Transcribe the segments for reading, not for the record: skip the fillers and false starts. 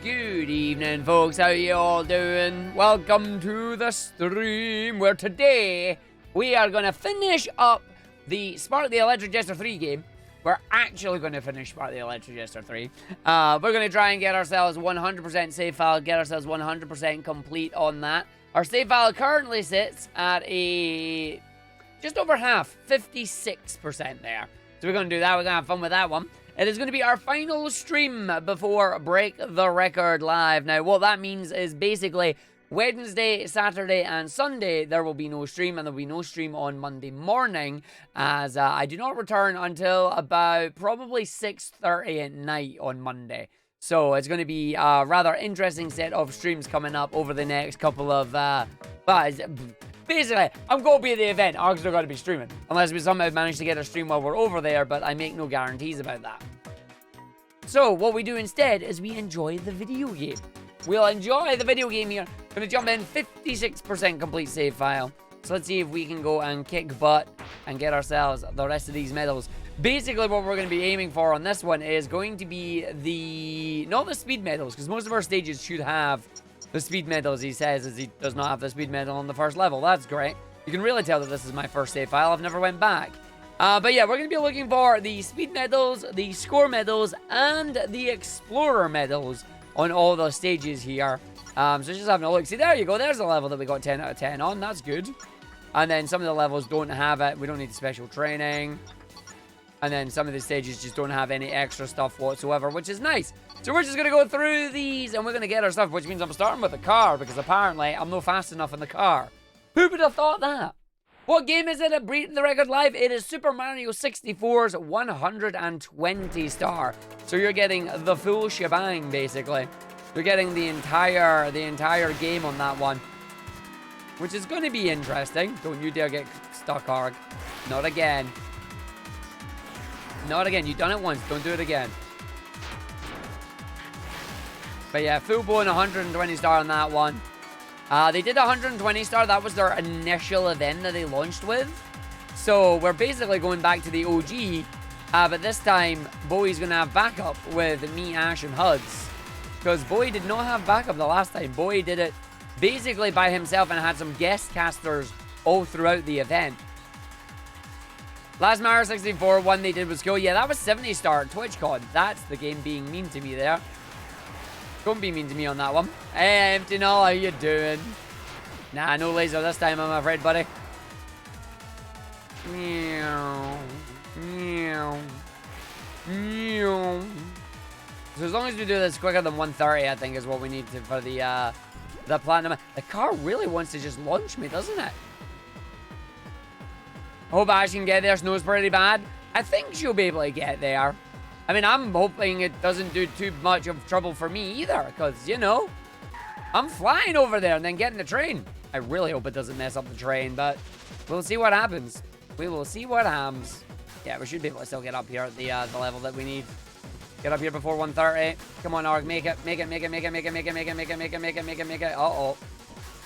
Good evening, folks. How you all doing? Welcome to the stream, where today we are going to finish up the Spark the Electric Jester 3 game. We're actually going to finish Spark the Electric Jester 3. We're going to try and get ourselves 100% save file, get ourselves 100% complete on that. Our save file currently sits at a just over half, 56% there. So we're going to do that. We're going to have fun with that one. It is going to be our final stream before Break the Record Live. Now, what that means is basically Wednesday, Saturday, and Sunday, there will be no stream, and there will be no stream on Monday morning, as I do not return until about probably 6:30 at night on Monday. So it's going to be a rather interesting set of streams coming up over the next couple of... basically, I'm going to be at the event. Arg's not going to be streaming. Unless we somehow manage to get a stream while we're over there, but I make no guarantees about that. So, what we do instead is we enjoy the video game. We'll enjoy the video game here. Gonna jump in, 56% complete save file. So let's see if we can go and kick butt and get ourselves the rest of these medals. Basically, what we're going to be aiming for on this one is going to be the... not the speed medals, because most of our stages should have the speed medals. He says as he does not have the speed medal on the first level. That's great. You can really tell that this is my first save file. I've never went back. But yeah, we're going to be looking for the speed medals, the score medals, and the explorer medals on all the stages here. So just having a look. See, there you go. There's a level that we got 10 out of 10 on. That's good. And then some of the levels don't have it. We don't need special training. And then some of the stages just don't have any extra stuff whatsoever, which is nice. So we're just going to go through these and we're going to get our stuff, which means I'm starting with the car because apparently I'm not fast enough in the car. Who would have thought that? What game is it at Break the Record Live? It is Super Mario 64's 120 star. So you're getting the full shebang, basically. You're getting the entire game on that one. Which is going to be interesting. Don't you dare get stuck, Arg. Not again. Not again. You've done it once. Don't do it again. But yeah, full blown 120 star on that one. They did 120 star. That was their initial event that they launched with. So we're basically going back to the OG. But this time, Bowie's going to have backup with me, Ash, and Huds. Because Bowie did not have backup the last time. Bowie did it basically by himself and had some guest casters all throughout the event. Last Mario 64 one they did was cool. Yeah, that was 70 star at TwitchCon. That's the game being mean to me there. Don't be mean to me on that one. Hey, Empty Null, how you doing? Nah, no laser this time, I'm afraid, buddy. Meow. Meow. Meow. So as long as we do this quicker than 130, I think is what we need to for the platinum. The car really wants to just launch me, doesn't it? Hope Ash can get there. Snow's pretty bad. I think she'll be able to get there. I mean, I'm hoping it doesn't do too much of trouble for me either, because, you know, I'm flying over there and then getting the train. I really hope it doesn't mess up the train, but we'll see what happens. We will see what happens. Yeah, we should be able to still get up here at the level that we need. Get up here before 130. Come on, Arg, make it, make it, make it, make it, make it, make it, make it, make it, make it, make it, make it, make it. Uh-oh.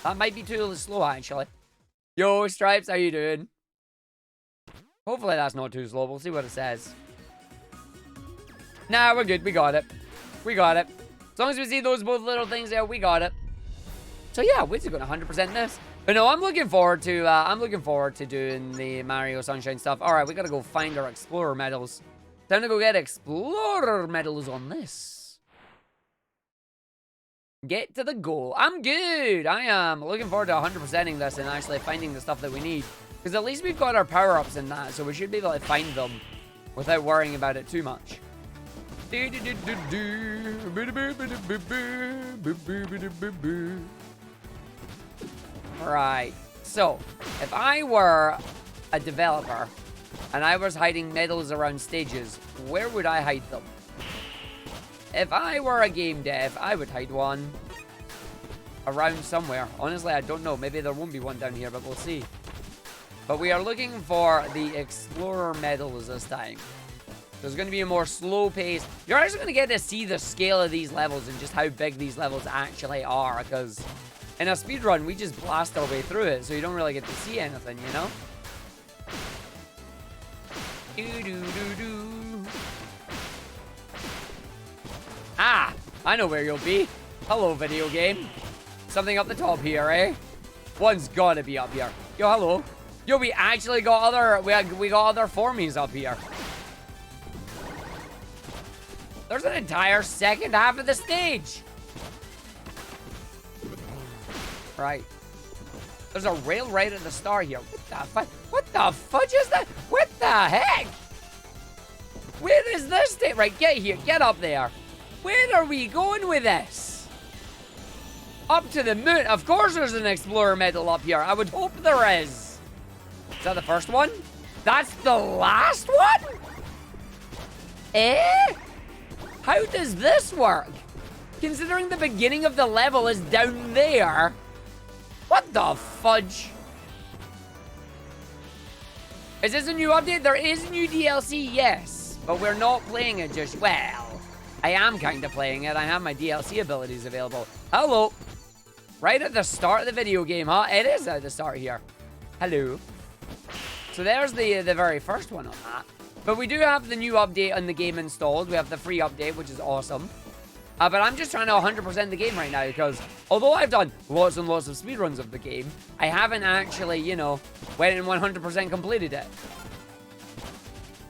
That might be too slow, actually. Yo, Stripes, how you doing? Hopefully that's not too slow. We'll see what it says. Nah, we're good. We got it. We got it. As long as we see those both little things there, we got it. So yeah, we're just going to 100% this. But no, I'm looking forward to doing the Mario Sunshine stuff. All right, we got to go find our Explorer medals. Time to go get Explorer medals on this. Get to the goal. I'm good. I am looking forward to 100%ing this and actually finding the stuff that we need. Because at least we've got our power-ups in that, so we should be able to find them without worrying about it too much. Right. So, if I were a developer and I was hiding medals around stages, where would I hide them? If I were a game dev, I would hide one around somewhere. Honestly, I don't know. Maybe there won't be one down here, but we'll see. But we are looking for the Explorer medals this time. There's going to be a more slow pace. You're actually going to get to see the scale of these levels and just how big these levels actually are. Because in a speedrun, we just blast our way through it. So you don't really get to see anything, you know? I know where you'll be. Hello, video game. Something up the top here, eh? One's gotta be up here. Yo, hello. Yo, we actually got other... We got other formies up here. There's an entire second half of the stage. Right. There's a rail right at the start here. What the fudge is that? What the heck? Where is this thing? Right, get here. Get up there. Where are we going with this? Up to the moon. Of course there's an explorer medal up here. I would hope there is. Is that the first one? That's the last one? Eh? How does this work? Considering the beginning of the level is down there. What the fudge? Is this a new update? There is new DLC, yes. But we're not playing it just... Well, I am kind of playing it. I have my DLC abilities available. Hello. Right at the start of the video game, huh? It is at the start here. Hello. So there's the very first one on that. But we do have the new update on the game installed. We have the free update, which is awesome. But I'm just trying to 100% the game right now because although I've done lots and lots of speedruns of the game, I haven't actually, you know, went and 100% completed it.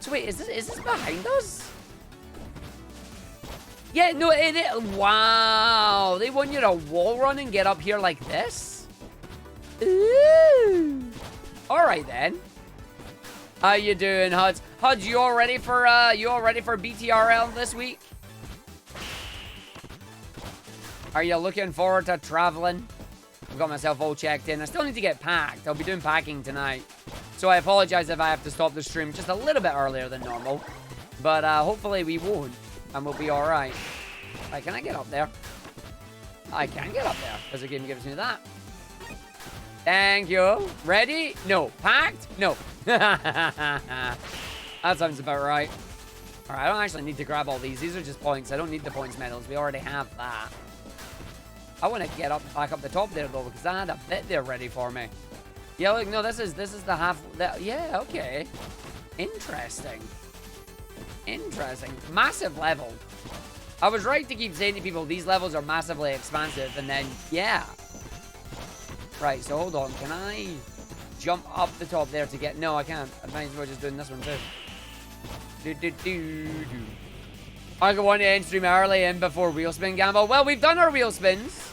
So wait, is this behind us? Yeah, no, it is. Wow. They want you to wall run and get up here like this? Ooh. All right, then. How you doing, Huds? Huds, you all ready for BTRL this week? Are you looking forward to traveling? I've got myself all checked in. I still need to get packed. I'll be doing packing tonight. So I apologize if I have to stop the stream just a little bit earlier than normal. But hopefully we won't. And we'll be alright. Right, can I get up there? I can get up there, because the game gives me that. Thank you. Ready? No. Packed? No. That sounds about right. Alright, I don't actually need to grab all these. These are just points. I don't need the points medals. We already have that. I want to get back up the top there, though, because I had a bit there ready for me. Yeah, look, no, this is the half... yeah, okay. Interesting. Interesting. Massive level. I was right to keep saying to people, these levels are massively expansive, and then, yeah. Right, so hold on. Can I jump up the top there to get... No, I can't. I might as well just doing this one, too. I go on to end stream early in before wheel spin gamble. Well, we've done our wheel spins.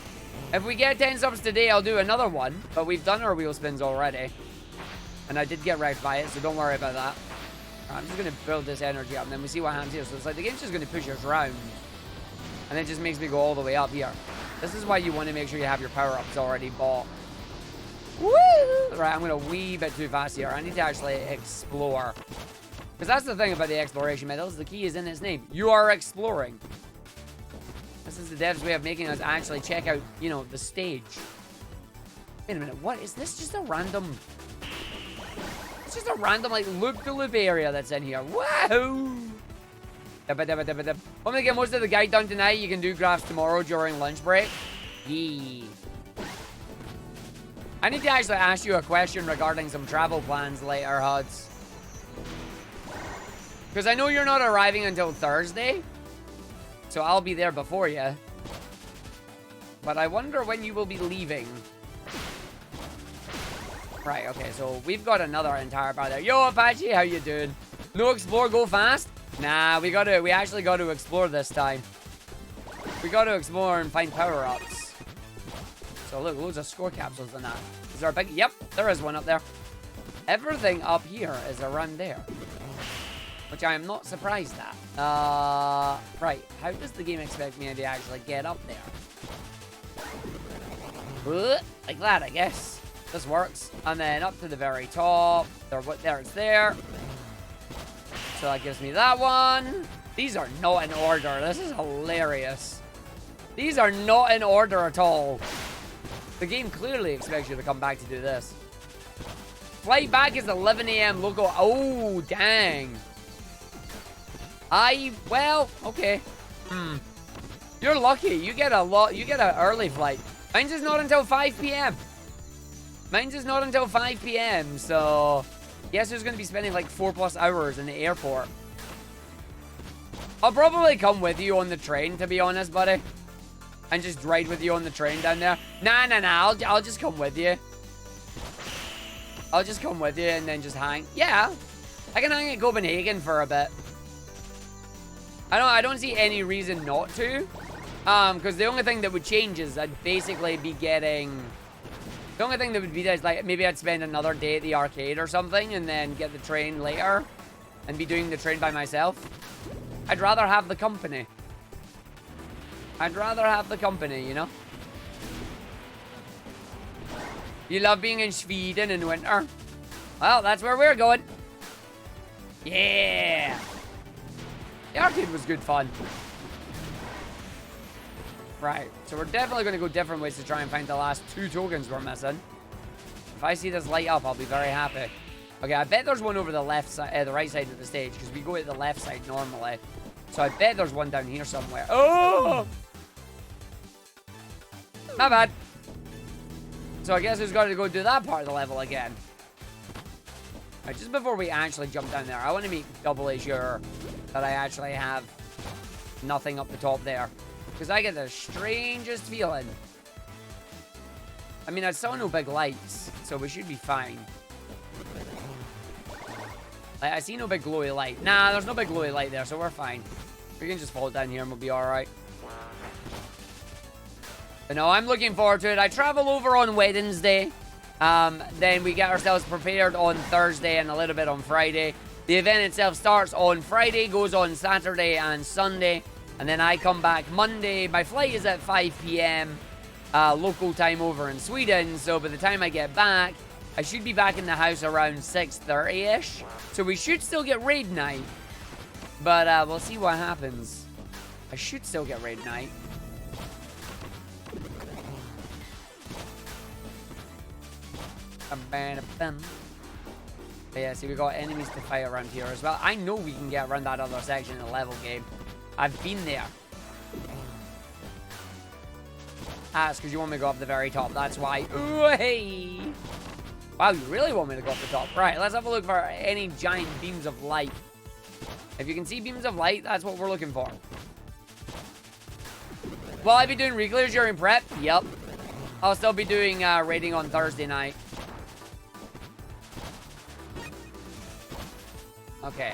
If we get 10 subs today, I'll do another one. But we've done our wheel spins already. And I did get wrecked by it, so don't worry about that. I'm just going to build this energy up, and then we see what happens here. So it's like the game's just going to push us around. And it just makes me go all the way up here. This is why you want to make sure you have your power-ups already bought. Woo! Right, I'm going a wee bit too fast here. I need to actually explore. Because that's the thing about the exploration medals. The key is in its name. You are exploring. This is the devs' way of making us actually check out, you know, the stage. Wait a minute. What? Is this just a random... It's just a random, like, loop-to-loop area that's in here. Whoa! I'm going to get most of the guide done tonight. You can do graphs tomorrow during lunch break. Yeah. I need to actually ask you a question regarding some travel plans later, Huds. Because I know you're not arriving until Thursday. So I'll be there before you. But I wonder when you will be leaving. Right, okay, so we've got another entire bar there. Yo, Apache, how you doing? No explore, go fast? Nah, we actually got to explore this time. We got to explore and find power-ups. So look, loads of score capsules in that. Is there a big... Yep, there is one up there. Everything up here is around there. Which I am not surprised at. Right, how does the game expect me to actually get up there? Like that, I guess. This works. And then up to the very top. There it's there. So that gives me that one. These are not in order. This is hilarious. These are not in order at all. The game clearly expects you to come back to do this. Flight back is 11 a.m. local. Oh, dang. Well, okay. You're lucky. You get an early flight. Mine's is not until 5 p.m. Mine's is not until 5 p.m. So, yes, there's going to be spending like 4+ hours in the airport. I'll probably come with you on the train, to be honest, buddy. And just ride with you on the train down there. Nah. I'll just come with you. I'll just come with you and then just hang. Yeah. I can hang at Copenhagen for a bit. I don't see any reason not to. Because the only thing that would change is I'd basically be getting... The only thing that would be is, like, maybe I'd spend another day at the arcade or something and then get the train later and be doing the train by myself. I'd rather have the company. I'd rather have the company, you know? You love being in Sweden in winter? Well, that's where we're going. Yeah! The arcade was good fun. Right, so we're definitely going to go different ways to try and find the last 2 tokens we're missing. If I see this light up, I'll be very happy. Okay, I bet there's one over the left side, the right side of the stage, because we go to the left side normally. So I bet there's one down here somewhere. Oh! Not bad. So I guess who's got to go do that part of the level again? Right, just before we actually jump down there, I want to make doubly sure that I actually have nothing up the top there. Because I get the strangest feeling. I mean, I saw no big lights, so we should be fine. Like, I see no big glowy light. Nah, there's no big glowy light there, so we're fine. We can just fall down here and we'll be alright. But no, I'm looking forward to it. I travel over on Wednesday. Then we get ourselves prepared on Thursday and a little bit on Friday. The event itself starts on Friday, goes on Saturday and Sunday. And then I come back Monday. My flight is at 5 p.m. Local time over in Sweden. So by the time I get back, I should be back in the house around 6:30-ish. So we should still get raid night. But we'll see what happens. I should still get raid night. But yeah, see, we got enemies to fight around here as well. I know we can get around that other section of the level game. I've been there. Ah, it's because you want me to go up the very top. That's why. Ooh, hey. Wow, you really want me to go up the top. Right, let's have a look for any giant beams of light. If you can see beams of light, that's what we're looking for. Will I be doing reclears during prep? Yep. I'll still be doing raiding on Thursday night. Okay.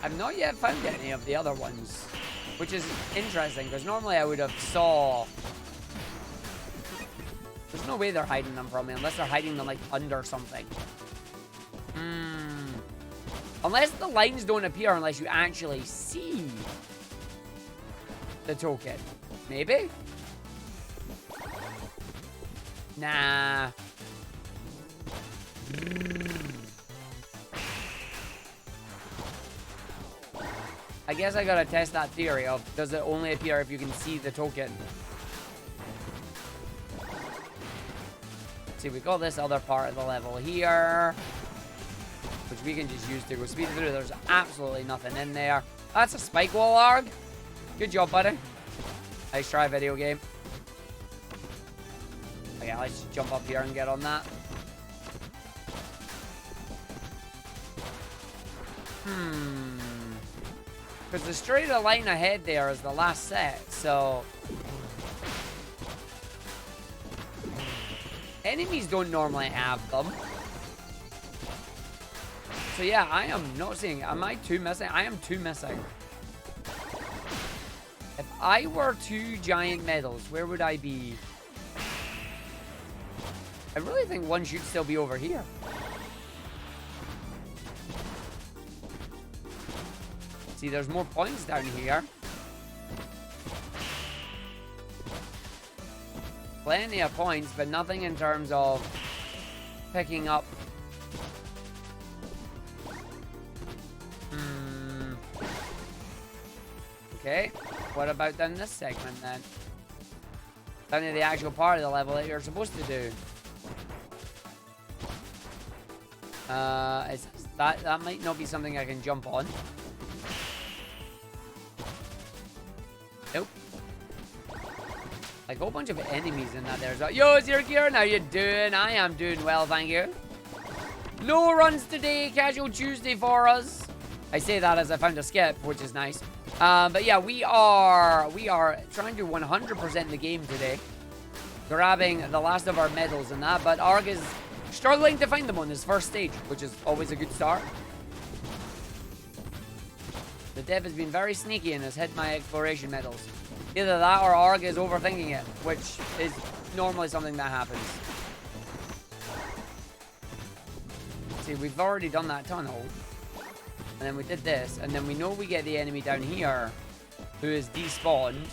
I've not yet found any of the other ones, which is interesting, because normally I would have saw... There's no way they're hiding them from me, unless they're hiding them, like, under something. Unless the lines don't appear unless you actually see the token. Maybe? Nah. I guess I gotta test that theory of, does it only appear if you can see the token? See, we got this other part of the level here, which we can just use to go speed through. There's absolutely nothing in there. That's a spike wall, Arg. Good job, buddy. Nice try, video game. Okay, let's just jump up here and get on that. Because the straighter line ahead there is the last set, so... Enemies don't normally have them. So yeah, I am not seeing... Am I 2 missing? I am 2 missing. If I were 2 giant medals, where would I be? I really think one should still be over here. See, there's more points down here. Plenty of points, but nothing in terms of picking up. Okay, what about down this segment then? Down to the actual part of the level that you're supposed to do. That might not be something I can jump on. Nope. Like a whole bunch of enemies in that there as well. Yo, it's your gear. How you doing? I am doing well, thank you. No runs today. Casual Tuesday for us. I say that as I found a skip, which is nice. But yeah, we are trying to 100% the game today. Grabbing the last of our medals and that, but Arg is struggling to find them on his first stage, which is always a good start. The dev has been very sneaky and has hit my exploration medals. Either that or Arg is overthinking it, which is normally something that happens. See, we've already done that tunnel. And then we did this, and then we know we get the enemy down here who is despawned.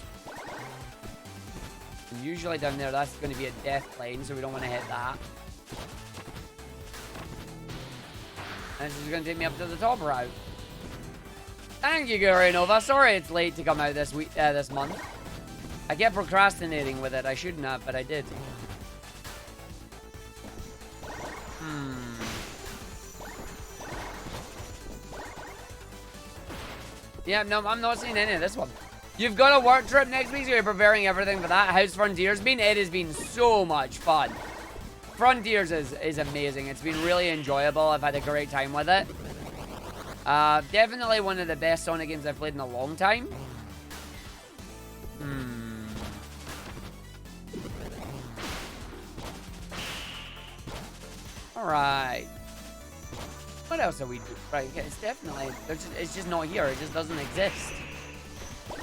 And usually down there, that's going to be a death plane, so we don't want to hit that. And this is going to take me up to the top route. Thank you, Gary Nova. Sorry it's late to come out this week, this month. I kept procrastinating with it. I shouldn't have, but I did. Yeah, no, I'm not seeing any of this one. You've got a work trip next week, so you're preparing everything for that. How's Frontiers been? It has been so much fun. Frontiers is amazing. It's been really enjoyable. I've had a great time with it. Definitely one of the best Sonic games I've played in a long time. Alright. What else are we doing? Right, okay, it's definitely... it's just not here. It just doesn't exist.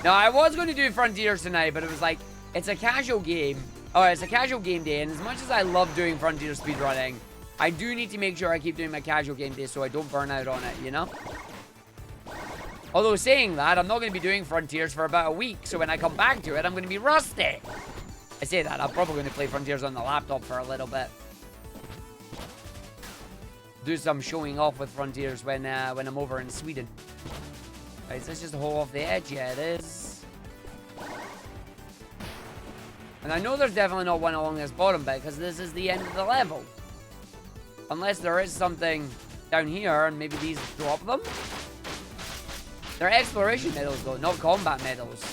Now, I was going to do Frontiers tonight, but it was like... It's a casual game. Oh, it's a casual game day, and as much as I love doing Frontiers speedrunning, I do need to make sure I keep doing my casual game day so I don't burn out on it, you know? Although, saying that, I'm not going to be doing Frontiers for about a week, so when I come back to it, I'm going to be rusty. I say that, I'm probably going to play Frontiers on the laptop for a little bit. Do some showing off with Frontiers when I'm over in Sweden. Right, is this just a hole off the edge? Yeah, it is. And I know there's definitely not one along this bottom bit, because this is the end of the level. Unless there is something down here, and maybe these drop them. They're exploration medals, though, not combat medals.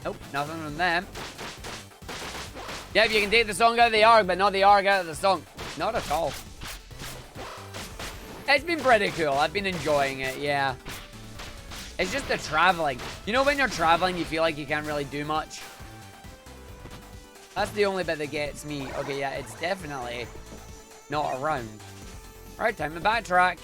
Nope, nothing from them. Yeah, if you can take the song out of the Arg, but not the Arg out of the song. Not at all. It's been pretty cool. I've been enjoying it, yeah. It's just the traveling. You know when you're traveling, you feel like you can't really do much? That's the only bit that gets me. Okay, yeah, it's definitely not around. Alright, time to backtrack.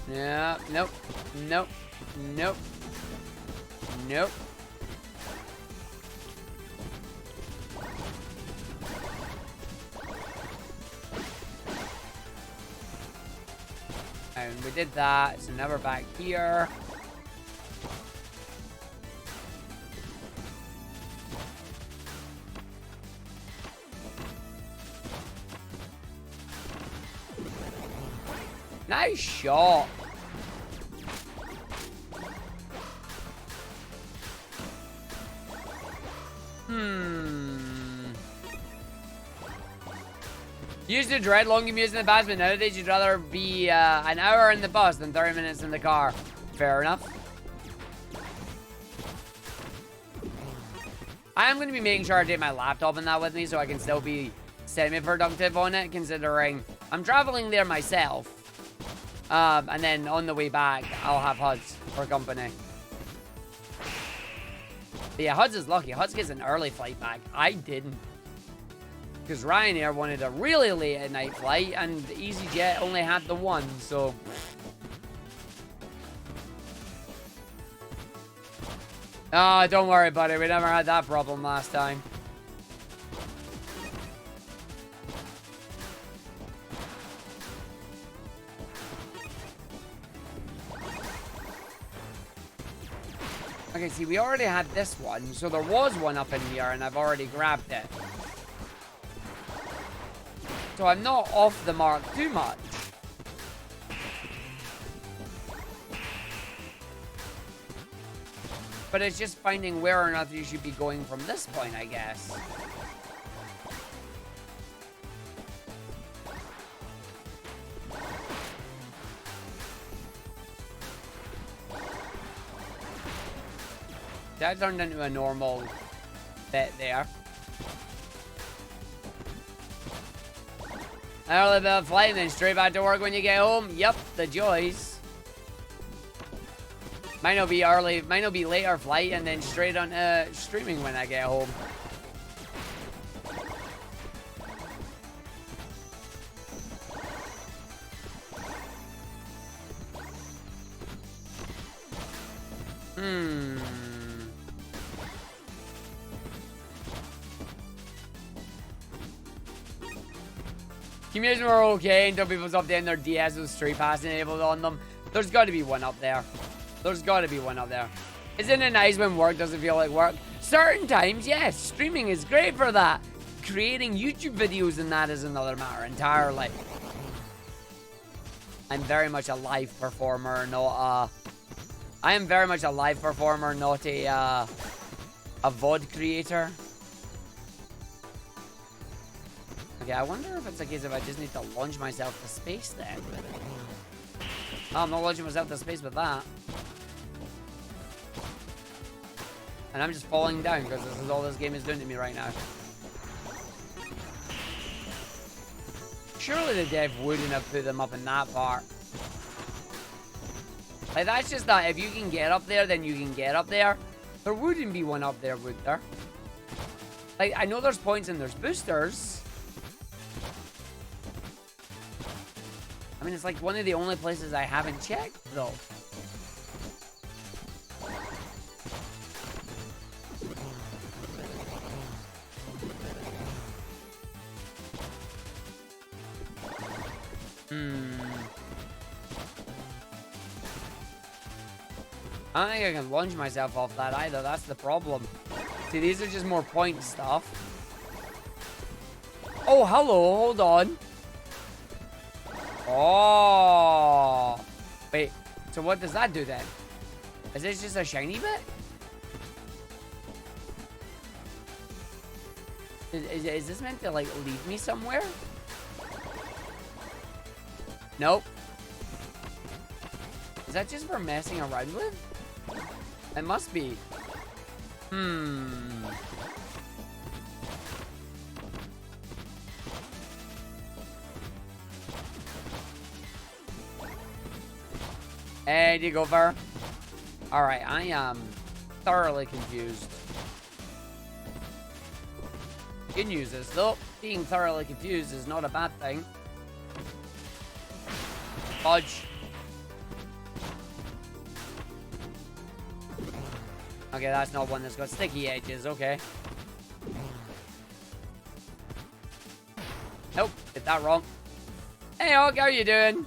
Yeah, nope, nope, nope, nope. And we did that, so now we're back here. Nice shot. Used to dread long commutes in the past, but nowadays you'd rather be an hour in the bus than 30 minutes in the car. Fair enough. I am going to be making sure I take my laptop and that with me so I can still be semi-productive on it, considering I'm traveling there myself. And then on the way back, I'll have Huds for company. But yeah, Huds is lucky. Huds gets an early flight back. I didn't. Because Ryanair wanted a really late at night flight, and EasyJet only had the one, so... Oh, don't worry, buddy. We never had that problem last time. Okay, see, we already had this one, so there was one up in here, and I've already grabbed it. So I'm not off the mark too much. But it's just finding where or not you should be going from this point, I guess. That turned into a normal bit there. Early bit of flight and then straight back to work when you get home. Yep, the joys. Might not be early, might not be later flight and then straight on streaming when I get home. Communities were okay until people stopped getting their DS with Street Pass enabled on them. There's got to be one up there. There's got to be one up there. Isn't it nice when work doesn't feel like work? Certain times, yes. Streaming is great for that. Creating YouTube videos and that is another matter entirely. I'm very much a live performer, not a... I am very much a live performer, not a VOD creator. Okay, I wonder if it's a case of I just need to launch myself to space then. Oh, I'm not launching myself to space with that. And I'm just falling down because this is all this game is doing to me right now. Surely the dev wouldn't have put them up in that part. Like, that's just that if you can get up there, then you can get up there. There wouldn't be one up there, would there? Like, I know there's points and there's boosters. I mean, it's like one of the only places I haven't checked, though. I don't think I can launch myself off that either. That's the problem. See, these are just more point stuff. Oh, hello. Hold on. Oh. Wait. So what does that do then? Is this just a shiny bit? Is this meant to, like, lead me somewhere? Nope. Is that just for messing around with? It must be. Hey, do you go for? Alright, I am thoroughly confused. Good news is, though, being thoroughly confused is not a bad thing. Fudge. Okay, that's not one that's got sticky edges, okay. Nope, did that wrong. Hey, Hawk, how you doing?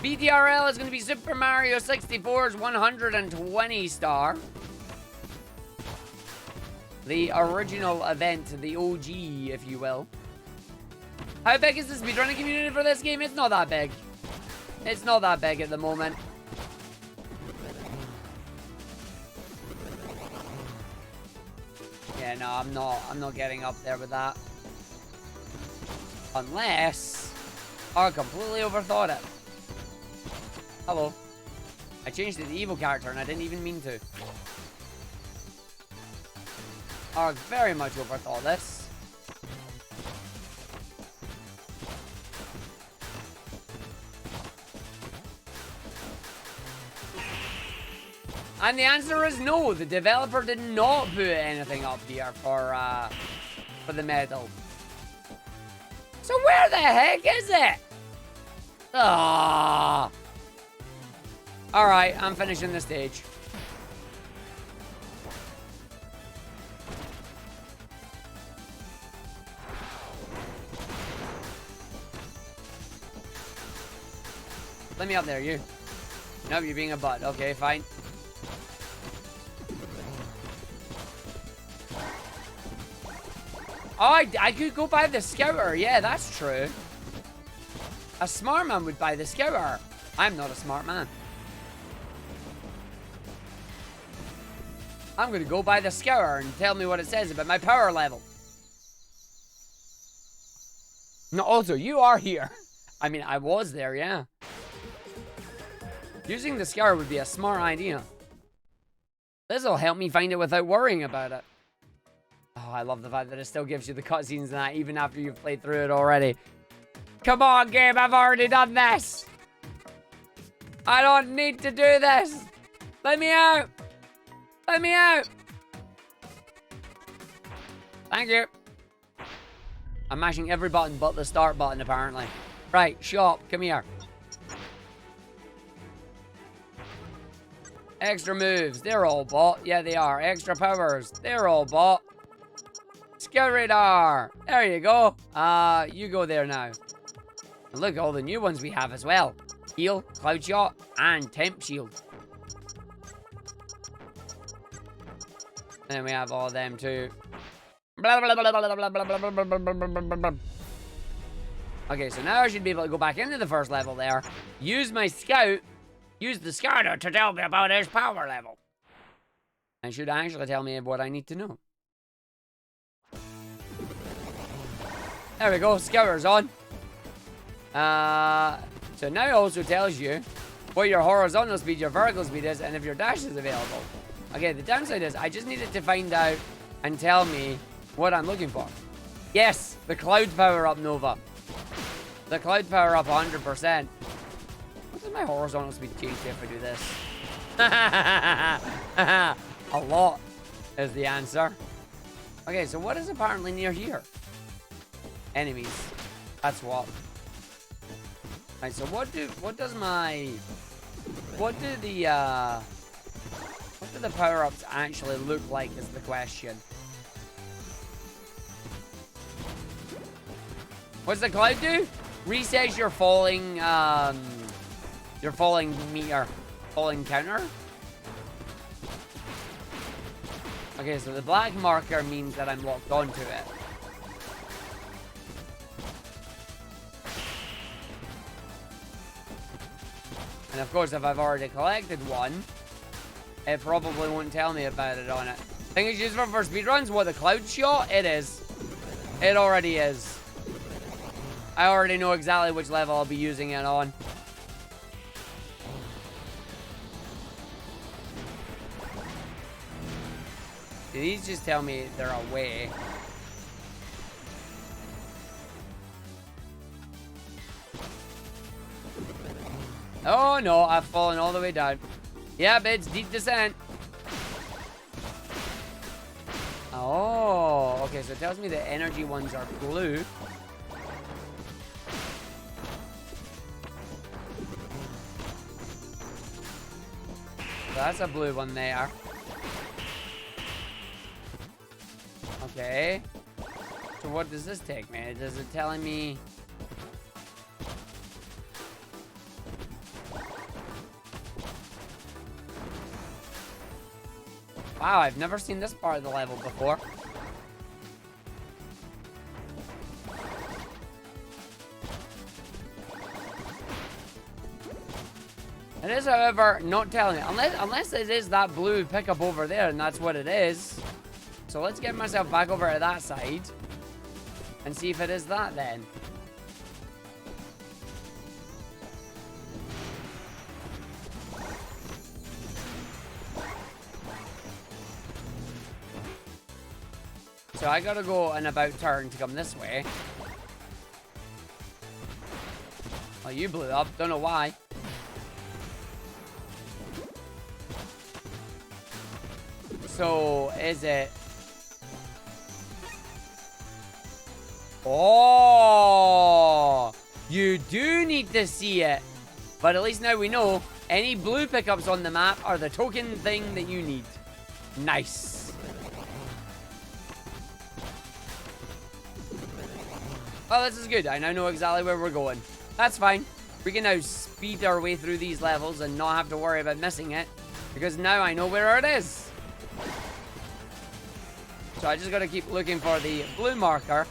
BTRL is going to be Super Mario 64's 120 star. The original event, the OG, if you will. How big is the speedrunning community for this game? It's not that big. It's not that big at the moment. Yeah, no, I'm not getting up there with that. Unless I completely overthought it. Hello. I changed it to the evil character and I didn't even mean to. I very much overthought this. And the answer is no. The developer did not put anything up here for the medal. So where the heck is it? Ah. All right, I'm finishing the stage. Let me up there, you. Nope, you're being a butt. Okay, fine. Oh, I could go buy the scouter. Yeah, that's true. A smart man would buy the scouter. I'm not a smart man. I'm going to go buy the scouter and tell me what it says about my power level. No, also, you are here. I mean, I was there, yeah. Using the scouter would be a smart idea. This'll help me find it without worrying about it. Oh, I love the fact that it still gives you the cutscenes and that even after you've played through it already. Come on, game, I've already done this. I don't need to do this. Let me out. Let me out. Thank you. I'm mashing every button but the start button, apparently. Right, shop, come here. Extra moves, they're all bought. Yeah, they are. Extra powers, they're all bought. Scout radar, there you go. You go there now. And look at all the new ones we have as well. Heal, cloud shot, and temp shield. And then we have all of them too. Okay, so now I should be able to go back into the first level there. Use my scout. Use the scouter to tell me about his power level. And should actually tell me what I need to know. There we go, scouter's on. So now it also tells you what your horizontal speed, your vertical speed is, and if your dash is available. Okay, the downside is I just needed to find out and tell me what I'm looking for. Yes, the cloud power up, Nova. The cloud power up 100%. What does my horizontal speed change if I do this? A lot is the answer. Okay, so what is apparently near here? Enemies. That's what. Right, so what do the power-ups actually look like is the question. What's the cloud do? Resets your falling meter, falling counter. Okay, so the black marker means that I'm locked onto it. And of course, if I've already collected one, it probably won't tell me about it on it. Thing is useful for speedruns. What, the cloud shot? It is. It already is. I already know exactly which level I'll be using it on. Do these just tell me they're away? Oh no, I've fallen all the way down. Yep, it's deep descent. Oh, okay, so it tells me the energy ones are blue. So that's a blue one there. Okay. So what does this take me? Does it telling me... Wow, I've never seen this part of the level before. It is, however, not telling me. Unless it is that blue pickup over there, and that's what it is. So let's get myself back over to that side. And see if it is that then. So I gotta go an about turn to come this way. Oh, you blew up. Don't know why. So, is it... Oh! You do need to see it. But at least now we know any blue pickups on the map are the token thing that you need. Nice. Oh, this is good. I now know exactly where we're going. That's fine. We can now speed our way through these levels and not have to worry about missing it. Because now I know where it is. So I just got to keep looking for the blue marker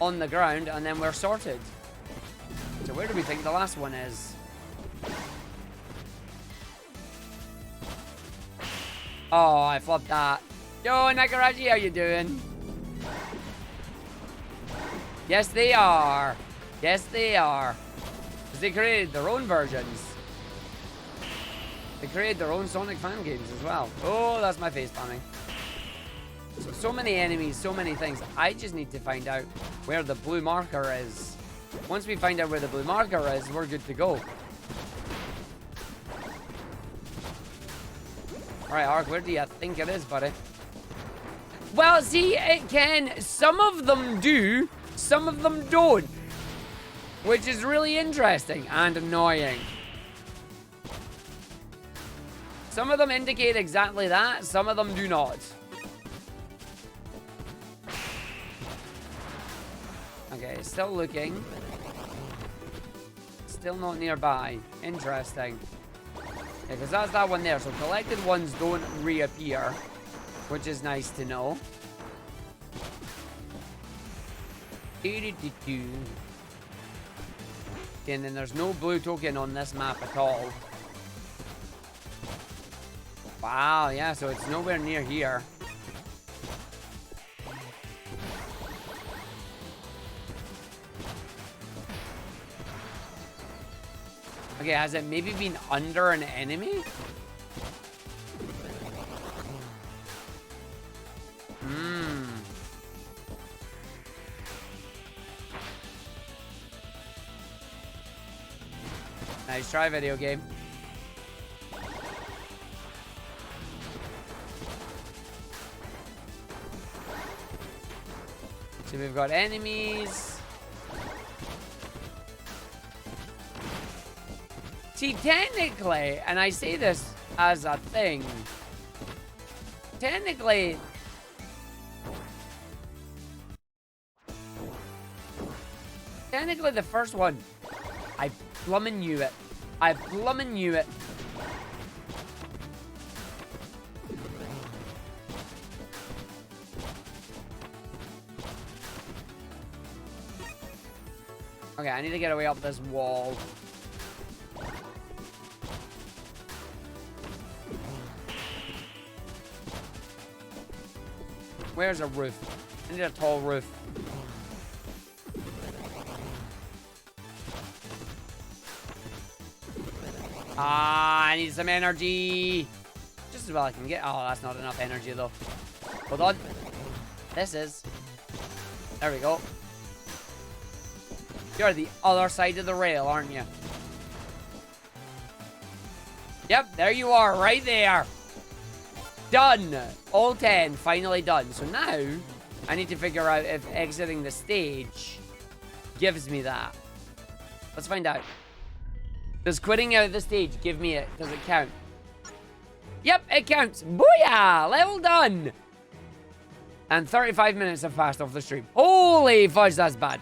on the ground and then we're sorted. So where do we think the last one is? Oh, I flopped that. Yo, Nakaraji, how you doing? Yes, they are. Yes, they are. Because they created their own versions. They created their own Sonic fan games as well. Oh, that's my face spamming. So many enemies, so many things. I just need to find out where the blue marker is. Once we find out where the blue marker is, we're good to go. Alright, Ark, where do you think it is, buddy? Well, see, it can. Some of them do, some of them don't. Which is really interesting and annoying. Some of them indicate exactly that, some of them do not. Okay, still looking. Still not nearby. Interesting. Yeah, because that's that one there. So collected ones don't reappear, which is nice to know. Okay, and then there's no blue token on this map at all. Wow, yeah, so it's nowhere near here. Okay, has it maybe been under an enemy? Nice try, video game. So we've got enemies. See, technically, and I say this as a thing, technically, the first one, I blummin' knew it. I blummin' knew it. Okay, I need to get away up this wall. Where's a roof? I need a tall roof. Ah, I need some energy. Just as well I can get. Oh, that's not enough energy though. Hold on. This is. There we go. You're the other side of the rail, aren't you? Yep, there you are, right there. Done. All 10, finally done. So now, I need to figure out if exiting the stage gives me that. Let's find out. Does quitting out of the stage give me it? Does it count? Yep, it counts. Booyah! Level done. And 35 minutes have passed off the stream. Holy fudge, that's bad.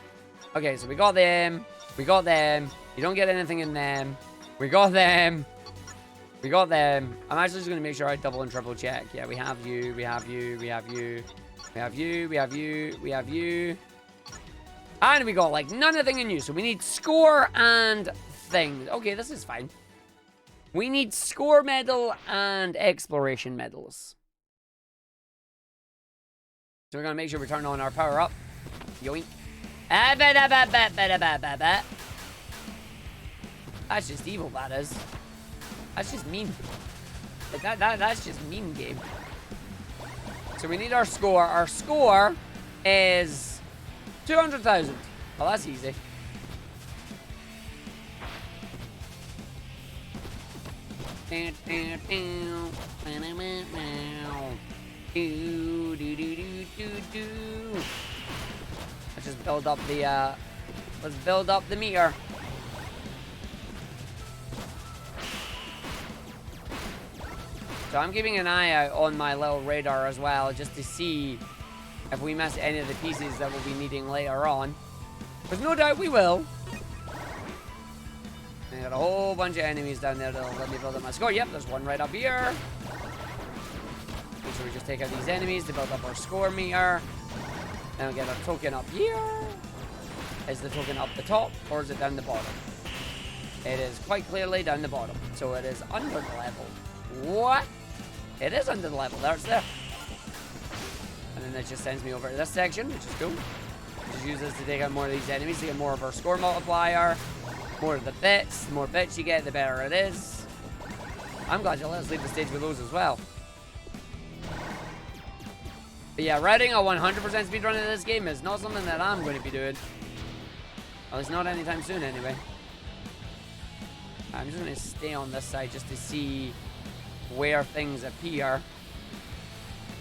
Okay, so we got them. We got them. You don't get anything in them. We got them. We got them. I'm actually just going to make sure I double and triple check. Yeah, we have you. We have you. We have you. We have you. We have you. We have you. And we got, like, nothing in you. So we need score and things. Okay, this is fine. We need score medal and exploration medals. So we're going to make sure we turn on our power up. Yoink. That's just evil, that is. That's just mean. Like that's just mean game. So we need our score. Our score is 200,000. Well, that's easy. Let's just build up the let's build up the meter. So I'm keeping an eye out on my little radar as well, just to see if we miss any of the pieces that we'll be needing later on. Because no doubt we will. And I got a whole bunch of enemies down there that'll let me build up my score. Yep, there's one right up here. Make sure we just take out these enemies to build up our score meter. Then we'll get our token up here. Is the token up the top or is it down the bottom? It is quite clearly down the bottom. So it is under the level. What? It is under the level. There, it's there. And then it just sends me over to this section, which is cool. Just use this to take out more of these enemies to get more of our score multiplier. More of the bits. The more bits you get, the better it is. I'm glad you let us leave the stage with those as well. But yeah, riding a 100% speedrun in this game is not something that I'm going to be doing. Well, it's not anytime soon anyway. I'm just going to stay on this side just to see where things appear.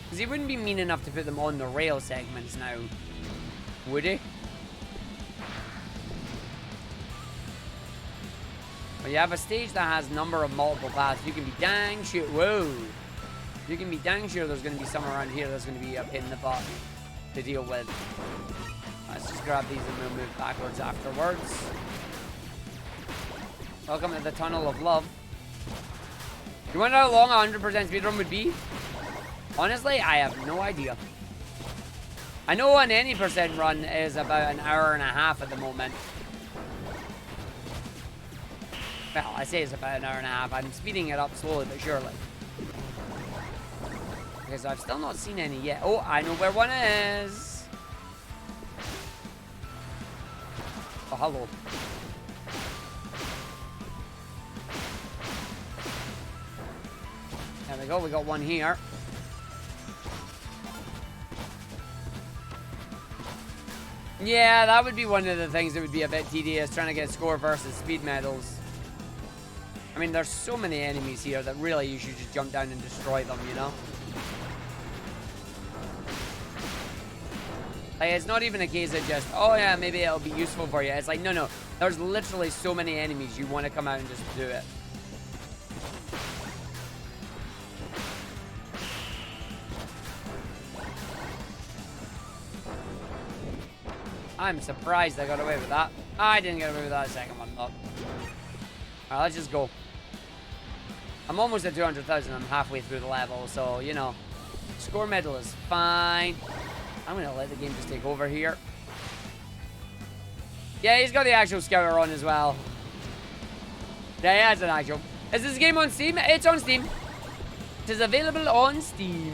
Because he wouldn't be mean enough to put them on the rail segments now, would he? Well, you have a stage that has a number of multiple paths. You can be dang sure. Whoa. You can be dang sure there's going to be some around here that's going to be a pain in the butt to deal with. Let's just grab these and we'll move backwards afterwards. Welcome to the Tunnel of Love. You wonder how long a 100% speedrun would be? Honestly, I have no idea. I know an any percent run is about an hour and a half at the moment. Well, I say it's about an hour and a half. I'm speeding it up slowly but surely. Okay, so I've still not seen any yet. Oh, I know where one is. Oh, hello. There we go. We got one here. Yeah, that would be one of the things that would be a bit tedious, trying to get score versus speed medals. I mean, there's so many enemies here that really you should just jump down and destroy them, you know? Like, it's not even a case of just, oh yeah, maybe it'll be useful for you. It's like, no. There's literally so many enemies you want to come out and just do it. I'm surprised I got away with that. I didn't get away with that second one, though. Alright, let's just go. I'm almost at 200,000. I'm halfway through the level, so, you know. Score medal is fine. I'm going to let the game just take over here. Yeah, he's got the actual scouter on as well. Yeah, he has an actual. Is this game on Steam? It's on Steam. It is available on Steam.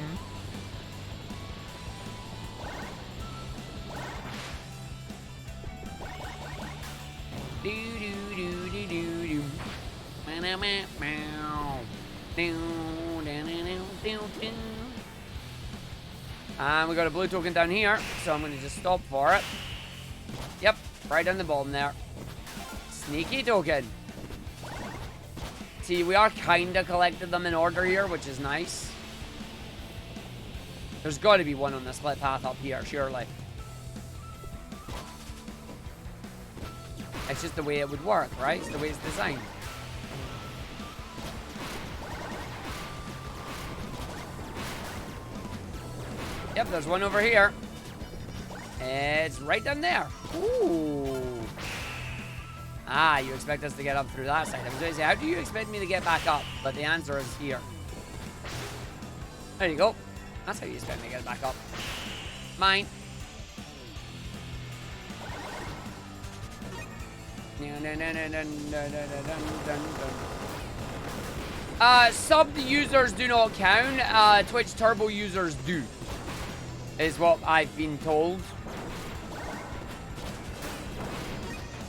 And we got a blue token down here, so I'm going to just stop for it. Yep, right down the bottom there. Sneaky token. See, we are kind of collected them in order here, which is nice. There's got to be one on the split path up here, surely. It's just the way it would work, right? It's the way it's designed. Yep, there's one over here. It's right down there. Ooh. Ah, you expect us to get up through that side. I was going to say, how do you expect me to get back up? But the answer is here. There you go. That's how you expect me to get back up. Mine. Sub users do not count. Twitch Turbo users do. Is what I've been told.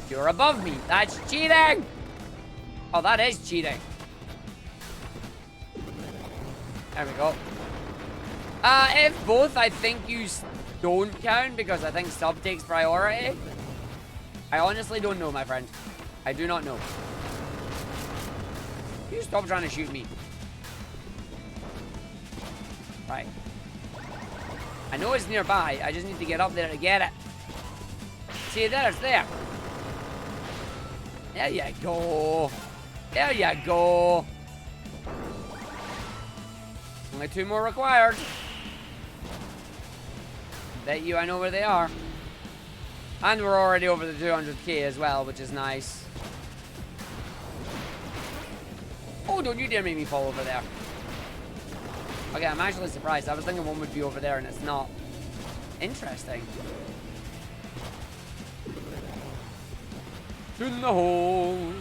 You're above me. That's cheating. Oh, that is cheating. There we go. If both, I think you don't count because I think sub takes priority. I honestly don't know, my friend. I do not know. You stop trying to shoot me. Right. I know it's nearby. I just need to get up there to get it. See, there, it's there. There you go. There you go. Only 2 more required. Bet you I know where they are. And we're already over the 200k as well, which is nice. Oh, don't you dare make me fall over there. Okay, I'm actually surprised. I was thinking one would be over there and it's not. Interesting. In the hole.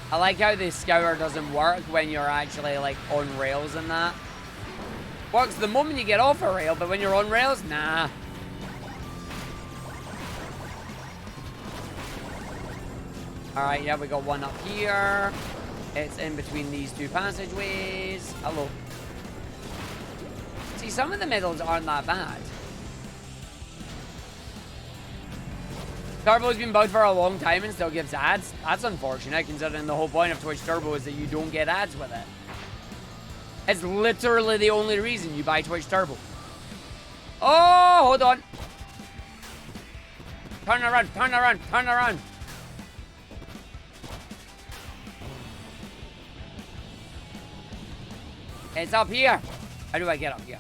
I like how the scouter doesn't work when you're actually like on rails and that. Works the moment you get off a rail, but when you're on rails, nah. Alright, yeah, we got one up here. It's in between these two passageways. Hello. See, some of the middles aren't that bad. Turbo's been bugged for a long time and still gives ads. That's unfortunate, considering the whole point of Twitch Turbo is that you don't get ads with it. It's literally the only reason you buy Twitch Turbo. Oh, hold on. Turn around, turn around, turn around. It's up here. How do I get up here?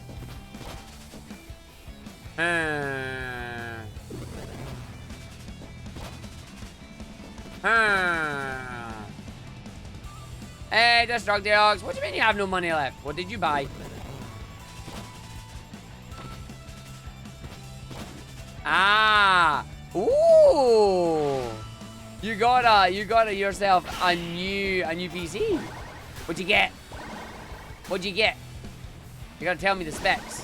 Hey, Destructiox. What do you mean you have no money left? What did you buy? Ah. Ooh. You got yourself a new PC. What'd you get? What'd you get? You gotta tell me the specs.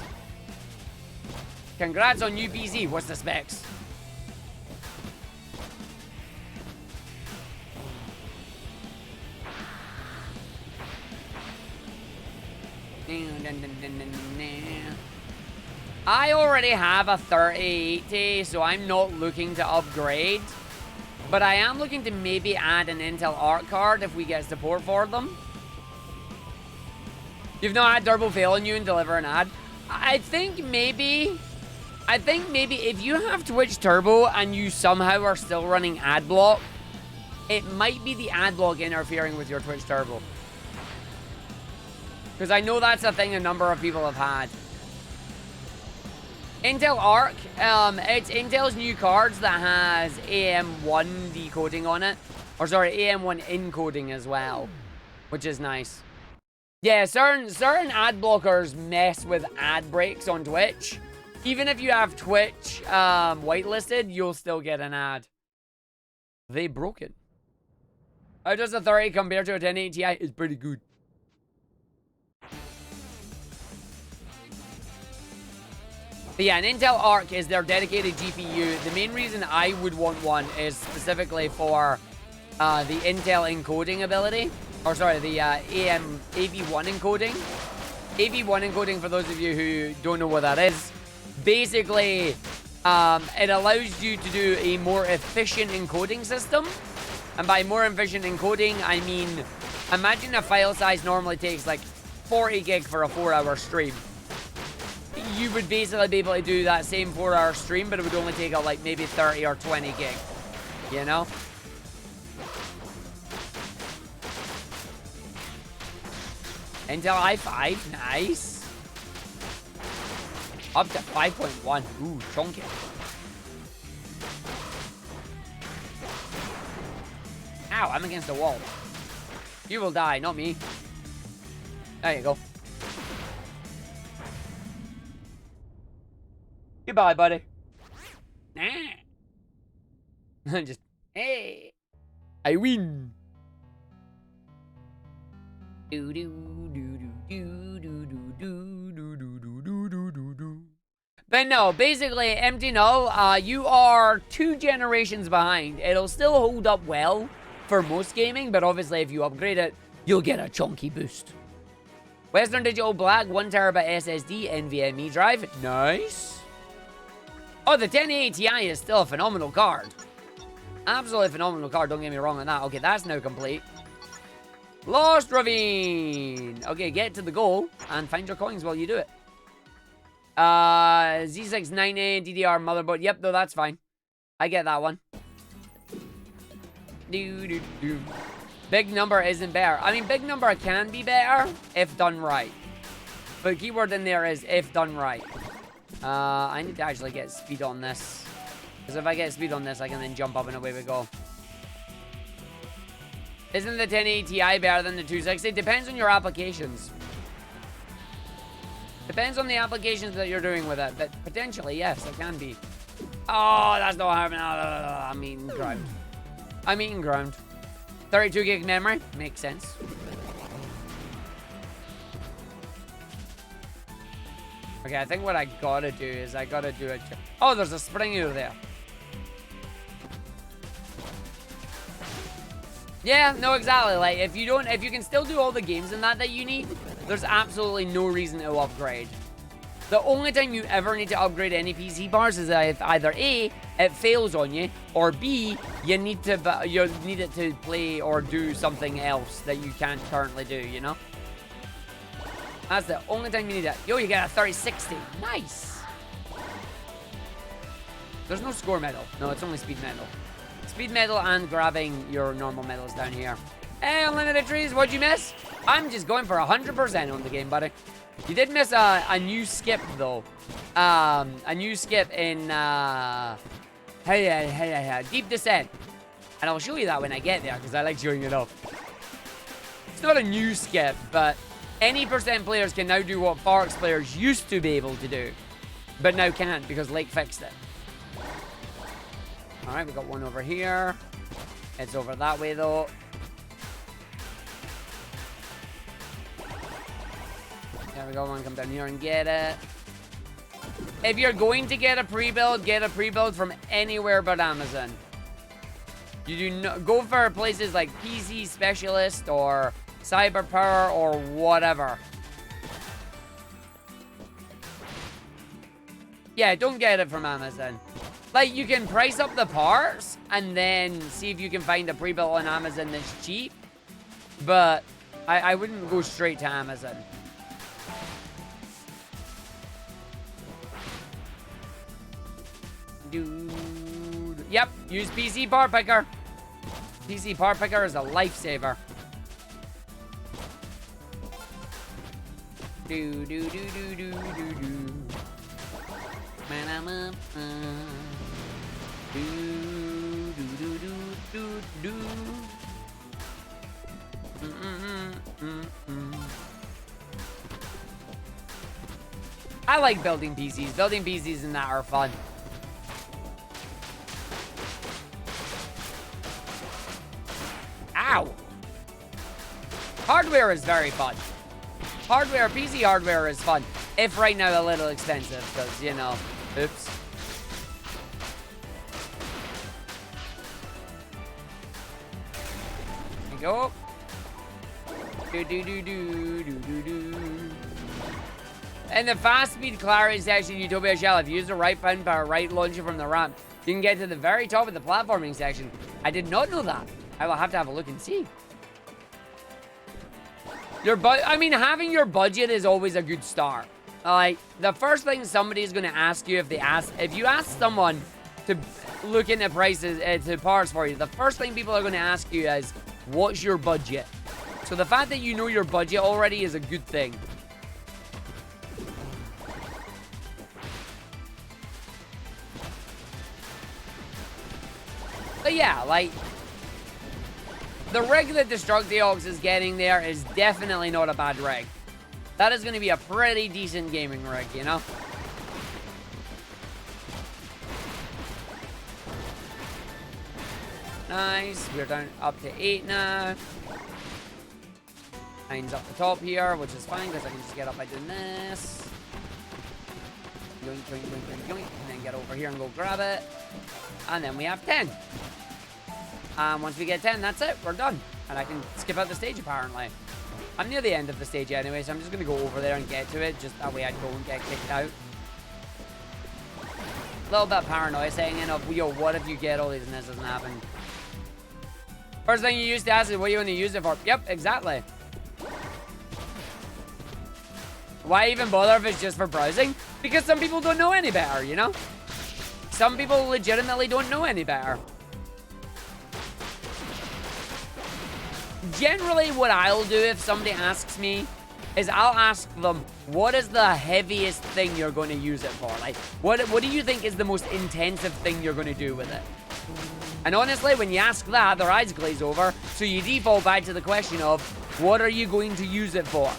Congrats on new PC. What's the specs? I already have a 3080, so I'm not looking to upgrade. But I am looking to maybe add an Intel Arc card if we get support for them. You've not had Turbo fail on you and deliver an ad? I think maybe if you have Twitch Turbo and you somehow are still running ad block, it might be the ad block interfering with your Twitch Turbo. Because I know that's a thing a number of people have had. Intel Arc, it's Intel's new cards that has AM1 decoding on it. Or sorry, AM1 encoding as well, which is nice. Yeah, certain ad blockers mess with ad breaks on Twitch. Even if you have Twitch whitelisted, you'll still get an ad. They broke it. How does a 30 compare to a 1080 Ti? It's pretty good. But yeah, an Intel Arc is their dedicated GPU. The main reason I would want one is specifically for the Intel encoding ability. Or sorry, the AV1 encoding. AV1 encoding, for those of you who don't know what that is, basically, it allows you to do a more efficient encoding system. And by more efficient encoding, I mean, imagine a file size normally takes like 40 gig for a 4-hour stream. You would basically be able to do that same 4-hour stream, but it would only take out like maybe 30 or 20 gig. You know? Intel i5, nice. Up to 5.1. Ooh, chunky. Ow, I'm against the wall. You will die, not me. There you go. Goodbye, buddy. Nah. Just, hey. I win. But no, basically, empty no. You are 2 generations behind. It'll still hold up well for most gaming, but obviously if you upgrade it, you'll get a chunky boost. Western Digital Black 1TB SSD NVMe drive. Nice. Oh, the 1080 Ti is still a phenomenal card. Absolutely phenomenal card, don't get me wrong on that. Okay, that's now complete. Lost Ravine. Okay, get to the goal and find your coins while you do it. Z690 DDR motherboard. Yep, though, that's fine. I get that one. Big number isn't better. I mean, big number can be better if done right. But the keyword in there is if done right. I need to actually get speed on this. Because if I get speed on this, I can then jump up and away we go. Isn't the 1080 Ti better than the 260? Depends on your applications. Depends on the applications that you're doing with it. But potentially, yes, it can be. Oh, that's not happening. I'm eating ground. I'm eating ground. 32 gig memory. Makes sense. Okay, I think what I gotta do is I gotta do it. Oh, there's a spring over there. Yeah, no, exactly. Like, if you can still do all the games in that you need, there's absolutely no reason to upgrade. The only time you ever need to upgrade any PC parts is if either A, it fails on you, or B, you need it to play or do something else that you can't currently do, you know? That's the only time you need it. Yo, you get a 3060. Nice. There's no score medal. No, it's only speed medal. Speed medal and grabbing your normal medals down here. Hey, unlimited trees, what'd you miss? I'm just going for 100% on the game, buddy. You did miss a new skip, though. A new skip in, Deep Descent. And I'll show you that when I get there, because I like showing it off. It's not a new skip, but any percent players can now do what Forex players used to be able to do, but now can't because Lake fixed it. Alright, we got one over here. It's over that way, though. There we go, one come down here and get it. If you're going to get a pre-build from anywhere but Amazon. You do not go for places like PC Specialist or Cyberpower or whatever. Yeah, don't get it from Amazon. Like, you can price up the parts and then see if you can find a pre-built on Amazon that's cheap. But I wouldn't go straight to Amazon. Dude. Yep, use PC Part Picker. PC Part Picker is a lifesaver. Do do do do do do do. Man, I'm up. Do do do do do do. I like building PCs. Building PCs and that are fun. Ow! Hardware is very fun. Hardware, PC hardware is fun. If right now a little expensive, because, you know, oops. There we go. Do do do do do do do. In the fast speed clarity section, Utopia Shell, if you use the right button power, right launcher from the ramp, you can get to the very top of the platforming section. I did not know that. I will have to have a look and see. I mean, having your budget is always a good start. Like, the first thing somebody is going to ask you if you ask someone to look into prices, to parts for you, the first thing people are going to ask you is, what's your budget? So the fact that you know your budget already is a good thing. But yeah, like, the rig that Destructiox is getting there is definitely not a bad rig. That is going to be a pretty decent gaming rig, you know? Nice. We're down up to 8 now. 9's up the top here, which is fine because I can just get up by doing this. Yoink, yoink, yoink, yoink, yoink. And then get over here and go grab it. And then we have 10. Once we get 10, that's it. We're done. And I can skip out the stage, apparently. I'm near the end of the stage anyway, so I'm just going to go over there and get to it. Just that way I don't get kicked out. A little bit of paranoia saying in of, yo, what if you get all these and this doesn't happen? First thing you used to ask is what you want to use it for. Yep, exactly. Why even bother if it's just for browsing? Because some people don't know any better, you know? Some people legitimately don't know any better. Generally, what I'll do if somebody asks me is I'll ask them, what is the heaviest thing you're going to use it for? Like, what do you think is the most intensive thing you're going to do with it? And honestly, when you ask that, their eyes glaze over, so you default back to the question of, what are you going to use it for?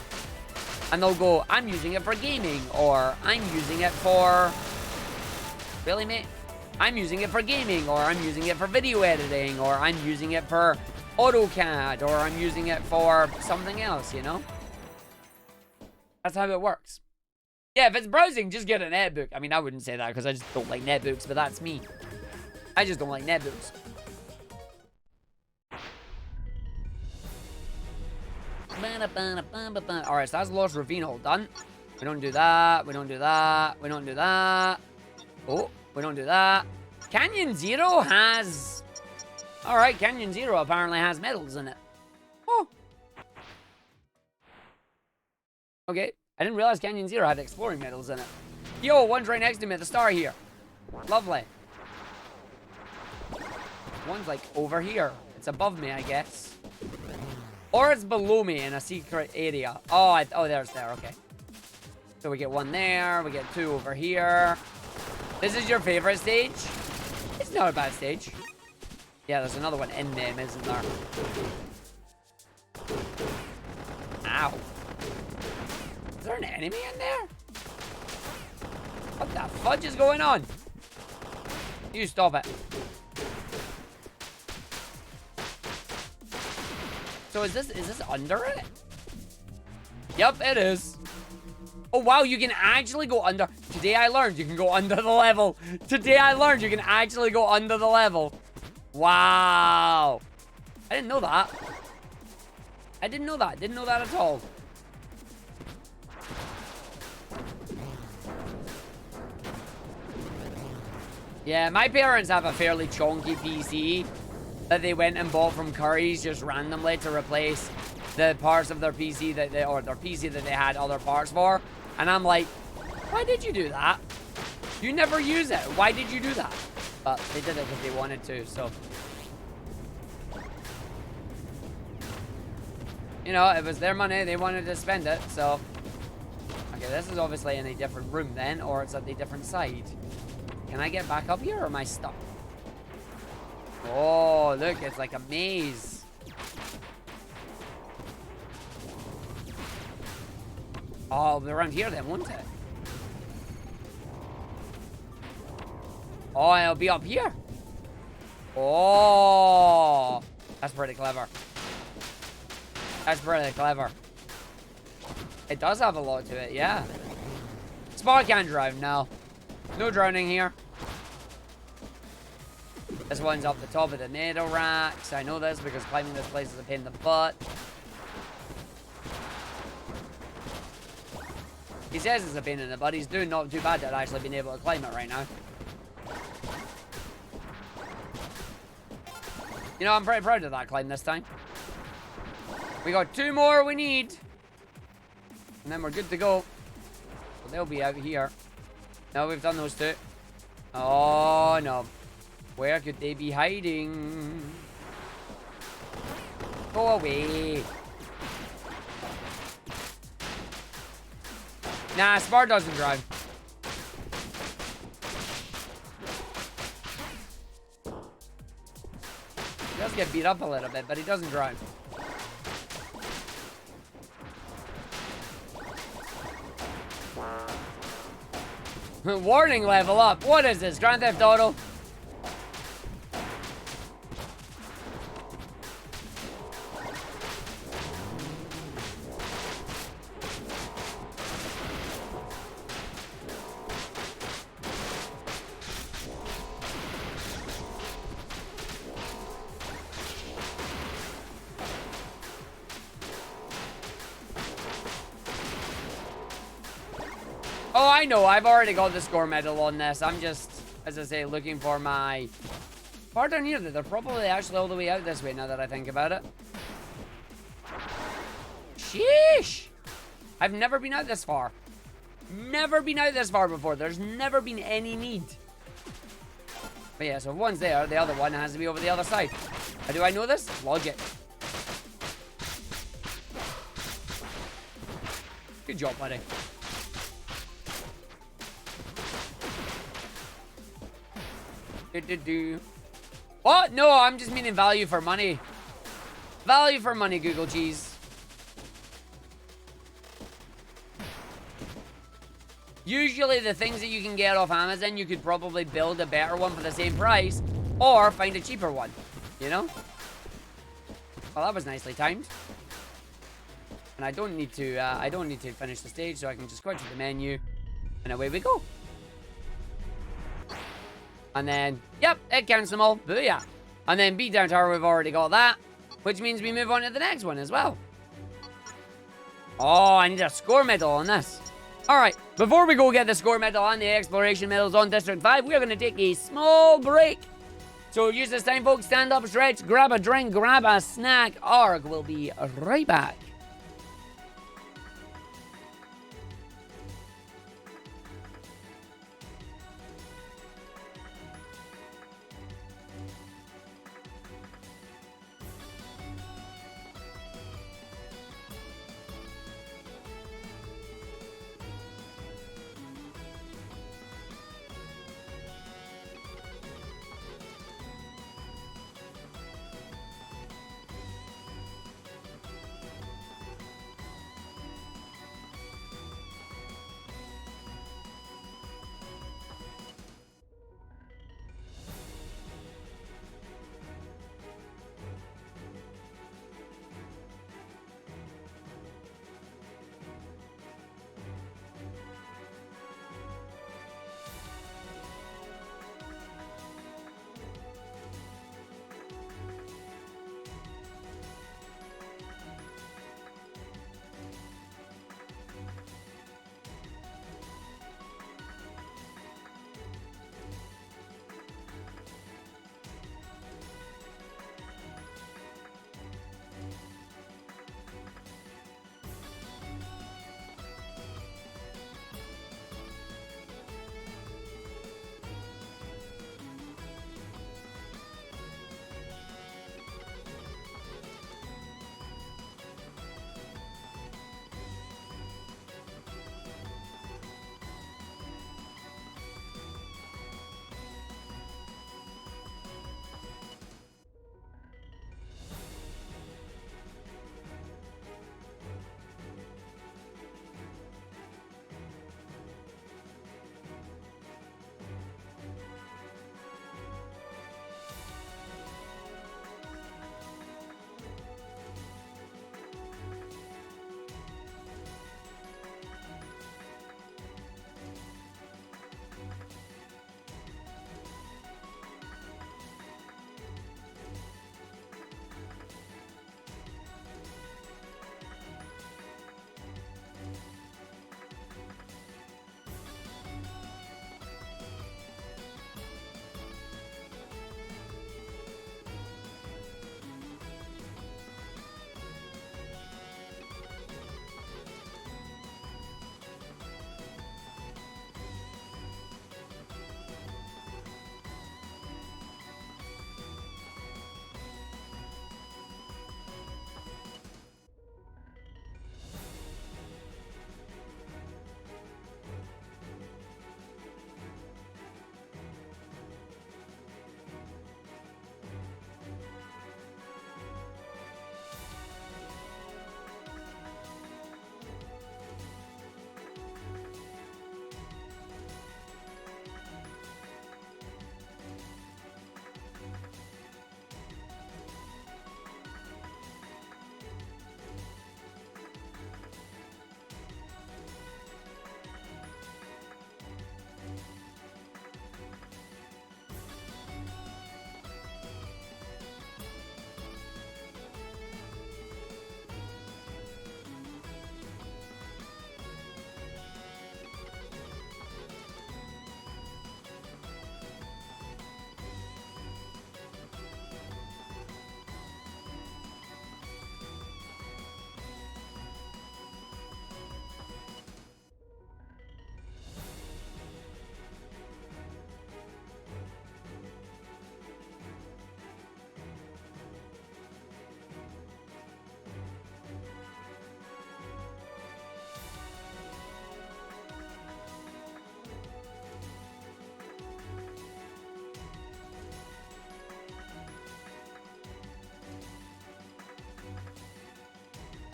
And they'll go, I'm using it for gaming, or I'm using it for... Really, mate? I'm using it for gaming, or I'm using it for video editing, or I'm using it for AutoCAD, or I'm using it for something else, you know? That's how it works. Yeah, if it's browsing, just get a netbook. I mean, I wouldn't say that because I just don't like netbooks, but that's me. I just don't like netbooks. Alright, so that's Lost Ravine all done. We don't do that. We don't do that. We don't do that. Oh, we don't do that. Canyon Zero has... Alright, Canyon Zero apparently has medals in it. Oh. Okay. I didn't realize Canyon Zero had exploring medals in it. Yo, one's right next to me at the star here. Lovely. One's like over here. It's above me, I guess. Or it's below me in a secret area. Oh, there's there. Okay. So we get one there. We get two over here. This is your favorite stage? It's not a bad stage. Yeah, there's another one in them, isn't there? Ow. Is there an enemy in there? What the fudge is going on? You stop it. So is this under it? Yep, it is. Oh, wow, you can actually go under. Today I learned you can go under the level. Today I learned you can actually go under the level. Wow. I didn't know that. I didn't know that. Didn't know that at all. Yeah, my parents have a fairly chunky PC that they went and bought from Curry's just randomly to replace the parts of their PC that they, or their PC that they had other parts for. And I'm like, why did you do that? You never use it. Why did you do that? But they did it because they wanted to, so. You know, it was their money. They wanted to spend it, so. Okay, this is obviously in a different room then, or it's at a different side. Can I get back up here, or am I stuck? Oh, look, it's like a maze. Oh, it'll be around here then, won't it? Oh, it'll be up here. Oh, that's pretty clever. That's pretty clever. It does have a lot to it, yeah. Spot can't drive now. No drowning here. This one's up the top of the middle racks. I know this because climbing this place is a pain in the butt. He says it's a pain in the butt. He's doing not too bad at actually being able to climb it right now. You know, I'm pretty proud of that climb this time. We got two more we need. And then we're good to go. So they'll be out here. No, we've done those two. Oh, no. Where could they be hiding? Go away. Nah, Spar doesn't drive. He does get beat up a little bit, but he doesn't drive. Warning, level up. What is this? Grand Theft Auto? Oh, I know. I've already got the score medal on this. I'm just, as I say, looking for my... Far down here, they're probably actually all the way out this way now that I think about it. Sheesh! I've never been out this far. Never been out this far before. There's never been any need. But yeah, so if one's there, the other one has to be over the other side. How do I know this? Logic. Good job, buddy. What? No, I'm just meaning value for money. Value for money, Google Cheese. Usually the things that you can get off Amazon, you could probably build a better one for the same price, or find a cheaper one, you know? Well, that was nicely timed. And I don't need to finish the stage, so I can just go into the menu, And away we go. And then, yep, it counts them all. Booyah. And then beatdown tower, we've already got that. Which means we move on to the next one as well. Oh, I need a score medal on this. Alright, before we go get the score medal and the exploration medals on District 5, we're going to take a small break. So use this time, folks. Stand up, stretch, grab a drink, grab a snack. Arg will be right back.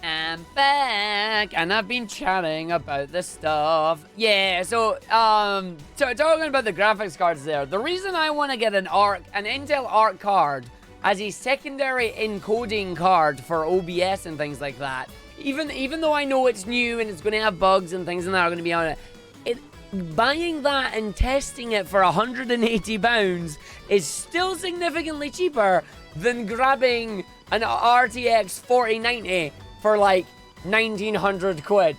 I'm back, and I've been chatting about this stuff. Yeah, so talking about the graphics cards there, the reason I want to get an Intel Arc card as a secondary encoding card for OBS and things like that, even though I know it's new and it's going to have bugs and things and that are going to be on it, buying that and testing it for £180 is still significantly cheaper than grabbing an RTX 4090 for like 1900 quid.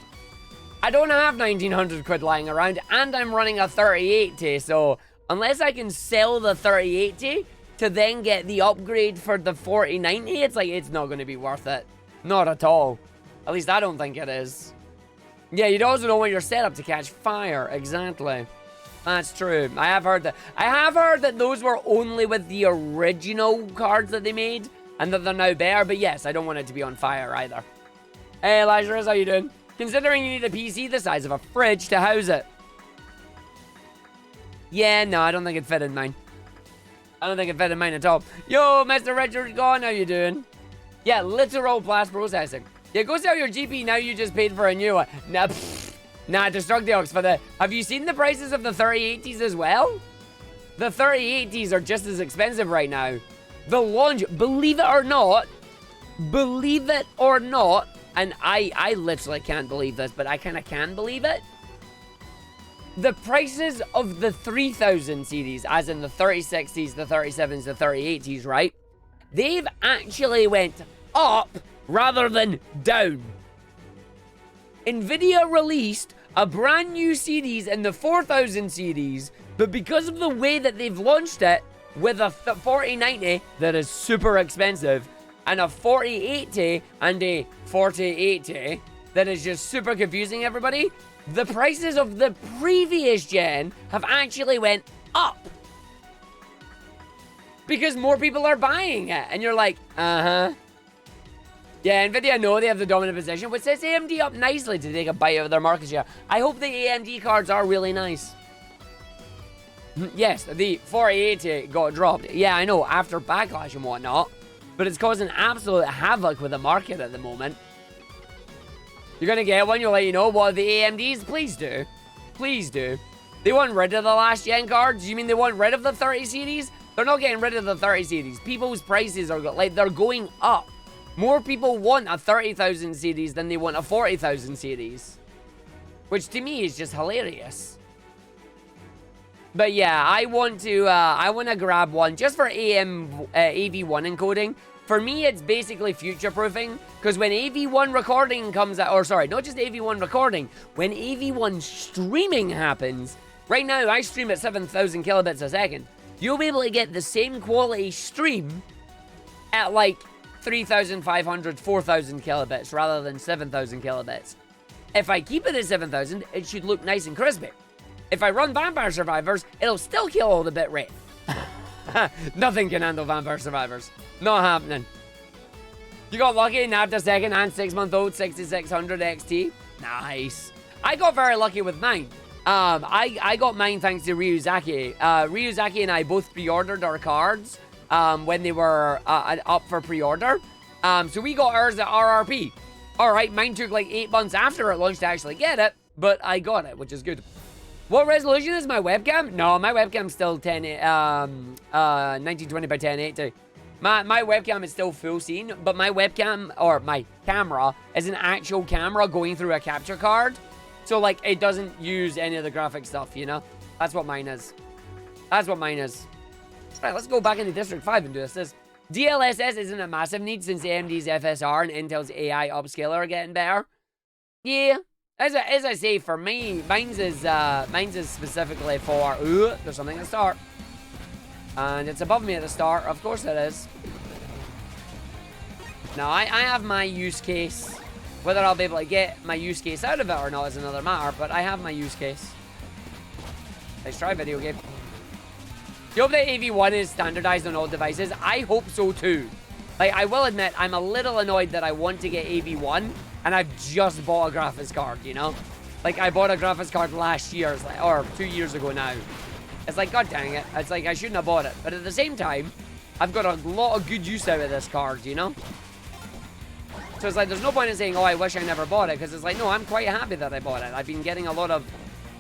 I don't have 1900 quid lying around, and I'm running a 3080, so unless I can sell the 3080 to then get the upgrade for the 4090, it's like, it's not going to be worth it. Not at all. At least I don't think it is. Yeah, you also don't want your setup to catch fire. Exactly. That's true. I have heard that those were only with the original cards that they made, and that they're now better, but yes, I don't want it to be on fire either. Hey, Elijah, how you doing? Considering you need a PC the size of a fridge to house it. Yeah, no, I don't think it'd fit in mine. I don't think it'd fit in mine at all. Yo, Mr. Richard Gone, how you doing? Yeah, literal blast processing. Yeah, go sell your GP now, you just paid for a new one. Nah, nah, Destructiox for the... Have you seen the prices of the 3080s as well? The 3080s are just as expensive right now. The launch, believe it or not, and I literally can't believe this, but I kind of can believe it. The prices of the 3000 series, as in the 3060s, the 37s, the 3080s, right? They've actually went up rather than down. Nvidia released a brand new series in the 4000 series, but because of the way that they've launched it, with a 4090 that is super expensive, and a 4080 and a 4080 that is just super confusing everybody, the prices of the previous gen have actually went up. Because more people are buying it. And you're like, uh-huh. Yeah, Nvidia know they have the dominant position, which sets AMD up nicely to take a bite out of their market share. I hope the AMD cards are really nice. Yes, the 4080 got dropped. Yeah, I know, after backlash and whatnot. But it's causing absolute havoc with the market at the moment. You're gonna get one, you'll let you know. What, the AMDs? Please do. Please do. They want rid of the last gen cards? You mean they want rid of the 30 series? They're not getting rid of the 30 series. People's prices are, like, they're going up. More people want a 30,000 series than they want a 40,000 series. Which to me is just hilarious. But yeah, I want to grab one just for AV1 encoding. For me, it's basically future-proofing, because when AV1 recording comes out, or sorry, not just AV1 recording, when AV1 streaming happens, right now I stream at 7,000 kilobits a second. You'll be able to get the same quality stream at like 3,500, 4,000 kilobits rather than 7,000 kilobits. If I keep it at 7,000, it should look nice and crispy. If I run Vampire Survivors, it'll still kill all the bitrate. Nothing can handle Vampire Survivors. Not happening. You got lucky, nabbed a second-hand 6-month-old 6600 XT. Nice. I got very lucky with mine. I got mine thanks to Ryuzaki. Ryuzaki and I both pre-ordered our cards when they were up for pre-order. So we got ours at RRP. Alright, mine took like 8 months after it launched to actually get it, but I got it, which is good. What resolution is my webcam? No, my webcam's still 1920 by 1080. My webcam is still full scene, but my webcam, or my camera, is an actual camera going through a capture card. So, like, it doesn't use any of the graphic stuff, you know? That's what mine is. That's what mine is. Right, let's go back into District 5 and do this. DLSS isn't a massive need since AMD's FSR and Intel's AI upscaler are getting better. Yeah. As I say, for me, mine's is specifically for... Ooh, there's something at the start. And it's above me at the start. Of course it is. Now, I have my use case. Whether I'll be able to get my use case out of it or not is another matter, but I have my use case. Let's try video game. You hope that AV1 is standardized on all devices? I hope so too. Like, I will admit, I'm a little annoyed that I want to get AV1, and I've just bought a graphics card, you know? Like, I bought a graphics card last year, or 2 years ago now. It's like, god dang it. It's like, I shouldn't have bought it. But at the same time, I've got a lot of good use out of this card, you know? So it's like, there's no point in saying, oh, I wish I never bought it. Because it's like, no, I'm quite happy that I bought it. I've been getting a lot of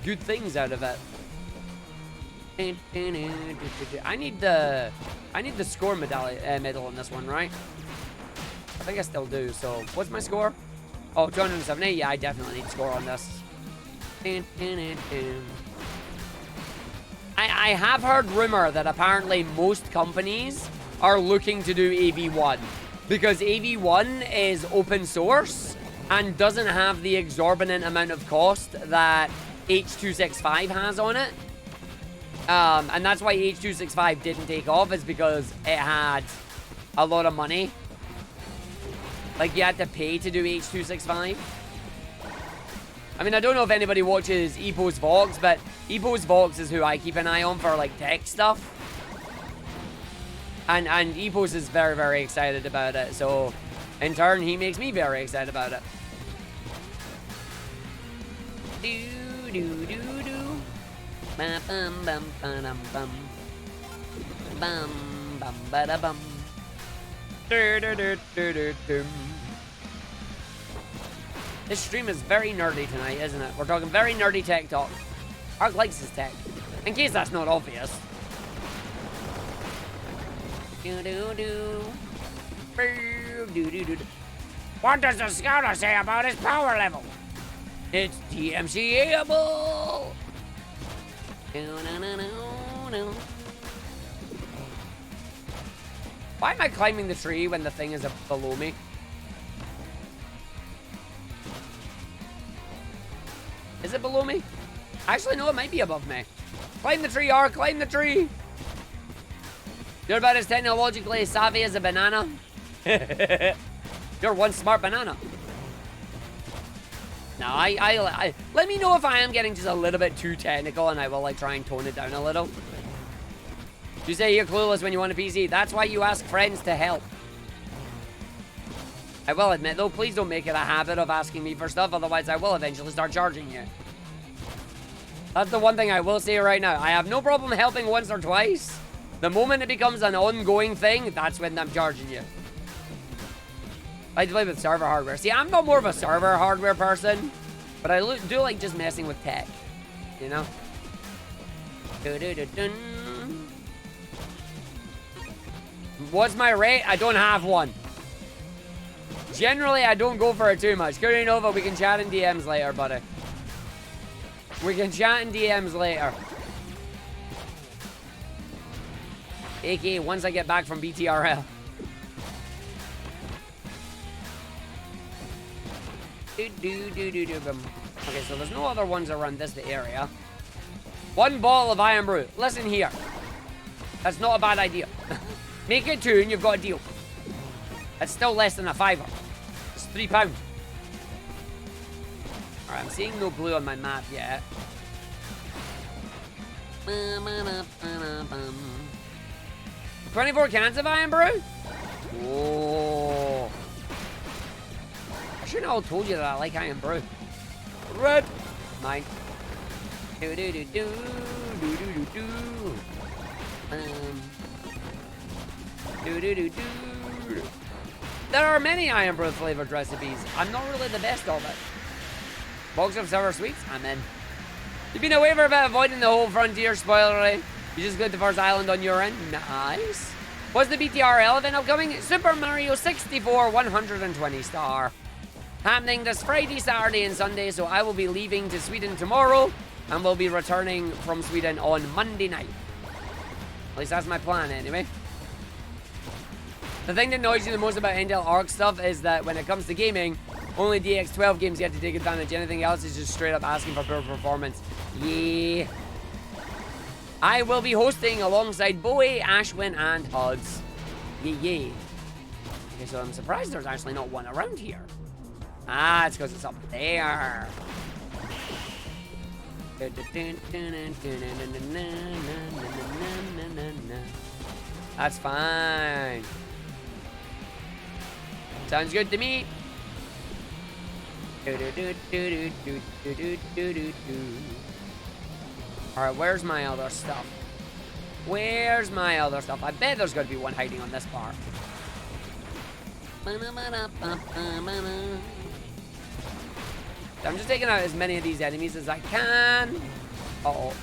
good things out of it. I need the score medal on this one, right? I think I still do. So, what's my score? Oh, 270. Yeah, I definitely need score on this. I have heard rumor that apparently most companies are looking to do AV1 because AV1 is open source and doesn't have the exorbitant amount of cost that H.265 has on it. And that's why H.265 didn't take off, is because it had a lot of money. Like, you had to pay to do H.265. I mean, I don't know if anybody watches Epo's Vox, but Epo's Vox is who I keep an eye on for, like, tech stuff. And Epos is very, very excited about it. So, in turn, he makes me very excited about it. Do-do-do-do. Bum-bum-bum-bum-bum. Bum-bum-ba-da-bum. Do-do-do-do-do-dum. This stream is very nerdy tonight, isn't it? We're talking very nerdy tech talk. Arg likes his tech. In case that's not obvious. Do-do-do. Do-do-do-do. What does the scouter say about his power level? It's DMCA-able. No. Why am I climbing the tree when the thing is below me? Is it below me? Actually, no, it might be above me. Climb the tree, Ark, climb the tree. You're about as technologically savvy as a banana. You're one smart banana. No, I let me know if I am getting just a little bit too technical, and I will like try and tone it down a little. You say you're clueless when you want a PC. That's why you ask friends to help. I will admit though, please don't make it a habit of asking me for stuff, otherwise I will eventually start charging you. That's the one thing I will say right now. I have no problem helping once or twice. The moment it becomes an ongoing thing, that's when I'm charging you. I play with server hardware. See, I'm not more of a server hardware person, but I do like just messing with tech, you know? What's my rate? I don't have one. Generally, I don't go for it too much. Curry Nova, we can chat in DMs later, buddy. We can chat in DMs later. AKA, once I get back from BTRL. Okay, so there's no other ones around this area. One bottle of Iron Brew. Listen here. That's not a bad idea. Make it 2 and you've got a deal. That's still less than a £5. It's £3. Alright, I'm seeing no blue on my map yet. 24 cans of Iron Brew? Whoa. I shouldn't have told you that I like Iron Brew. Red. Mine. Do do do do do do do do. Do do do do. There are many Iron Brew flavored recipes. I'm not really the best of it. Box of sour sweets? I'm in. You've been away for a bit, avoiding the whole frontier spoilery. You just got the first island on your end. Nice. What's the BTRL event upcoming? Super Mario 64 120 star. Happening this Friday, Saturday, and Sunday, so I will be leaving to Sweden tomorrow, and will be returning from Sweden on Monday night. At least that's my plan, anyway. The thing that annoys you the most about Intel Arc stuff is that when it comes to gaming, only DX12 games get to take advantage. Anything else is just straight up asking for poor performance. Yeah. I will be hosting alongside Bowie, Ashwin, and Huds. Yeah. Okay, so I'm surprised there's actually not one around here. Ah, it's because it's up there. That's fine. Sounds good to me. Alright, where's my other stuff? Where's my other stuff? I bet there's going to be one hiding on this part. I'm just taking out as many of these enemies as I can. Uh-oh.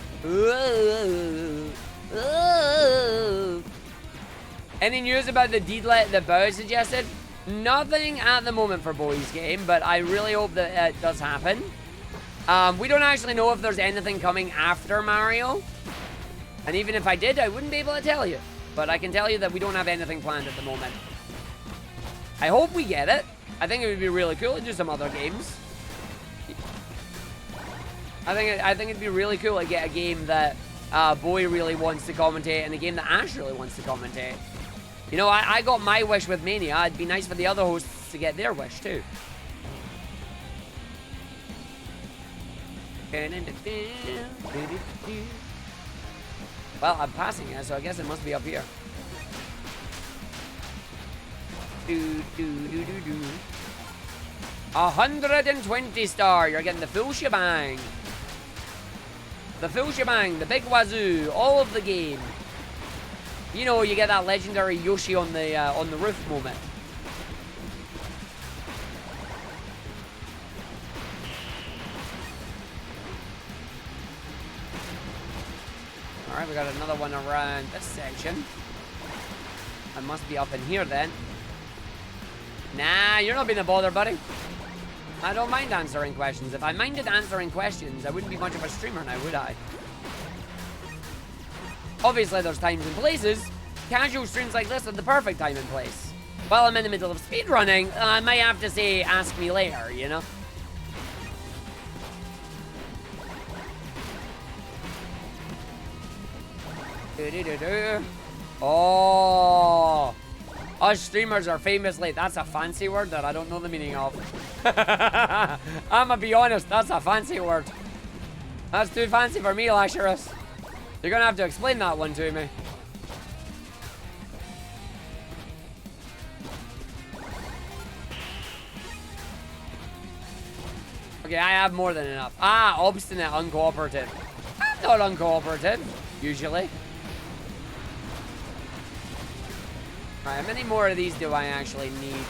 Any news about the deedlet that Bowie suggested? Nothing at the moment for Bowie's game, but I really hope that it does happen. We don't actually know if there's anything coming after Mario. And even if I did, I wouldn't be able to tell you. But I can tell you that we don't have anything planned at the moment. I hope we get it. I think it would be really cool to do some other games. I think it'd be really cool to get a game that Boy really wants to commentate and a game that Ash really wants to commentate. You know, I got my wish with Mania. It'd be nice for the other hosts to get their wish too. Well, I'm passing it, so I guess it must be up here. 120 star. You're getting the full shebang. The full shebang, the big wazoo, all of the game. You know, you get that legendary Yoshi on the roof moment. Alright, we got another one around this section. I must be up in here then. Nah, you're not being a bother, buddy. I don't mind answering questions. If I minded answering questions, I wouldn't be much of a streamer now, would I? Obviously, there's times and places. Casual streams like this are the perfect time and place. While I'm in the middle of speedrunning, I might have to say, ask me later, you know? Oh, us streamers are famously, that's a fancy word that I don't know the meaning of. I'ma be honest, that's a fancy word. That's too fancy for me, Lasherus. You're gonna have to explain that one to me. Okay, I have more than enough. Ah, obstinate, uncooperative. I'm not uncooperative, usually. Alright, how many more of these do I actually need?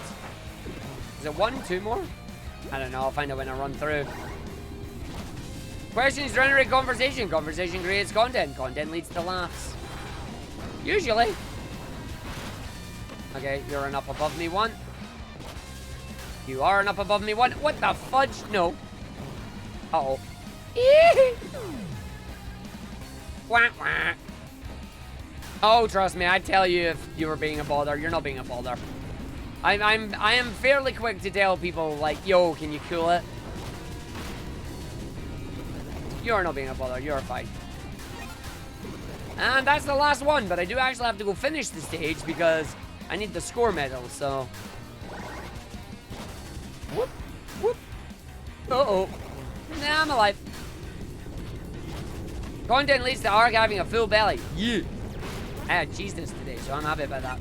Is it 1, 2 more? I don't know, I'll find out when I run through. Questions generate conversation. Conversation creates content. Content leads to laughs. Usually. Okay, you're an up above me one. You are an up above me one. What the fudge? No. Uh-oh. Wah, wah. Oh, trust me, I'd tell you if you were being a bother. You're not being a bother. I am fairly quick to tell people, like, yo, can you cool it? You're not being a bother. You're fine. And that's the last one, but I do actually have to go finish the stage because I need the score medal, so... Whoop, whoop. Uh-oh. Nah, I'm alive. Content leads to Arg having a full belly. Yeah. I had cheese this today, so I'm happy about that.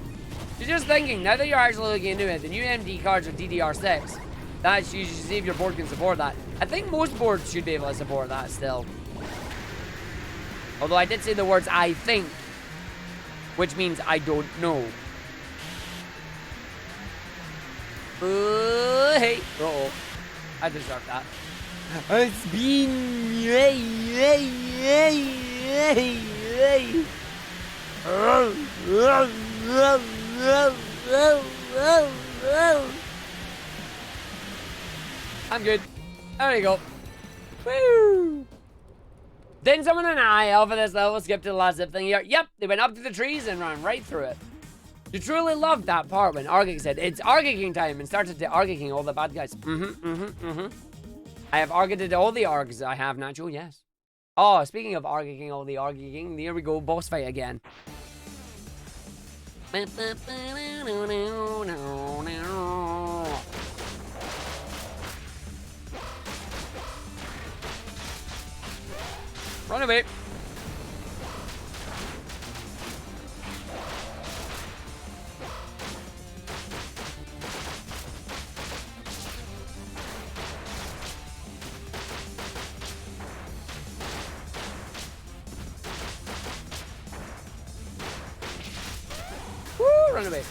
So just thinking, now that you're actually looking into it, the new MD cards are DDR6. That you should see if your board can support that. I think most boards should be able to support that still. Although I did say the words I think, which means I don't know. Hey. Uh-oh. I deserve that. It's been... I'm good. There we go. Woo! Then someone and I, over this level, skipped to the last zip thing here. Yep, they went up to the trees and ran right through it. You truly loved that part when Argick said, it's Argicking time, and started to Argicking all the bad guys. I have Argited all the Args I have, Nacho, yes. Oh, speaking of Argicking all the Argicking, here we go, boss fight again. Run away. Woo, run away.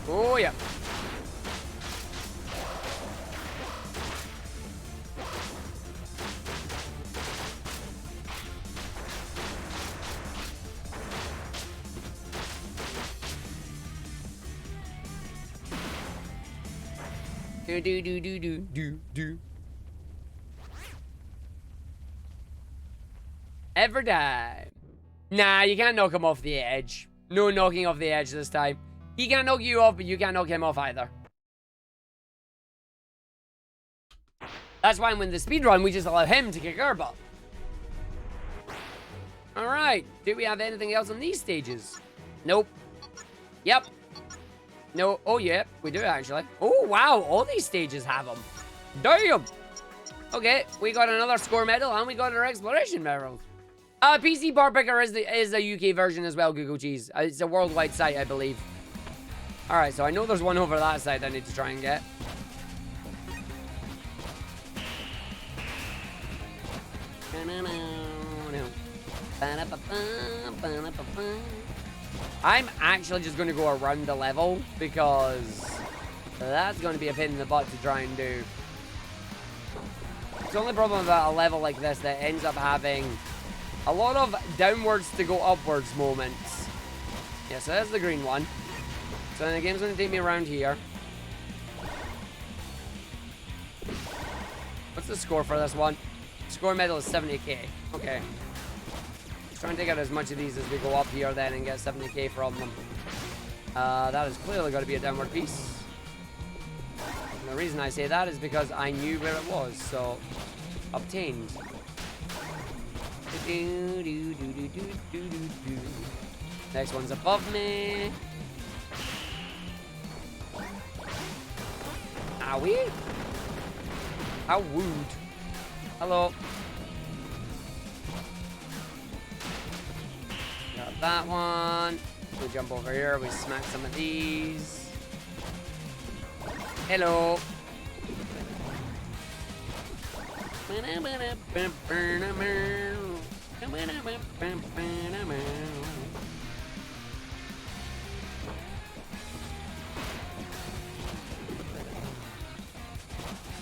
Oh, yeah. Do do do do do do do. Every time. Nah, you can't knock him off the edge. No knocking off the edge this time. He can't knock you off, but you can't knock him off either. That's why when the speedrun, we just allow him to kick our butt. Alright. Do we have anything else on these stages? Nope. Yep. No. Oh, yeah. We do, actually. Oh, wow. All these stages have them. Damn. Okay. We got another score medal, and we got our exploration medal. PC Bar Picker is a UK version as well, Google Cheese. It's a worldwide site, I believe. Alright, so I know there's one over that side I need to try and get. I'm actually just going to go around the level because that's going to be a pain in the butt to try and do. It's the only problem about a level like this that ends up having a lot of downwards to go upwards moments. Yeah, so that's the green one. So the game's going to take me around here. What's the score for this one? Score medal is 70k. Okay. Let's try and take out as much of these as we go up here then and get 70k from them. That is clearly got to be a downward piece. And the reason I say that is because I knew where it was, so obtained. Next one's above me. Owie? How wooed. Hello. Got that one. We jump over here. We smack some of these. Hello.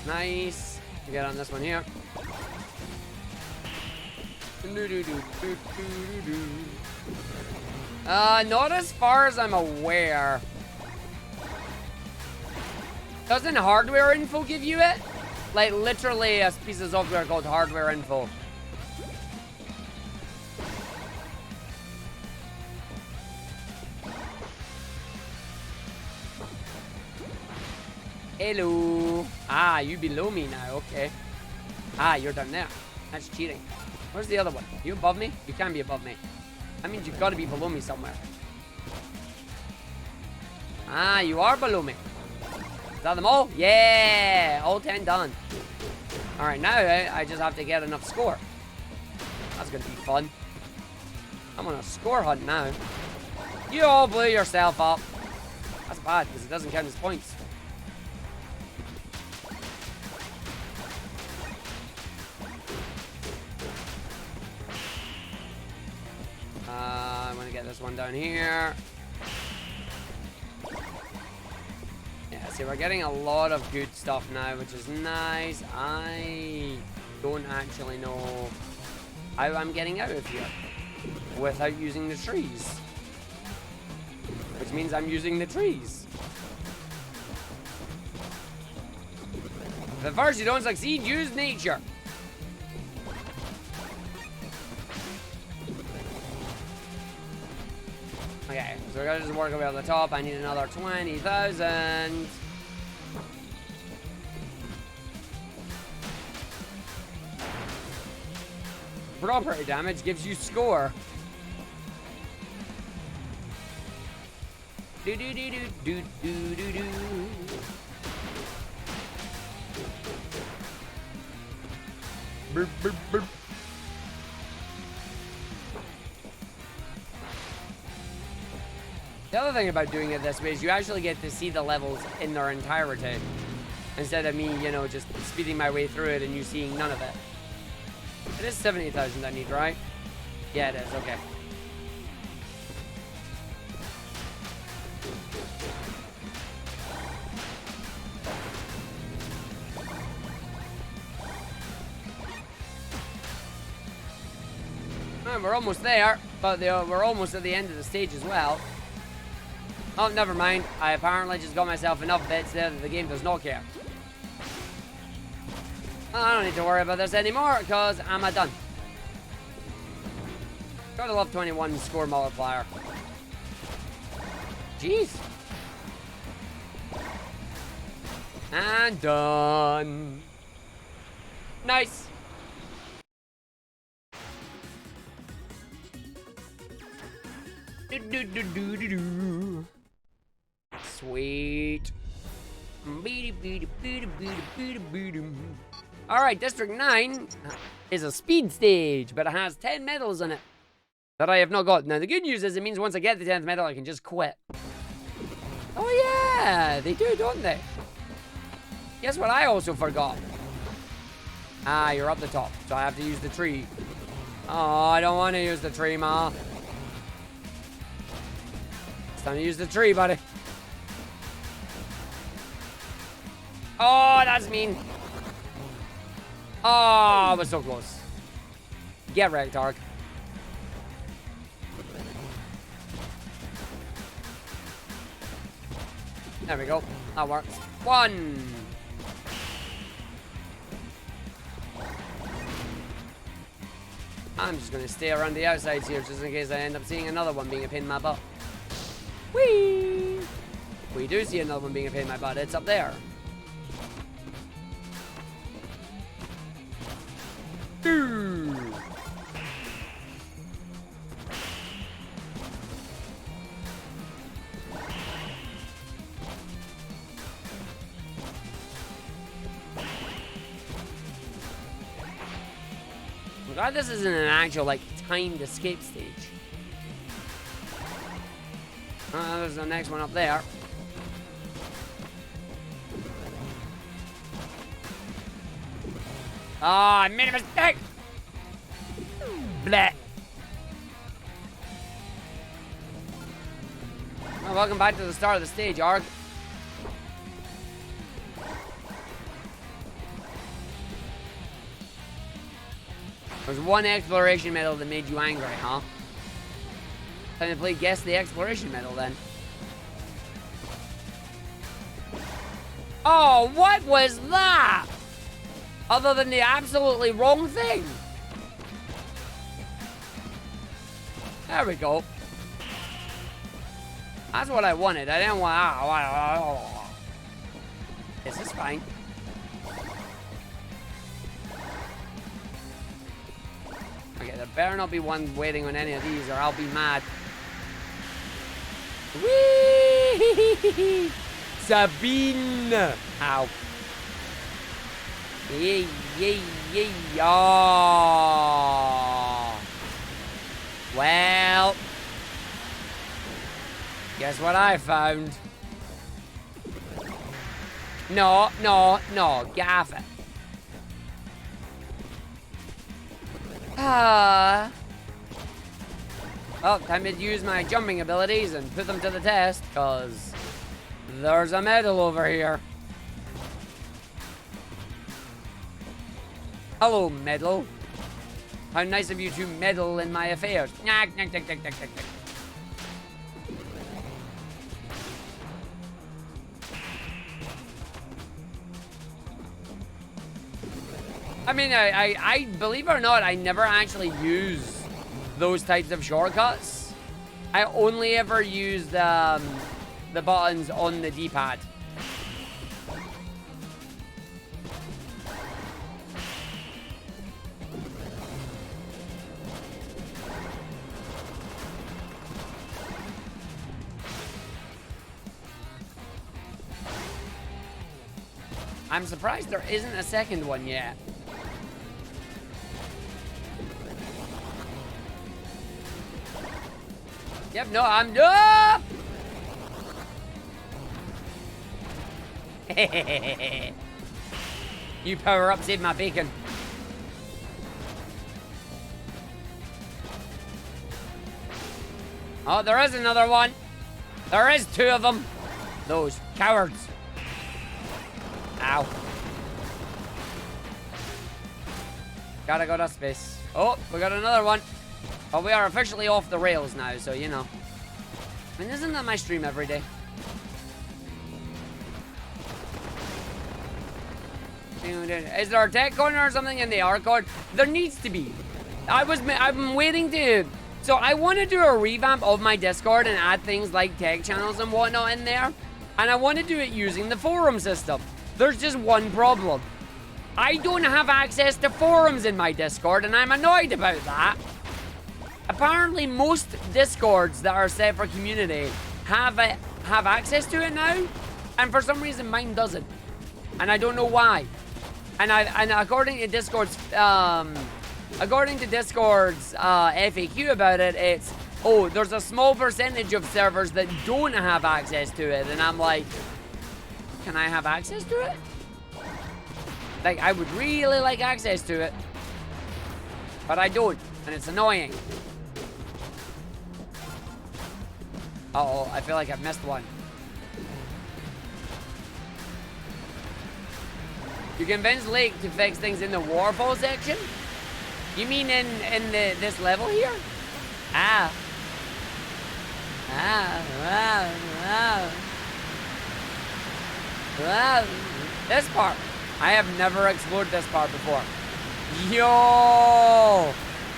Nice. We get on this one here. Not as far as I'm aware. Doesn't hardware info give you it? Like literally a piece of software called hardware info. Hello. Ah, you below me now. Okay. Ah, you're down there. That's cheating. Where's the other one? You above me? You can't be above me. That means you've got to be below me somewhere. Ah, you are below me. Is that them all? Yeah. All 10 done. Alright, now I just have to get enough score. That's going to be fun. I'm on a score hunt now. You all blew yourself up. That's bad because it doesn't count as points. I'm gonna get this one down here. Yeah, see, we're getting a lot of good stuff now, which is nice. I don't actually know how I'm getting out of here without using the trees. Which means I'm using the trees. If at first you don't succeed, use nature. Okay, so we're gonna just work our way on the top. I need another 20,000. Property damage gives you score. Do do do do do do do do. Burp burp burp. The other thing about doing it this way is you actually get to see the levels in their entirety. Instead of me, you know, just speeding my way through it and you seeing none of it. It is 70,000 I need, right? Yeah, it is. Okay. And we're almost there, but we're almost at the end of the stage as well. Oh, never mind. I apparently just got myself enough bits there that the game does not care. I don't need to worry about this anymore, because I'm done. Gotta love 21 score multiplier. Jeez. And done. Nice. Sweet. Alright, District 9 is a speed stage, but it has 10 medals in it that I have not got. Now, the good news is it means once I get the 10th medal, I can just quit. Oh, yeah, they do, don't they? Guess what I also forgot? Ah, you're up the top, so I have to use the tree. Oh, I don't want to use the tree, Ma. It's time to use the tree, buddy. Oh, that's mean. Oh, I was so close. Get wrecked, Arg. There we go. That works. 1. I'm just going to stay around the outsides here just in case I end up seeing another one being a pain in my butt. Whee! We do see another one being a pain in my butt. It's up there. I'm glad this isn't an actual, like, timed escape stage. There's the next one up there. Oh, I made a mistake! Bleh. Well, welcome back to the start of the stage, Arg. There's one exploration medal that made you angry, huh? Time to play Guess the Exploration Medal, then. Oh, what was that? Other than the absolutely wrong thing. There we go. That's what I wanted. I didn't want... This is fine. Okay, there better not be one waiting on any of these or I'll be mad. Whee! Sabine! Ow. Yay, yay, yay. Oh. Well. Guess what I found? No, no, no. Get off it. Ah. Well, time to use my jumping abilities and put them to the test, because there's a medal over here. Hello, medal. How nice of you to meddle in my affairs. I mean, I believe it or not, I never actually use those types of shortcuts. I only ever use the buttons on the D-pad. I'm surprised there isn't a second one yet. Yep, no, I'm... Oh! You power up, save my bacon. Oh, there is another one. There is 2 of them. Those cowards. Ow. Gotta go to space. Oh, we got another one. But we are officially off the rails now, so you know. I mean, isn't that my stream every day? Is there a tech corner or something in the Arghive? There needs to be. I've been waiting to... So I want to do a revamp of my Discord and add things like tech channels and whatnot in there. And I want to do it using the forum system. There's just one problem. I don't have access to forums in my Discord, and I'm annoyed about that. Apparently, most Discords that are set for community have access to it now, and for some reason mine doesn't, and I don't know why. And according to Discord's FAQ about it, it's there's a small percentage of servers that don't have access to it, and I'm like, can I have access to it? Like, I would really like access to it, but I don't, and it's annoying. Uh-oh, I feel like I've missed one. You convinced Lake to fix things in the waterfall section? You mean in this level here? This part. I have never explored this part before. Yo!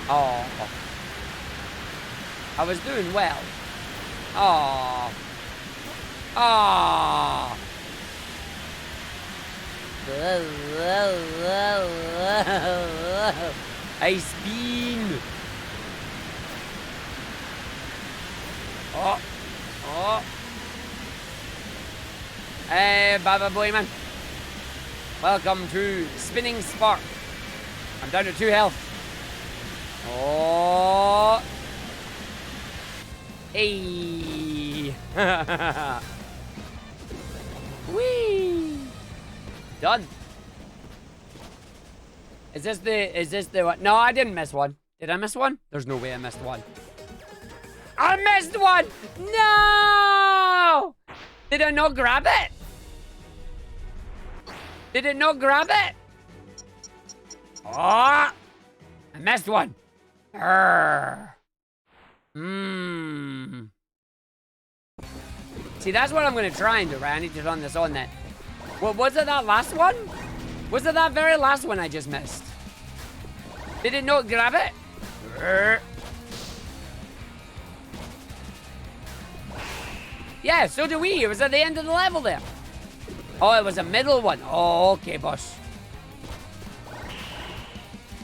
Oh. I was doing well. Oh. Oh. I spin. Oh. Oh. Hey, Baba Boy Man. Welcome to Spinning Spark. I'm down to 2 health. Oh. Hey. Whee. Done. Is this the one? No, I didn't miss one. Did I miss one? There's no way I missed one. I missed one! No! Did I not grab it? Did it not grab it? Oh! I missed one. See, that's what I'm going to try and do, right? I need to run this on then. What was it, that last one? Was it that very last one I just missed? Did it not grab it? Yeah, so do we. It was at the end of the level there. Oh, it was a middle one. Oh, okay, boss.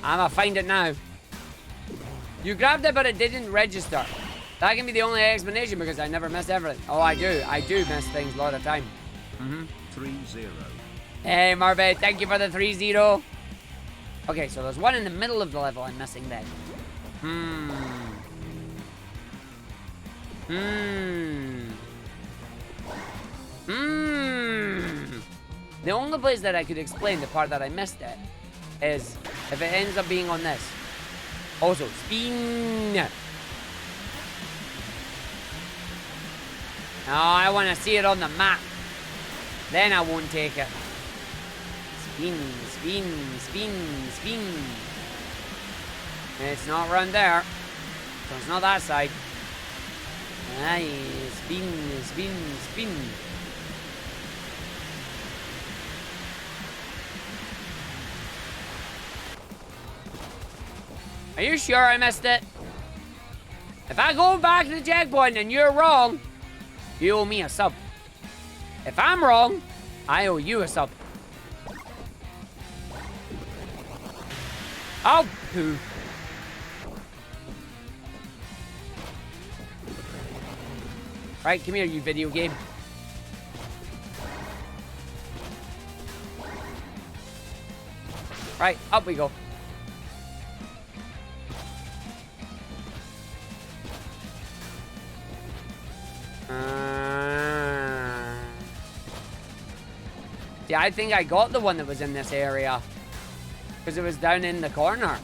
I'ma find it now. You grabbed it, but it didn't register. That can be the only explanation because I never miss everything. Oh, I do. I do miss things a lot of time. 3-0. Hey, Marve, thank you for the 3-0. Okay, so there's one in the middle of the level I'm missing then. The only place that I could explain the part that I missed it is if it ends up being on this. Also, spin. No, I want to see it on the map. Then I won't take it. Spin, spin, spin, spin. It's not around there. So it's not that side. Aye, spin, spin, spin. Are you sure I missed it? If I go back to the checkpoint and you're wrong, you owe me a sub. If I'm wrong, I owe you a sub. Oh, poo. Right, come here, you video game. Right, up we go. See, I think I got the one that was in this area. Because it was down in the corner.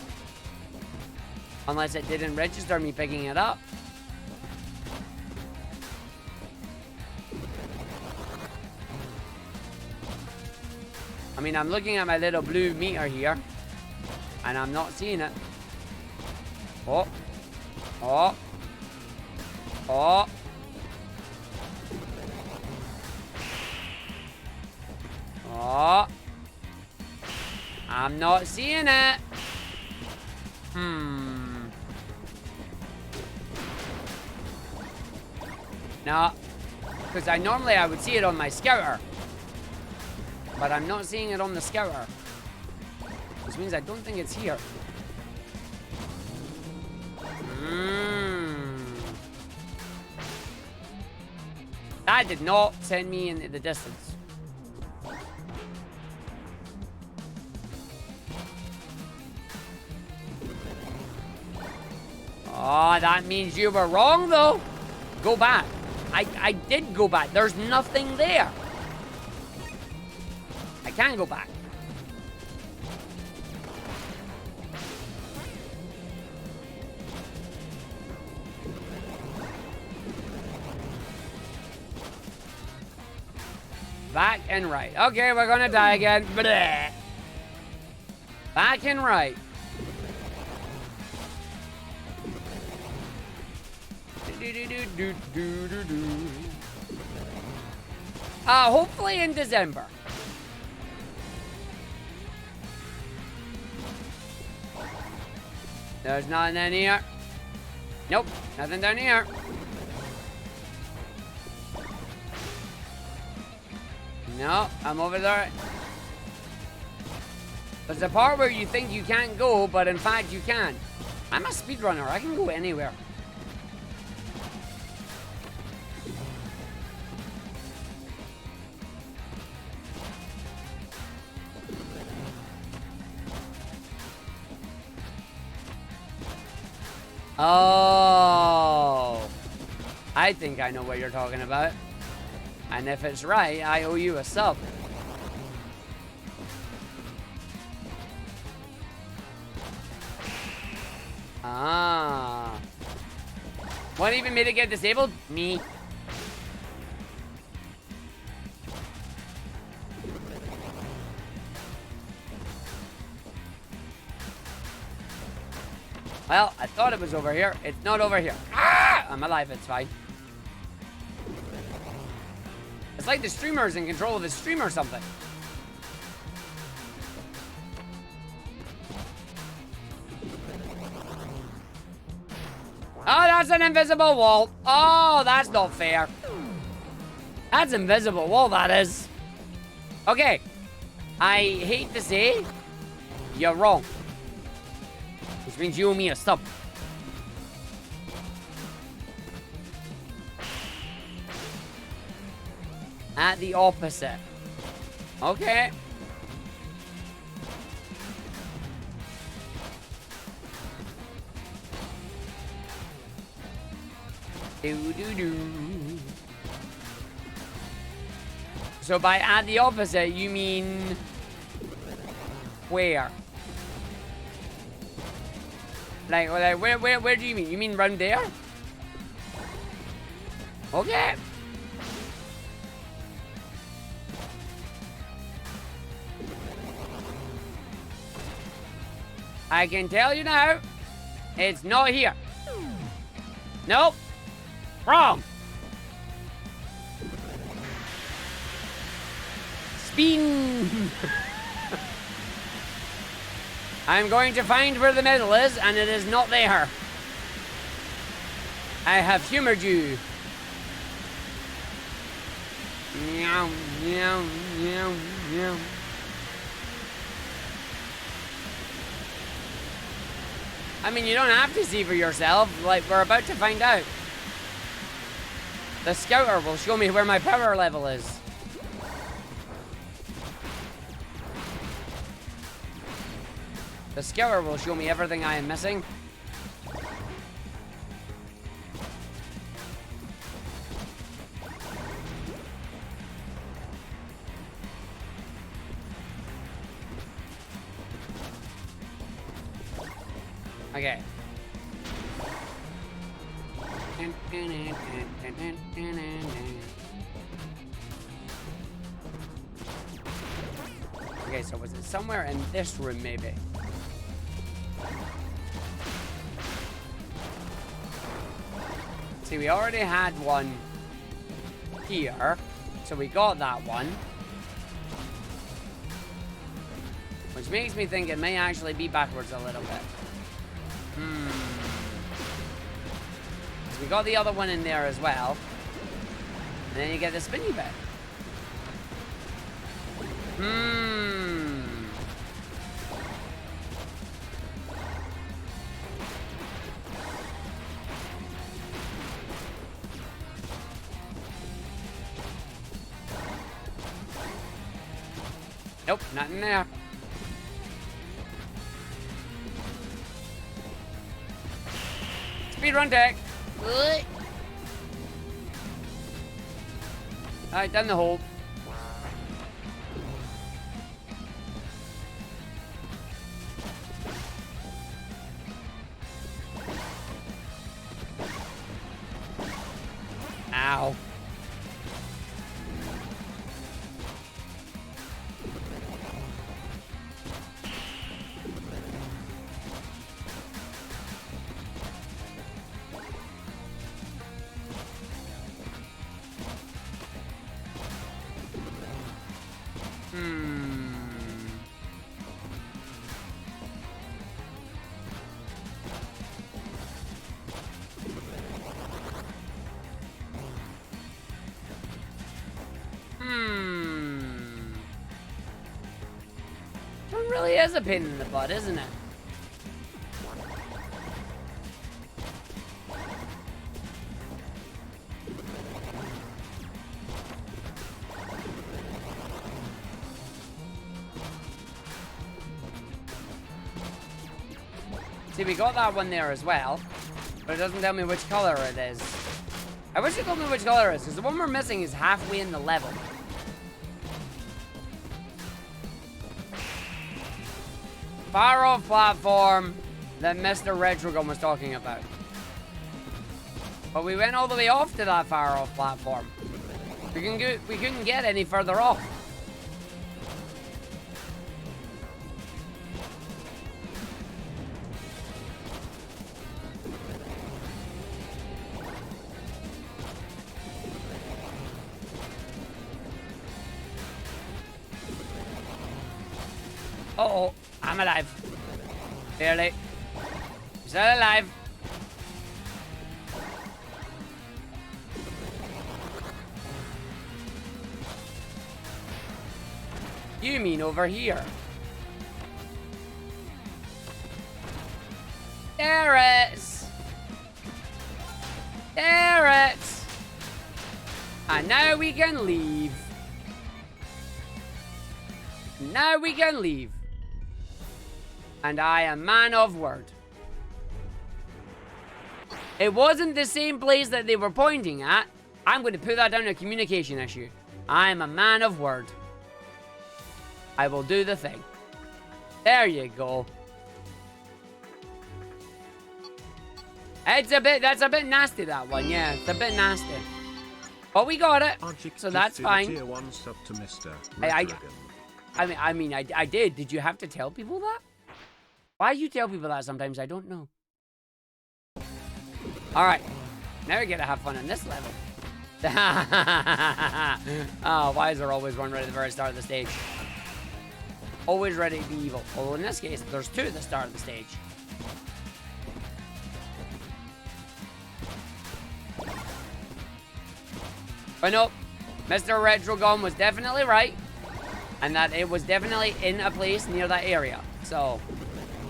Unless it didn't register me picking it up. I mean, I'm looking at my little blue meter here. And I'm not seeing it. Oh. Oh. Oh. Oh. I'm not seeing it. No. Because I would see it on my scouter. But I'm not seeing it on the scouter. Which means I don't think it's here. That did not send me into the distance. Oh, that means you were wrong, though. Go back. I did go back. There's nothing there. I can't go back. Back and right. Okay, we're gonna die again. Bleh. Back and right. Hopefully in December. There's nothing in here. Nope, nothing down here. No, I'm over there. There's a part where you think you can't go, but in fact you can. I'm a speedrunner. I can go anywhere. Oh, I think I know what you're talking about. And if it's right, I owe you a sub. Ah. What even made it get disabled? Me. Well, I thought it was over here. It's not over here. Ah! I'm alive, it's fine. It's like the streamer's in control of his stream or something. Oh, that's an invisible wall. Oh, that's not fair. That's invisible wall, that is. Okay. I hate to say, you're wrong. Which means you owe me a sub. At the opposite. Okay. So by at the opposite, you mean where? Like where do you mean? You mean round there? Okay. I can tell you now, it's not here. Nope. Wrong. Spin. I'm going to find where the medal is, and it is not there. I have humored you. Meow, meow, meow, meow. I mean, you don't have to see for yourself. Like, we're about to find out. The scouter will show me where my power level is. The scouter will show me everything I am missing. Okay. Okay, so was it somewhere in this room, maybe? See, we already had one here, so we got that one. Which Which makes me think it may actually be backwards a little bit. So we got the other one in there as well. And then you get the spinny bit. Nope, nothing there. Speedrun tech. Alright, done the hole. Ow. It really is a pain in the butt, isn't it? See, we got that one there as well, but it doesn't tell me which color it is. I wish it told me which color it is, because the one we're missing is halfway in the level. Far off platform that Mr. Retrogun was talking about. But we went all the way off to that far off platform. We couldn't get any further off. Uh-oh, I'm alive. Barely. Still alive. You mean over here? There it is. There it is. And now we can leave. Now we can leave. And I am man of word. It wasn't the same place that they were pointing at. I'm going to put that down to a communication issue. I am a man of word. I will do the thing. There you go. It's a bit, that's a bit nasty, that one. Yeah, it's a bit nasty. But we got it. Argick So that's fine. Tier 1 sub to Mr. I mean, I did. Did you have to tell people that? Why you tell people that sometimes? I don't know. Alright. Now we get to have fun in this level. Oh, why is there always one right at the very start of the stage? Always ready to be evil. Well, in this case, there's two at the start of the stage. But nope. Mr. Retrogun was definitely right. And that it was definitely in a place near that area. So,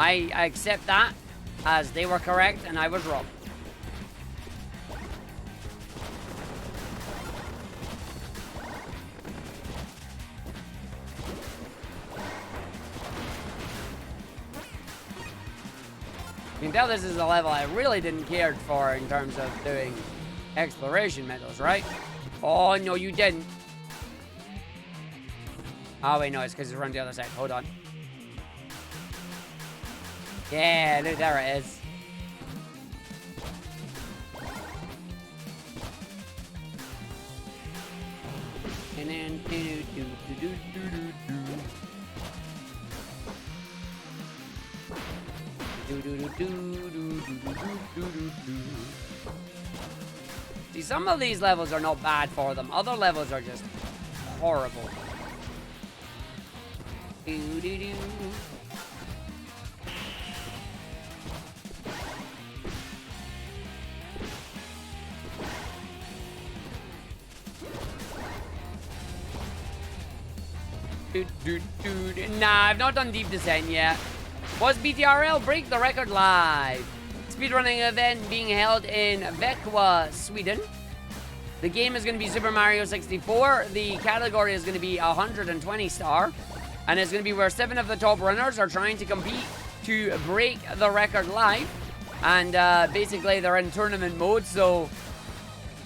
I accept that as they were correct and I was wrong. You can tell this is a level I really didn't care for in terms of doing exploration medals, right? Oh, no, you didn't. Oh, wait, no, it's because it's around the other side. Hold on. Yeah, look, there it is. And then... See, some of these levels are not bad for them. Other levels are just horrible. Do-do-do. Nah, I've not done Deep Descent yet. Was BTRL break the record live? Speedrunning event being held in Växjö, Sweden. The game is going to be Super Mario 64. The category is going to be 120 star. And it's going to be where 7 of the top runners are trying to compete to break the record live. And basically they're in tournament mode, so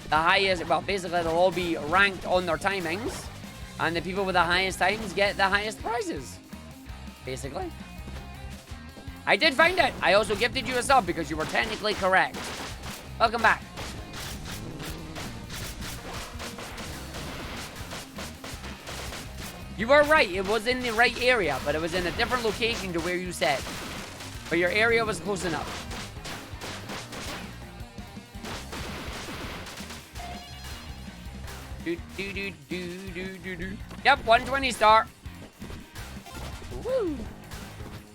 the highest, well, basically they'll all be ranked on their timings. And the people with the highest times get the highest prizes. Basically. I did find it. I also gifted you a sub because you were technically correct. Welcome back. You were right. It was in the right area, but it was in a different location to where you said. But your area was close enough. Yep, 120 star. Woo.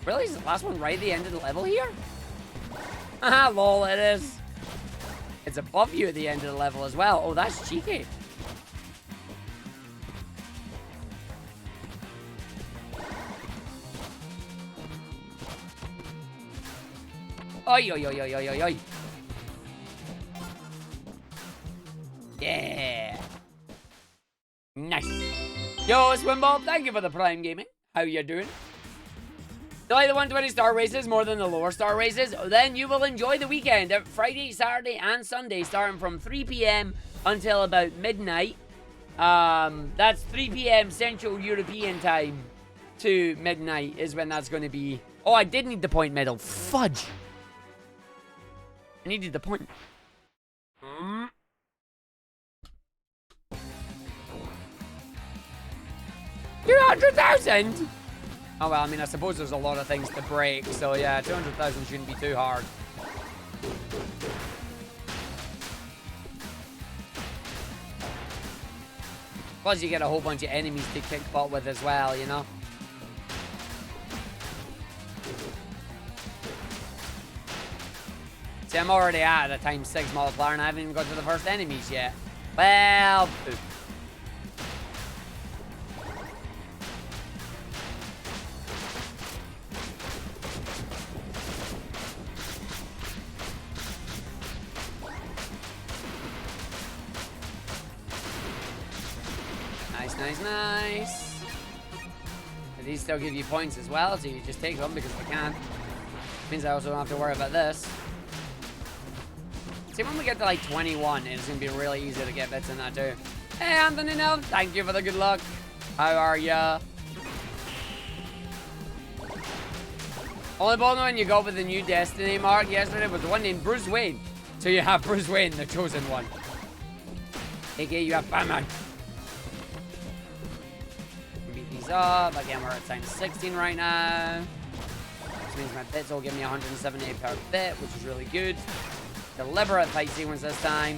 Really? Is the last one right at the end of the level here? Haha, lol, it is. It's above you at the end of the level as well. Oh, that's cheeky. Oi, oi, oi, oi, oi, oi, oi. Yeah. Nice. Yo, Swimbob, thank you for the Prime Gaming. How you doing? You like the 120 star races more than the lower star races? Then you will enjoy the weekend. Friday, Saturday, and Sunday, starting from 3 p.m. until about midnight. That's 3 p.m. Central European time to midnight is when that's going to be. Oh, I did need the point medal. Fudge. I needed the point. 200,000? Oh, well, I mean, I suppose there's a lot of things to break. So, yeah, 200,000 shouldn't be too hard. Plus, you get a whole bunch of enemies to kick butt with as well, you know? See, I'm already at a ×6 multiplier and I haven't even got to the first enemies yet. Well, poop. Nice, nice, nice. And these still give you points as well, so you just take them because they can. Means I also don't have to worry about this. See, when we get to like 21, it's going to be really easy to get bits in that too. Hey, Anthony Nell, thank you for the good luck. How are ya? Only ball when you got with the new Destiny mark yesterday was the one named Bruce Wayne. So you have Bruce Wayne, the chosen one. AKA you have Batman. Beat these up. Again, we're at ×16 right now. Which means my bits will give me 178 per bit, which is really good. Deliberate fight sequence this time.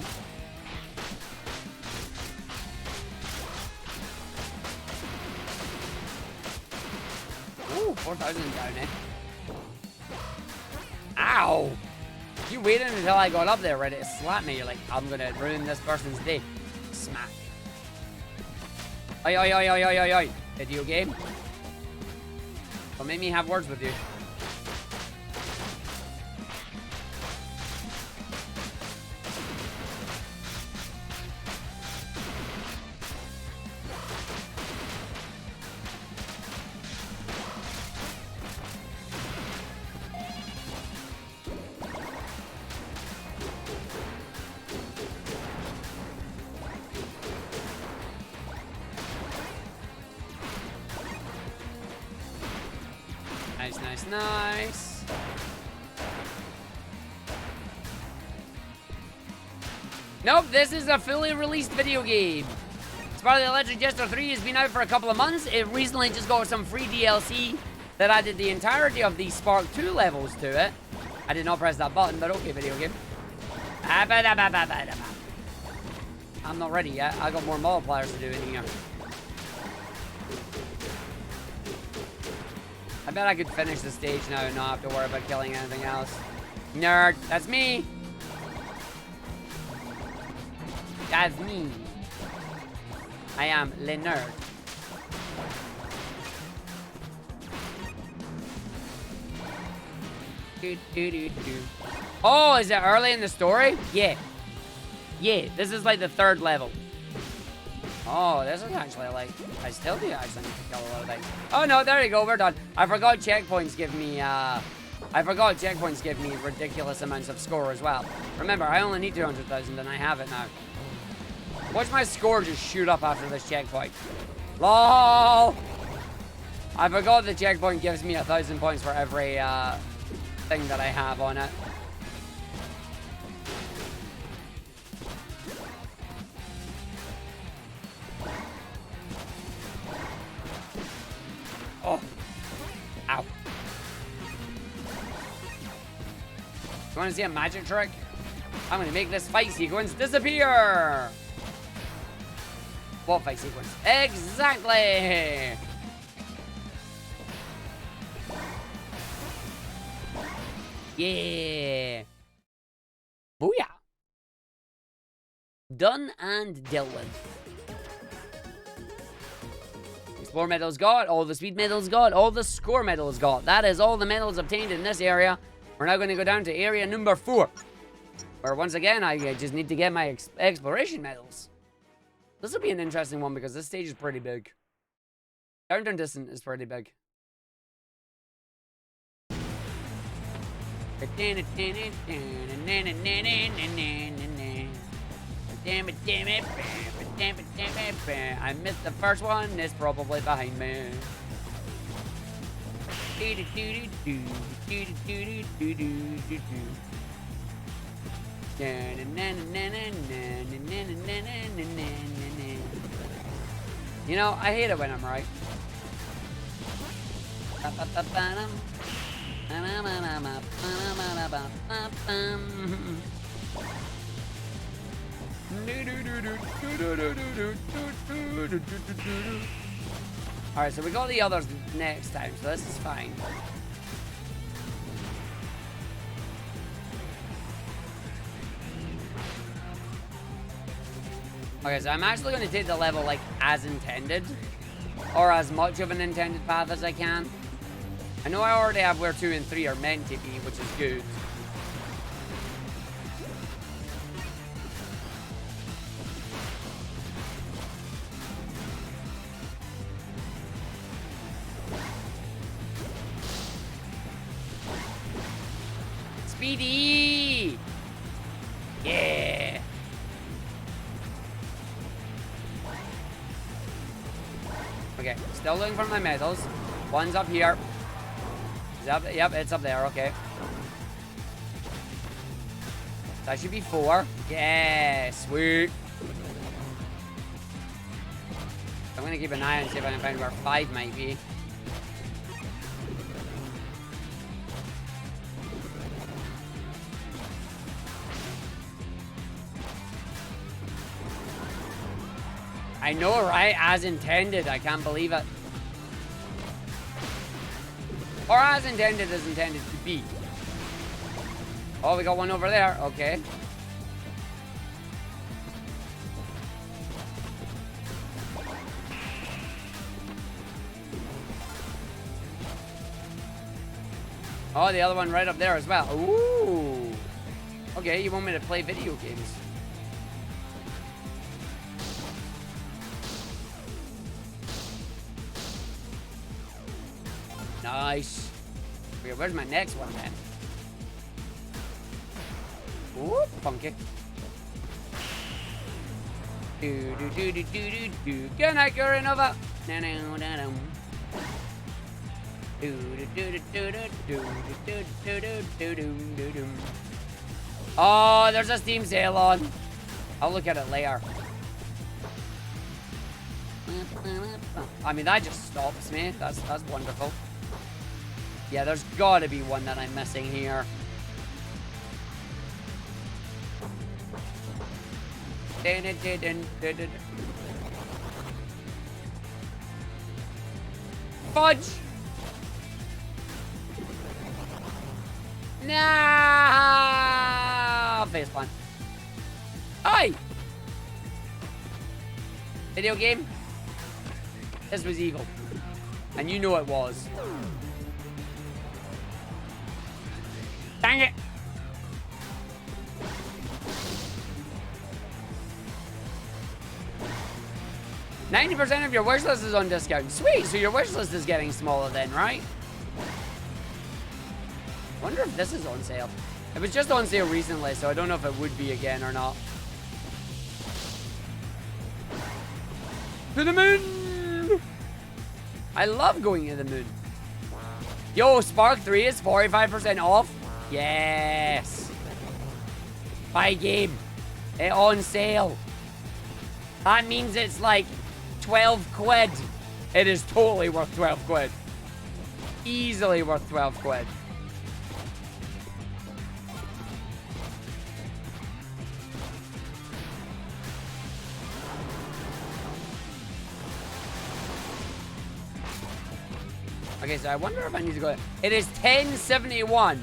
Ooh, 4,000 down, eh? Ow! You waited until I got up there ready to slap me. You're like, I'm gonna ruin this person's day. Smack. Oi, oi, oi, oi, oi, oi, oi. Video game. Don't make me have words with you. Nice, nice, nice. Nope, this is a fully released video game. Sparkly Electric Jester 3 has been out for a couple of months. It recently just got some free DLC that added the entirety of the Spark 2 levels to it. I did not press that button, but okay, video game. I'm not ready yet. I got more multipliers to do in here. I bet I could finish the stage now and not have to worry about killing anything else. Nerd. That's me. That's me. I am le nerd. Oh, is it early in the story? Yeah. Yeah, this is like the 3rd level. Oh, this is actually like, I still do actually need to kill a lot of things. Oh no, there you go, we're done. I forgot checkpoints give me ridiculous amounts of score as well. Remember, I only need 200,000 and I have it now. Watch my score just shoot up after this checkpoint. LOL! I forgot the checkpoint gives me 1,000 points for every thing that I have on it. Oh. Ow. You want to see a magic trick? I'm going to make this fight sequence disappear. What fight sequence? Exactly. Yeah. Booyah. Done and dealt with. Explore medals got, all the speed medals got, all the score medals got. That is all the medals obtained in this area. We're now going to go down to area number 4. Where once again, I just need to get my exploration medals. This will be an interesting one because this stage is pretty big. Countdown distance is pretty big. Damn it. I missed the first one. It's probably behind me. You know, I hate it when I'm right. Alright, so we got the others next time, so this is fine. Okay, so I'm actually going to take the level, like, as intended. Or as much of an intended path as I can. I know I already have where 2 and 3 are meant to be, which is good. Speedy! Yeah! Okay, still looking for my medals. One's up here. Yep, it's up there, okay. That should be 4. Yeah, sweet. I'm gonna keep an eye and see if I can find where 5 might be. I know, right? As intended. I can't believe it. Or as intended as intended to be. Oh, we got one over there. Okay. Oh, the other one right up there as well. Ooh. Okay, you want me to play video games? Nice. Okay, where's my next one then? Ooh, funky. Good night, Gurinova. Oh, there's a Steam sale on. I'll look at it later. I mean, that just stops me. That's wonderful. Yeah, there's gotta be one that I'm missing here. Fudge! Nah! Faceplant. Oi! Video game? This was evil. And you know it was. Dang it! %90 of your wish list is on discount. Sweet, so your wish list is getting smaller then, right? Wonder if this is on sale. It was just on sale recently, so I don't know if it would be again or not. To the moon! I love going to the moon. Yo, Spark 3 is 45% off. Yes. Buy game. It's on sale. That means it's like 12 quid. It is totally worth 12 quid. Easily worth 12 quid. Okay, so I wonder if I need to go. It is 1071.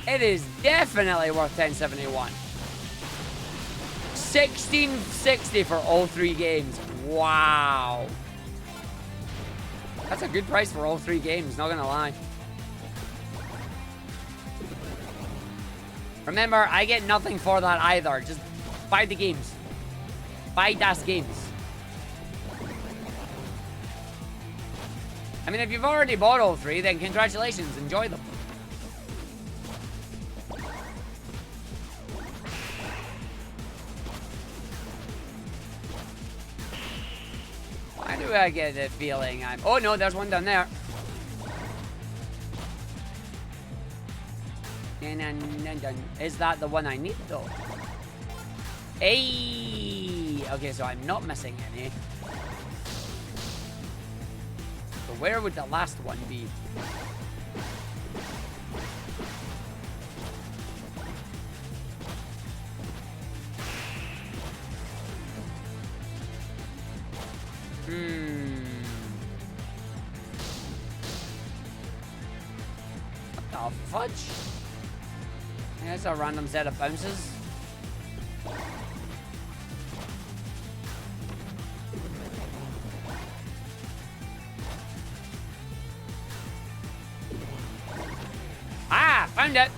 It is definitely worth 1071. 1660 for all 3 games. Wow. That's a good price for all 3 games, not gonna lie. Remember, I get nothing for that either. Just buy the games. Buy das games. I mean, if you've already bought all 3, then congratulations, enjoy them. Why do I get the feeling I'm... Oh, no, there's one down there. Is that the one I need, though? Hey! Okay, so I'm not missing any. So where would the last one be? What the fudge? Yeah, it's a random set of bounces. Ah, found it.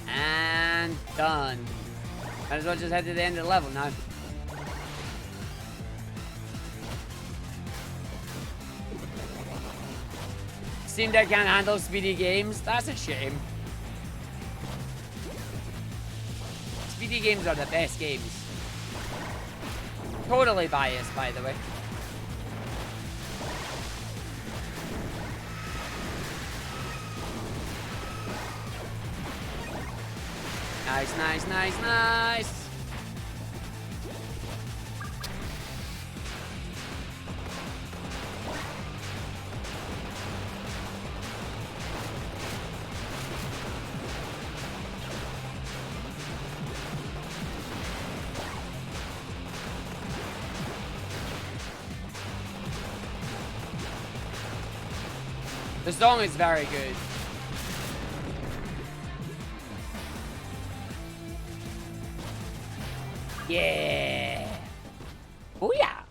And done. Might as well just head to the end of the level now. Steam Deck can't handle speedy games. That's a shame. Speedy games are the best games. Totally biased, by the way. Nice, nice, nice, nice. The song is very good. Yeah. Oh yeah.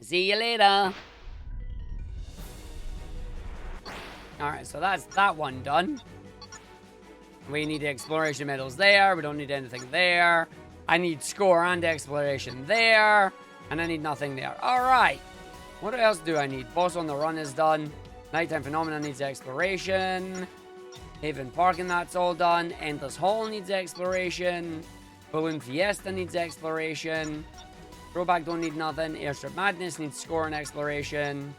See you later. Alright, so that's that one done. We need the exploration medals there. We don't need anything there. I need score and exploration there. And I need nothing there. Alright. What else do I need? Boss on the Run is done. Nighttime Phenomena needs exploration. Haven Parking, that's all done. Endless Hall needs exploration. Balloon Fiesta needs exploration. Throwback don't need nothing. Airstrip Madness needs score and exploration.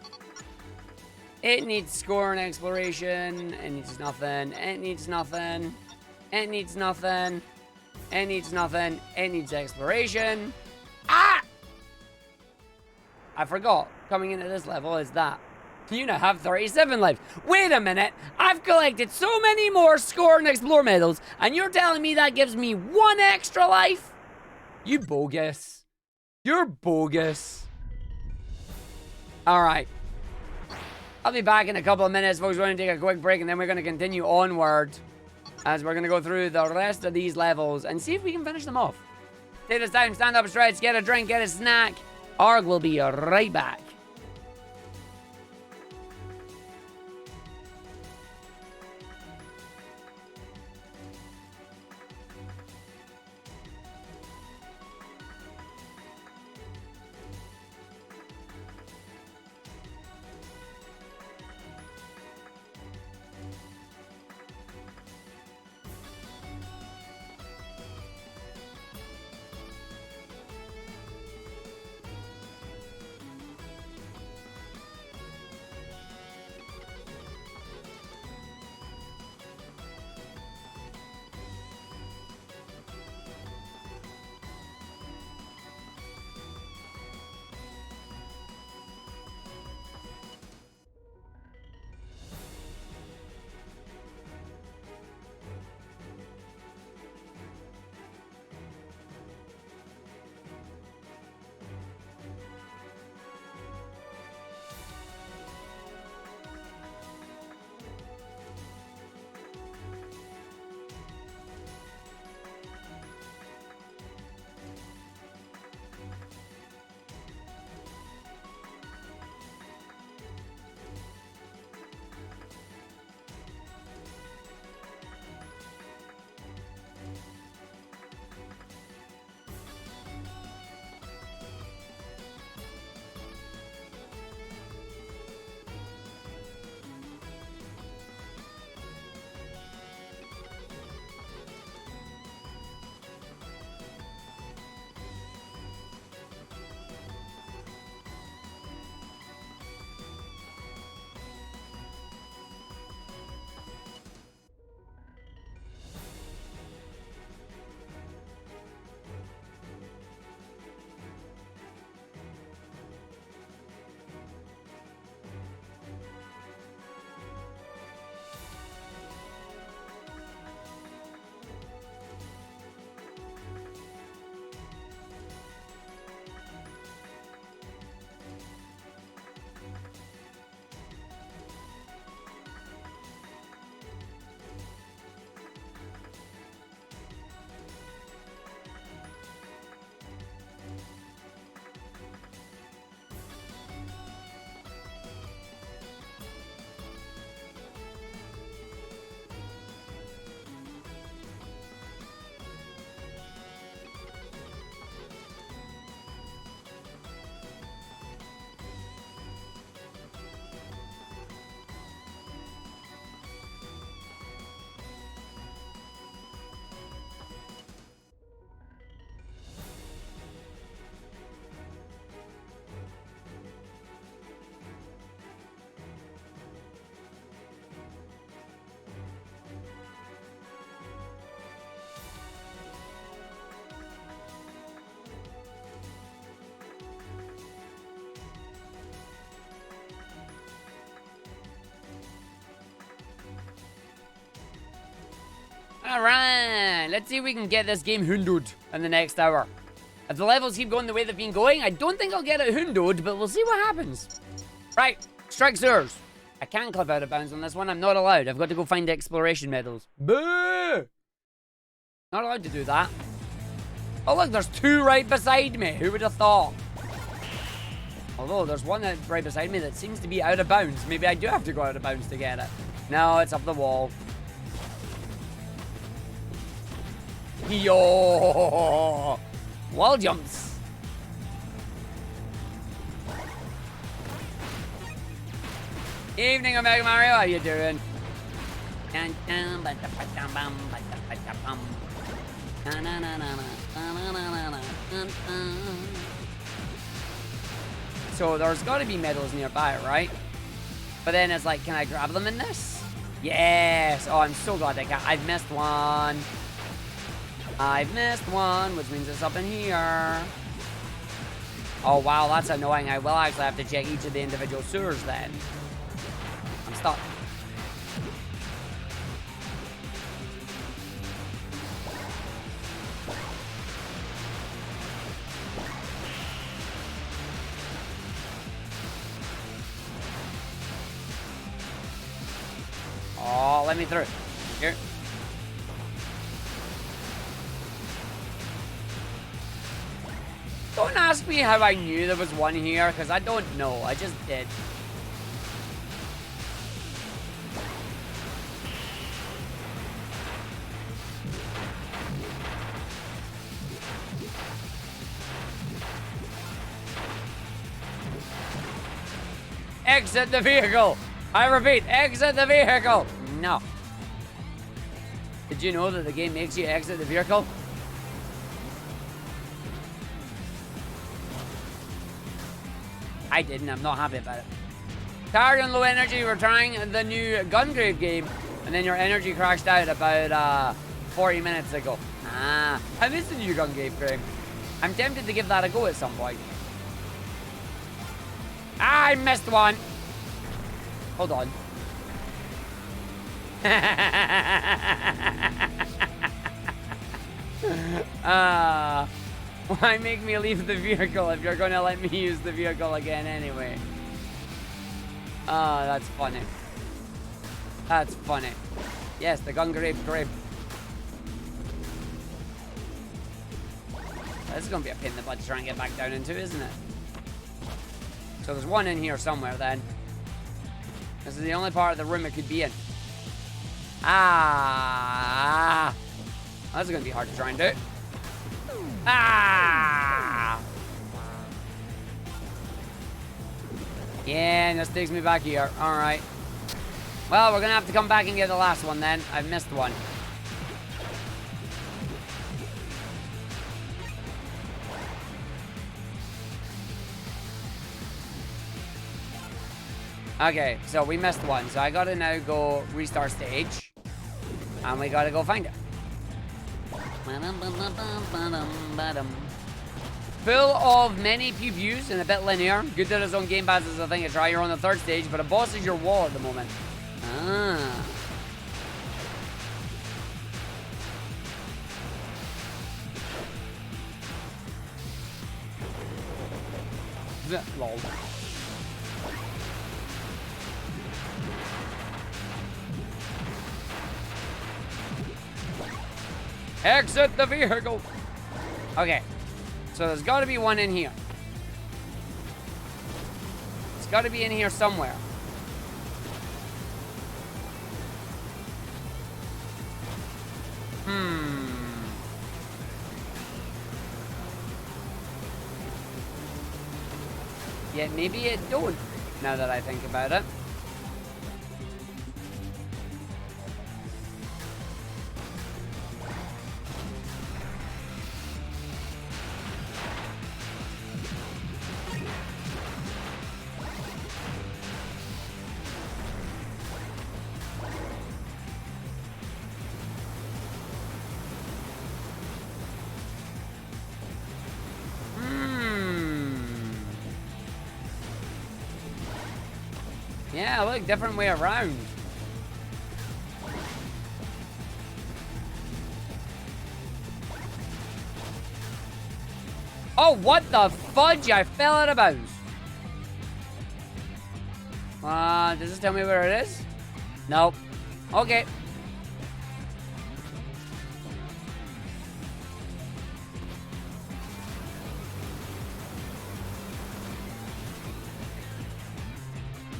It needs score and exploration. It needs nothing. It needs nothing. It needs nothing. It needs nothing. It needs exploration. Ah! I forgot. Coming into this level is that. You now have 37 lives. Wait a minute. I've collected so many more score and explore medals, and you're telling me that gives me 1 extra life? You bogus. You're bogus. Alright. I'll be back in a couple of minutes, folks. We're going to take a quick break, and then we're going to continue onward as we're going to go through the rest of these levels and see if we can finish them off. Take this time, stand up, stretch, get a drink, get a snack. Arg will be right back. Alright, let's see if we can get this game hundoed in the next hour. If the levels keep going the way they've been going, I don't think I'll get it hundoed, but we'll see what happens. Right, strike sewers. I can't clip out of bounds on this one. I'm not allowed. I've got to go find the exploration medals. Boo! Not allowed to do that. Oh look, there's 2 right beside me. Who would have thought? Although there's one right beside me that seems to be out of bounds. Maybe I do have to go out of bounds to get it. No, it's up the wall. Yo! Wall jumps. Evening, Omega Mario. How you doing? So there's got to be medals nearby, right? But then it's like, can I grab them in this? Yes. Oh, I'm so glad I've missed one. I've missed one, which means it's up in here. Oh, wow, that's annoying. I will actually have to check each of the individual sewers then. stuck. Oh, let me through. Here. Don't ask me how I knew there was one here, because I don't know. I just did. Exit the vehicle! I repeat, exit the vehicle! No. Did you know that the game makes you exit the vehicle? I didn't, I'm not happy about it. Tired and low energy, we're trying the new Arghive game, and then your energy crashed out about 40 minutes ago. Ah, I missed the new Arghive game. I'm tempted to give that a go at some point. I missed one. Hold on. Why make me leave the vehicle if you're gonna let me use the vehicle again anyway? Oh, that's funny. That's funny. Yes, the Arghive grave. This is gonna be a pain in the butt to try and get back down into, isn't it? So there's one in here somewhere then. This is the only part of the room it could be in. Ah! That's gonna be hard to try and do. Ah! Yeah, and this takes me back here. Alright. Well, we're gonna have to come back and get the last one then. I've missed one. Okay, so we missed one. So I gotta now go restart stage. And we gotta go find it. Full of many pew-pews and a bit linear. Good that its own game pass is a thing to try. You're on the third stage, but a boss is your wall at the moment. Ah. Lol. Exit the vehicle. Okay. So there's got to be one in here. It's got to be in here somewhere. Yeah, maybe it don't, now that I think about it. Yeah, look, different way around. Oh, what the fudge? I fell out of bounds. Does this tell me where it is? Nope. Okay.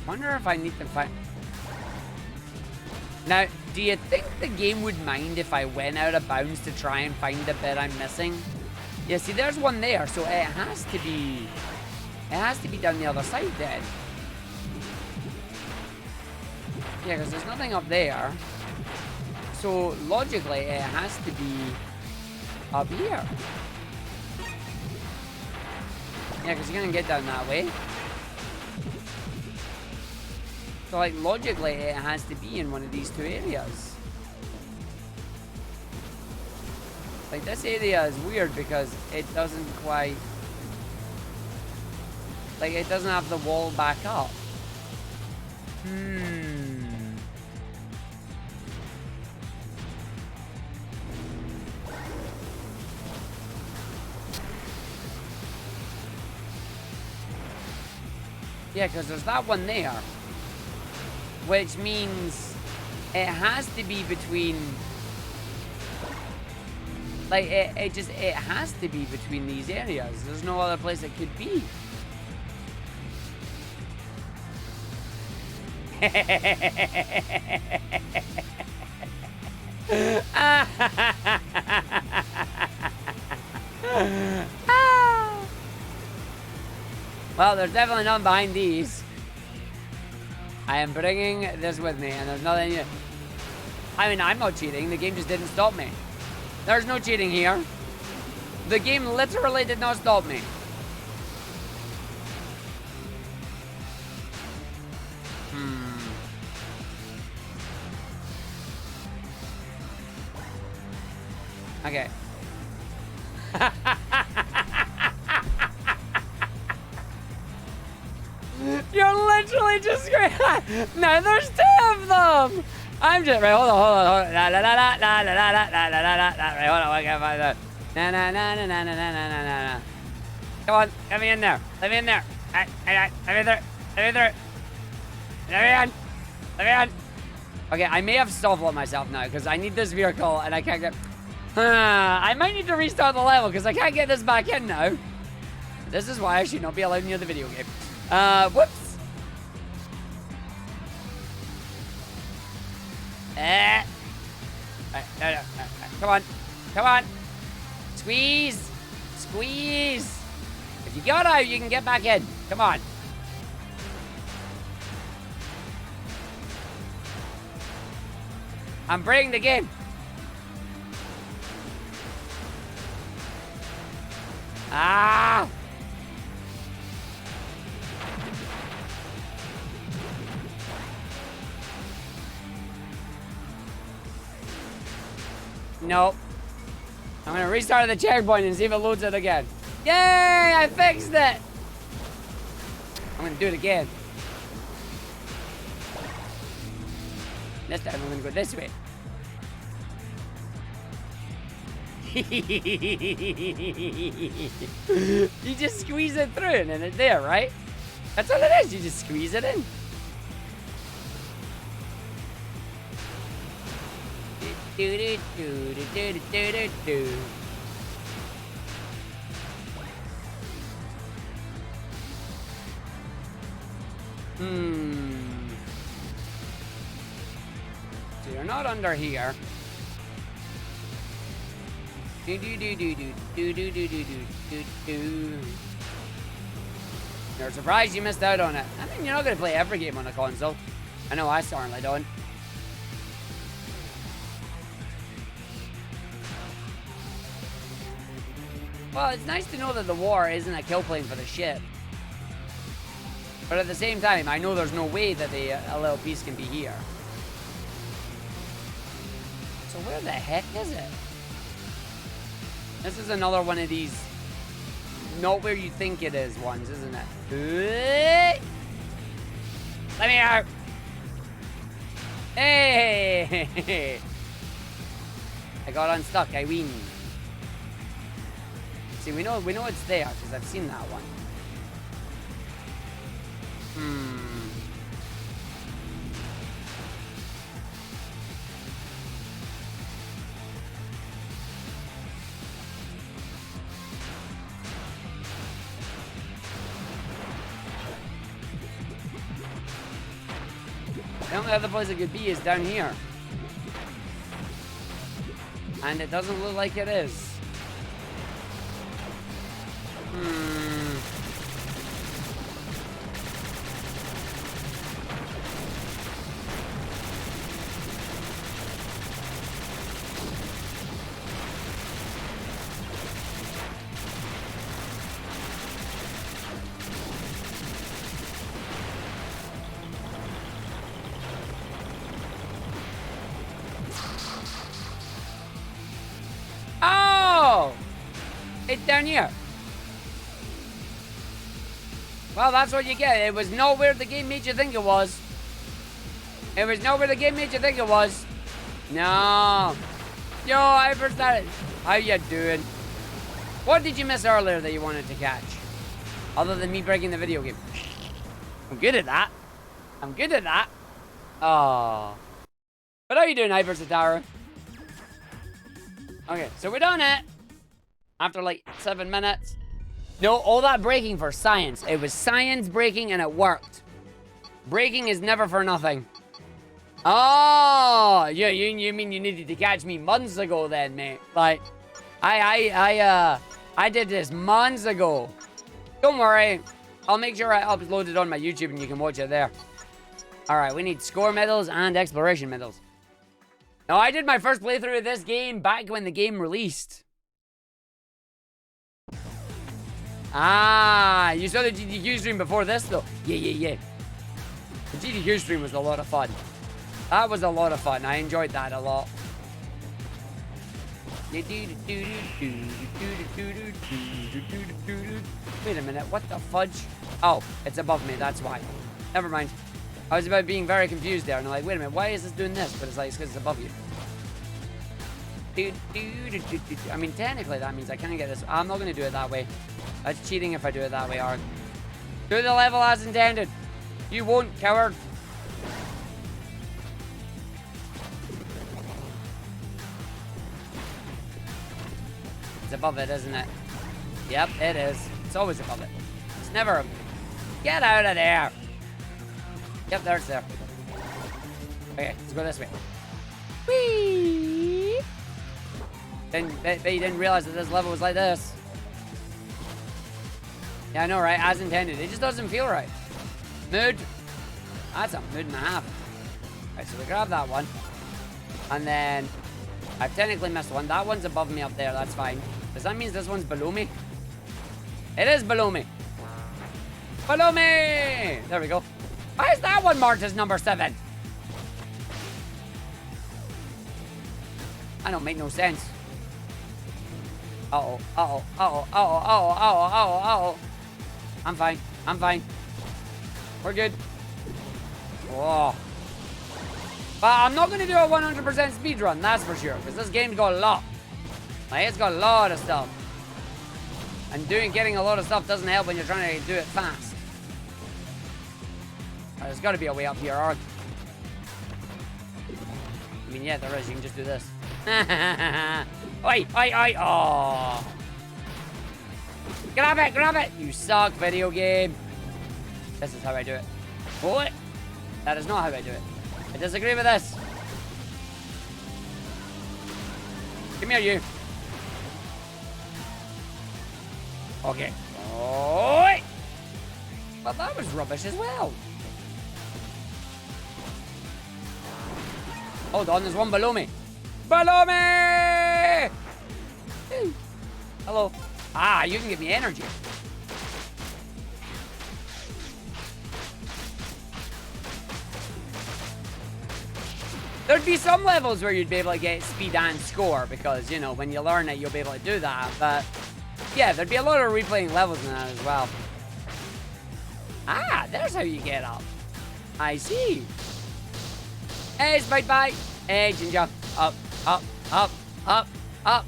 Wonder if I need to find... Now, do you think the game would mind if I went out of bounds to try and find the bit I'm missing? Yeah, see, there's one there, so it has to be... It has to be down the other side then. Yeah, because there's nothing up there. So, logically, it has to be up here. Yeah, because you're going to get down that way. So, like, logically, it has to be in one of these two areas. Like, this area is weird because it doesn't quite... Like, it doesn't have the wall back up. Yeah, because there's that one there. Which means it has to be between... Like, it has to be between these areas. There's no other place it could be. Well, there's definitely nothing behind these. I am bringing this with me, and there's nothing... I mean, I'm not cheating. The game just didn't stop me. There's no cheating here. The game literally did not stop me. Okay. You're literally just no, there's 2 of them. I'm just right. Hold on. La la la la la la la la la la la. Right, hold on. I can't find that. Na na na na na na na na na. Come on, let me in there. Let me in there. Let me in there. Let me in there. Let me in. Let me in. Okay, I may have stumbled myself now because I need this vehicle and I can't get. I might need to restart the level because I can't get this back in now. This is why I should not be allowed near the video game. Whoops. Right, no. Come on. Come on. Squeeze. Squeeze. If you got out, you can get back in. Come on. I'm breaking the game. Ah! Nope. I'm gonna restart the checkpoint and see if it loads it again. Yay! I fixed it! I'm gonna do it again. This time I'm gonna go this way. You just squeeze it through and then it's there, right? That's all it is. You just squeeze it in. So you're not under here. You're surprised you missed out on it. I mean, you're not gonna play every game on a console. I know I certainly don't. Well, it's nice to know that the war isn't a kill plane for the ship. But at the same time, I know there's no way that the little piece can be here. So where the heck is it? This is another one of these not where you think it is ones, isn't it? Let me out. Hey! I got unstuck. I win. See, we know it's there because I've seen that one. The only other place it could be is down here. And it doesn't look like it is. Oh! It's down here. Well, that's what you get. It was not where the game made you think it was. It was not where the game made you think it was. No. Yo, I first started. How you doing? What did you miss earlier that you wanted to catch? Other than me breaking the video game. I'm good at that. I'm good at that. Oh. But how are you doing, Hypersatara? Okay, so we're done it. After like 7 minutes. No, all that breaking for science. It was science breaking and it worked. Breaking is never for nothing. Oh, yeah, you mean you needed to catch me months ago then, mate? Like, I did this months ago. Don't worry. I'll make sure I upload it on my YouTube and you can watch it there. Alright, we need score medals and exploration medals. Now, I did my first playthrough of this game back when the game released. Ah, you saw the GDQ stream before this, though? Yeah. The GDQ stream was a lot of fun. That was a lot of fun. I enjoyed that a lot. Wait a minute, what the fudge? Oh, it's above me, that's why. Never mind. I was about being very confused there, and I'm like, wait a minute, why is this doing this? But it's like, it's because it's above you. I mean, technically that means I can't get this. I'm not going to do it that way. That's cheating if I do it that way, Arg. Do the level as intended. You won't, coward. It's above it, isn't it? Yep, it is. It's always above it. It's never... Get out of there! Yep, there it's there. Okay, let's go this way. Whee! Bet you didn't realize that this level was like this. Yeah, I know, right? As intended. It just doesn't feel right. Mood. That's a mood and a half. Alright, so we grab that one. And then... I've technically missed one. That one's above me up there. That's fine. Does that mean this one's below me? It is below me. Below me! There we go. Why is that one marked as number 7? I don't make no sense. Uh-oh. Uh-oh. Uh-oh. Uh-oh. Uh-oh. Uh-oh. Uh-oh. Uh-oh. I'm fine. I'm fine. We're good. Whoa. But I'm not going to do a 100% speedrun, that's for sure. Because this game's got a lot. Like, it's got a lot of stuff. And getting a lot of stuff doesn't help when you're trying to do it fast. There's got to be a way up here, Arg. I mean, yeah, there is. You can just do this. Oi, oi, oi. Oh. Grab it, grab it. You suck, video game. This is how I do it. What? That is not how I do it. I disagree with this. Come here, you. Okay. Oi. Well, that was rubbish as well. Hold on, there's one below me. Below me! Ooh. Hello. Ah, you can give me energy. There'd be some levels where you'd be able to get speed and score because, you know, when you learn it, you'll be able to do that. But, yeah, there'd be a lot of replaying levels in that as well. Ah, there's how you get up. I see. Hey, Spike Bite. Hey, Ginger. Up, up, up, up, up.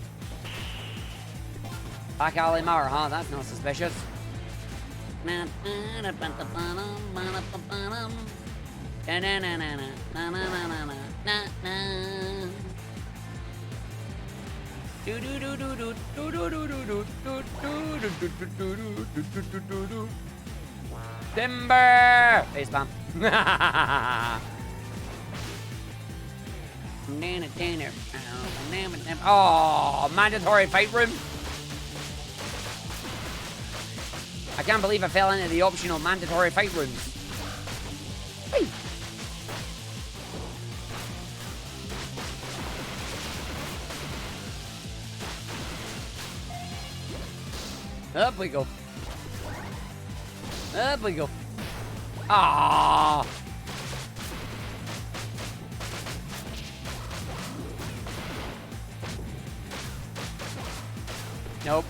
Back alley mower, huh? That's not suspicious. Timber! Facepalm. Oh, mandatory fight room. I can't believe I fell into the optional mandatory fight rooms. Hey. Up we go. Up we go. Ah. Nope.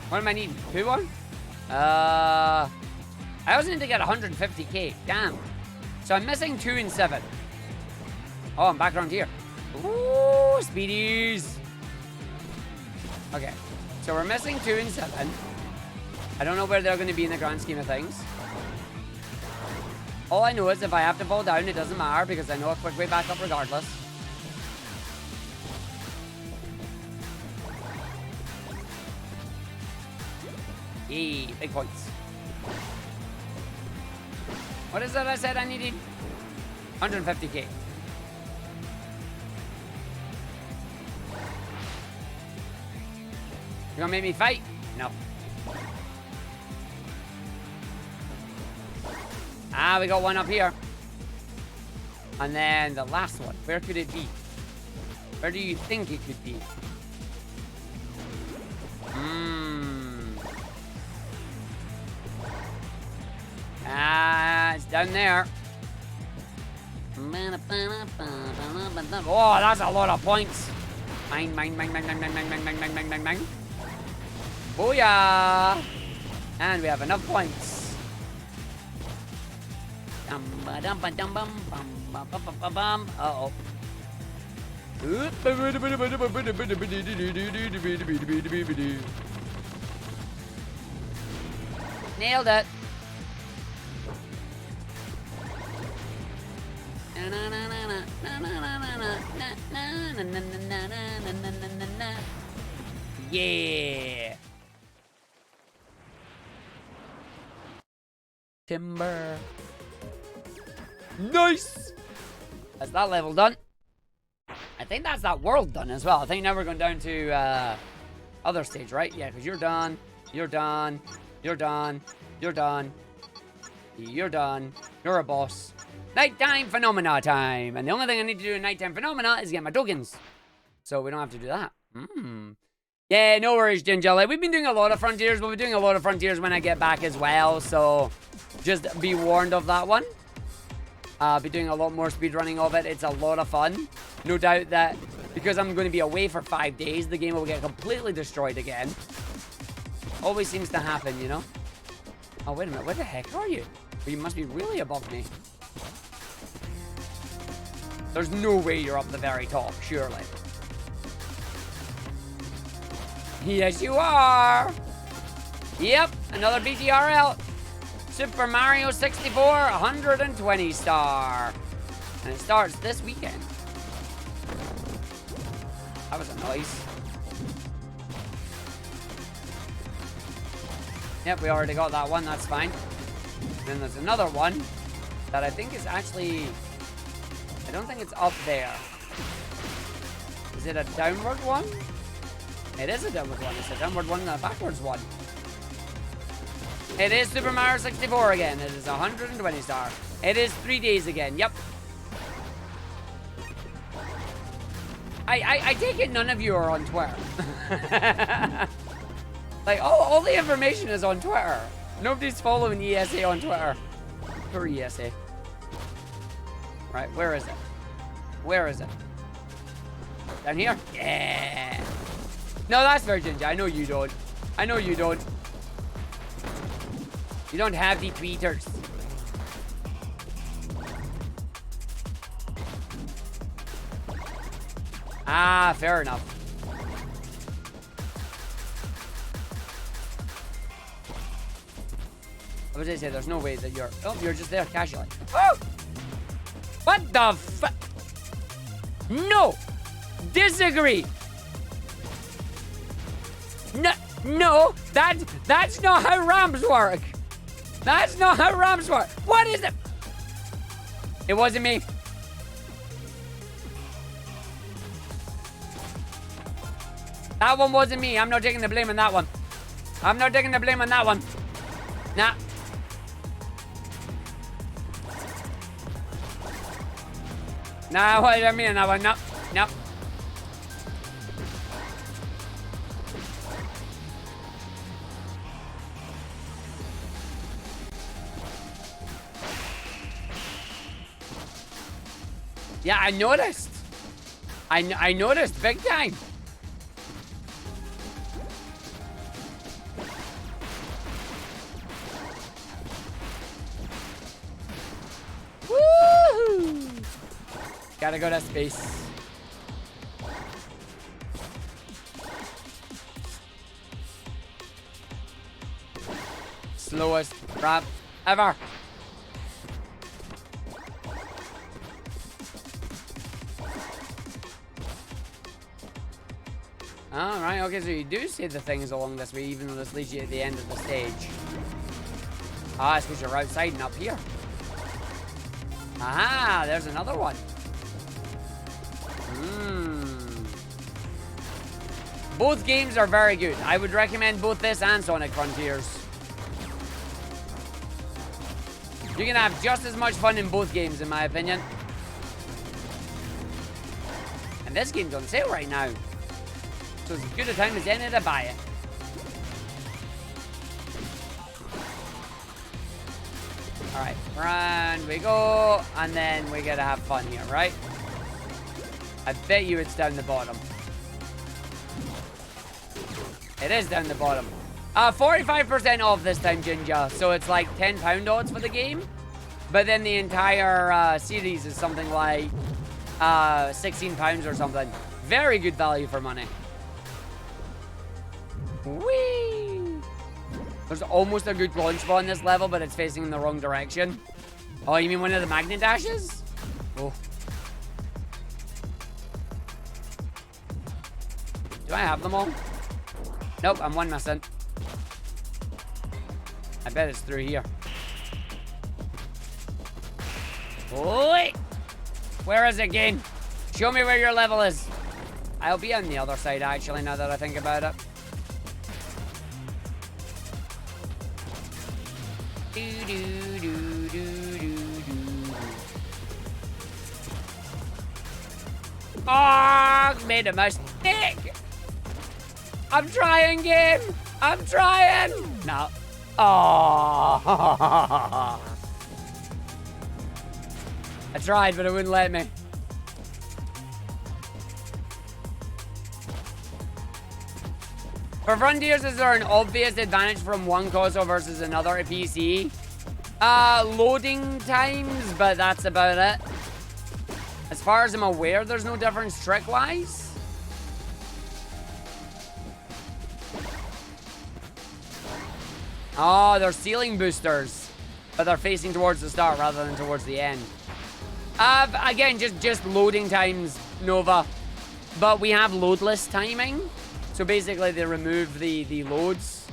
What am I needing? 2-1? I also need to get 150k. Damn. So I'm missing 2 and 7. Oh, I'm back around here. Ooh, speedies. Okay. So we're missing 2 and 7. I don't know where they're going to be in the grand scheme of things. All I know is if I have to fall down, it doesn't matter because I know a quick way back up regardless. Yay, big points. What is that I said I needed? 150k. You gonna make me fight? No. Ah, we got one up here. And then the last one. Where could it be? Where do you think it could be? Ah, it's down there. Oh, that's a lot of points. Mine. Booyah! And we have enough points. Uh-oh. Nailed it. Yeah. Timber. Nice. That's that level done. I think that's that world done as well. I think now we're going down to other stage, right? Yeah, because you're done. You're done. You're done. You're done. You're done. You're a boss. Nighttime phenomena time. And the only thing I need to do in nighttime phenomena is get my tokens. So we don't have to do that. Yeah, no worries, Ginger. We've been doing a lot of frontiers. We'll be doing a lot of frontiers when I get back as well. So just be warned of that one. I'll be doing a lot more speedrunning of it. It's a lot of fun. No doubt that because I'm going to be away for 5 days, the game will get completely destroyed again. Always seems to happen, you know? Oh, wait a minute. Where the heck are you? Well, you must be really above me. There's no way you're up the very top, surely. Yes, you are. Yep, another BTRL. Super Mario 64, 120 star. And it starts this weekend. That was a noise. Yep, we already got that one. That's fine. Then there's another one that I think is actually... I don't think it's up there. Is it a downward one? It is a downward one. It's a downward one and a backwards one. It is Super Mario 64 again. It is 120 star. It is 3 days again. Yep. I take it none of you are on Twitter. Like, all the information is on Twitter. Nobody's following ESA on Twitter. Poor ESA. Right, where is it? Where is it? Down here? Yeah. No, that's Virgin. I know you don't. I know you don't. You don't have the tweeters. Ah, fair enough. I was gonna say, there's no way that you're... Oh, you're just there casually. Oh! What the fuck? No! Disagree! No, that's not how ramps work. That's not how ramps work. What is it? It wasn't me. That one wasn't me. I'm not taking the blame on that one. I'm not taking the blame on that one. Nah. Nah, what do I mean on that one? No, no. Yeah, I noticed. I noticed big time. Woohoo! Gotta go to space. Slowest rap ever. Alright, okay, so you do see the things along this way, even though this leads you at the end of the stage. Ah, it's because you're outside and up here. Aha, there's another one. Both games are very good. I would recommend both this and Sonic Frontiers. You can have just as much fun in both games, in my opinion. And this game's on sale right now. So it's as good a time as any to buy it. Alright, round we go. And then we gotta have fun here, right? I bet you it's down the bottom. It is down the bottom. 45% off this time, Jinja. So it's like £10 odds for the game. But then the entire series is something like £16 or something. Very good value for money. Whee! There's almost a good launch spot on this level, but it's facing in the wrong direction. Oh, you mean one of the magnet dashes? Oh. Do I have them all? Nope, I'm one missing. I bet it's through here. Wait! Where is it, game? Show me where your level is. I'll be on the other side, actually, now that I think about it. Oh, made a mistake. I'm trying, game. I'm trying. No. Oh. I tried, but it wouldn't let me. For Frontiers, is there an obvious advantage from one console versus another PC? Loading times, but that's about it. As far as I'm aware, there's no difference trick-wise. Oh, they're ceiling boosters, but they're facing towards the start rather than towards the end. Again, just loading times, Nova. But we have loadless timing. So basically, they remove the loads.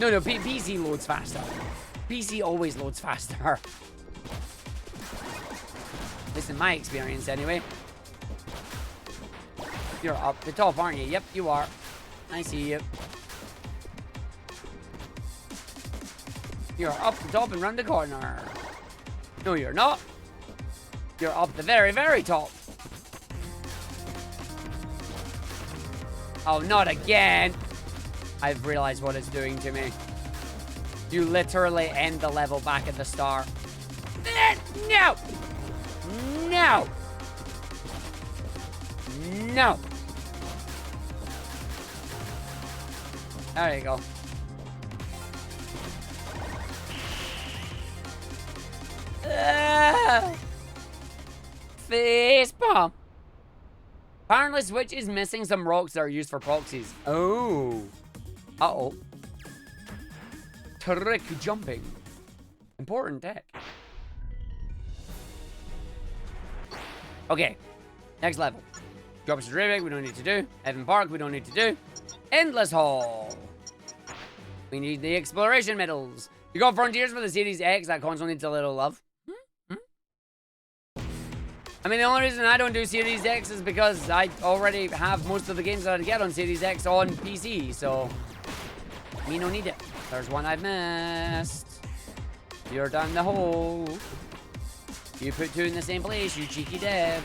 No, PC loads faster. PC always loads faster. At least in my experience, anyway. You're up the top, aren't you? Yep, you are. I see you. You're up the top and round the corner. No, you're not. You're up the very, very top. Oh, not again. I've realized what it's doing to me. You literally end the level back at the start. No! No! No! There you go. Face palm. Apparently, Switch is missing some rocks that are used for proxies. Oh. Uh-oh. Trick jumping. Important tech. Okay. Next level. Drop Drivik, we don't need to do. Evan Park, we don't need to do. Endless Hall. We need the exploration medals. You got Frontiers for the Series X. That console needs a little love. I mean, the only reason I don't do Series X is because I already have most of the games that I'd get on Series X on PC, so me no need it. There's one I've missed. You're down the hole. You put two in the same place, you cheeky dev.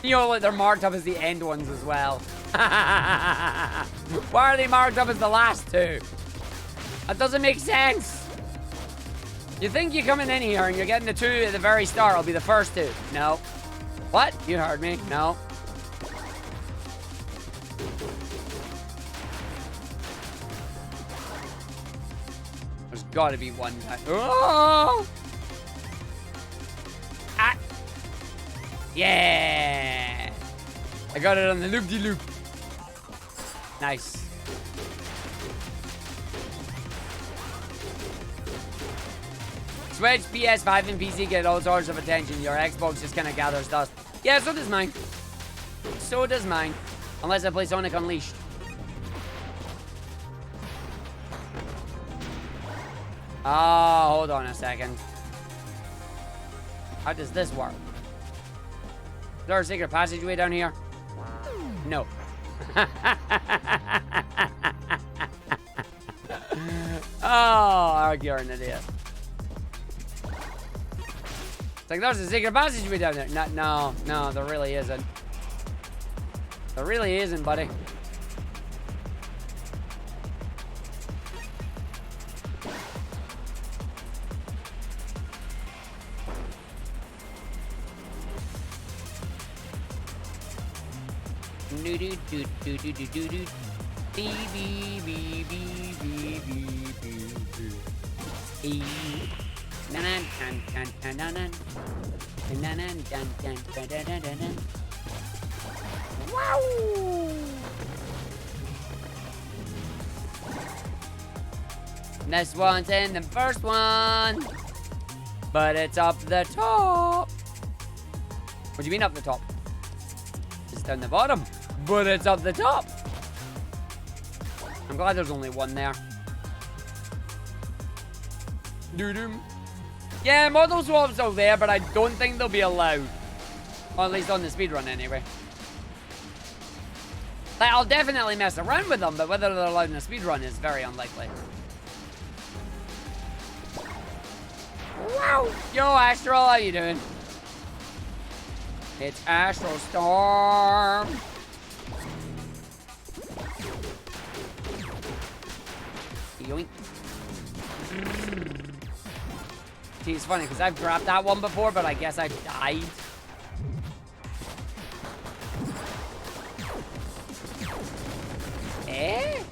You know, like they're marked up as the end ones as well. Why are they marked up as the last two? That doesn't make sense. You think you're coming in here and you're getting the two at the very start. I'll be the first two. No. What? You heard me. No. There's got to be one. Oh! Yeah! I got it on the loop-de-loop. Nice. Switch, PS5, and PC get all sorts of attention. Your Xbox just kind of gathers dust. Yeah, so does mine. So does mine. Unless I play Sonic Unleashed. Oh, hold on a second. How does this work? Is there a secret passageway down here? No. Oh, Arg, you're an idiot. It's like there's a secret passageway down there. No, there really isn't. There really isn't, buddy. Do do do do do do do do. Bee bee bee bee bee bee bee bee. Nan nan nan nan nan nan. Nan nan nan nan nan nan nan nan. Wow! This one's in the first one, but it's up the top. What do you mean up the top? It's down the bottom, but it's up the top. I'm glad there's only one there. Doo-doo. Yeah, model swaps are there, but I don't think they'll be allowed. Or at least on the speedrun anyway. Like, I'll definitely mess around with them, but whether they're allowed in a speedrun is very unlikely. Wow! Yo, Astral, how you doing? It's Astral Storm. Yoink. See, it's funny because I've grabbed that one before, but I guess I've died. Eh?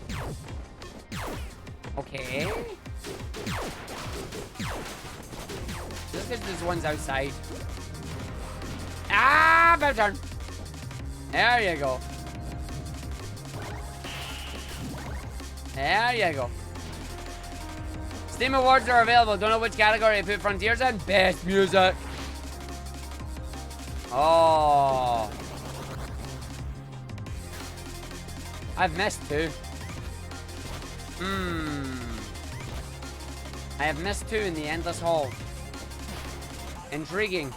Okay. Just because this one's outside. Ah, about turn. There you go. There you go. Steam Awards are available. Don't know which category to put Frontiers in. Best music. Oh. I've missed two. I have missed two in the Endless Hall. Intriguing.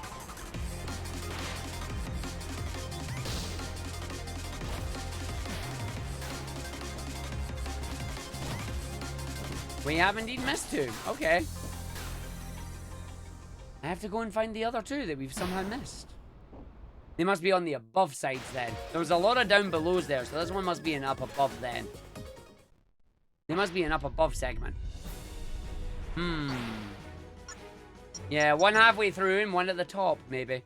We have indeed missed two. Okay. I have to go and find the other two that we've somehow missed. They must be on the above sides then. There was a lot of down belows there, so this one must be an up above then. They must be an up above segment. Yeah, one halfway through and one at the top, maybe.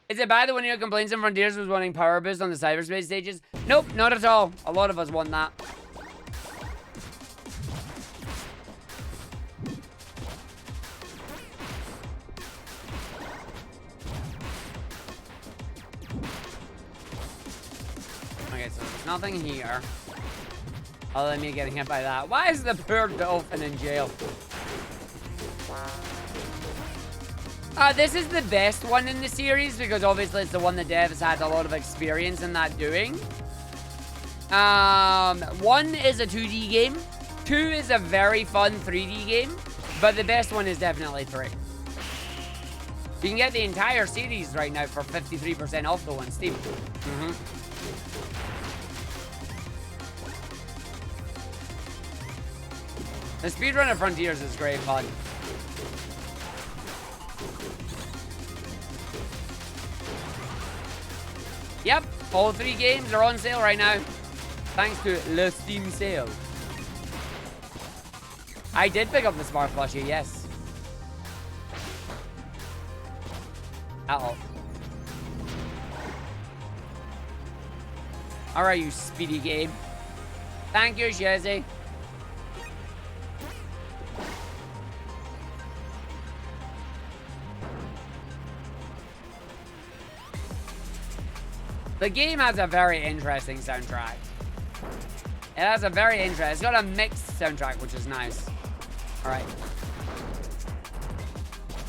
Is it bad that one of your complaints in Frontiers was wanting power boost on the cyberspace stages? Nope, not at all. A lot of us want that. Okay, so there's nothing here. Other than me getting hit by that. Why is the poor dolphin in jail? This is the best one in the series because obviously it's the one the devs had a lot of experience in that doing. 1 is a 2D game. 2 is a very fun 3D game. But the best one is definitely 3. You can get the entire series right now for 53% off though on Steam. The speedrun of Frontiers is great fun. Yep, all 3 games are on sale right now. Thanks to the Steam sale. I did pick up the Smart Plushie, yes. Uh-oh. Alright, you speedy game. Thank you, Shazzy. The game has a very interesting soundtrack. It has a very interesting... It's got a mixed soundtrack, which is nice. Alright.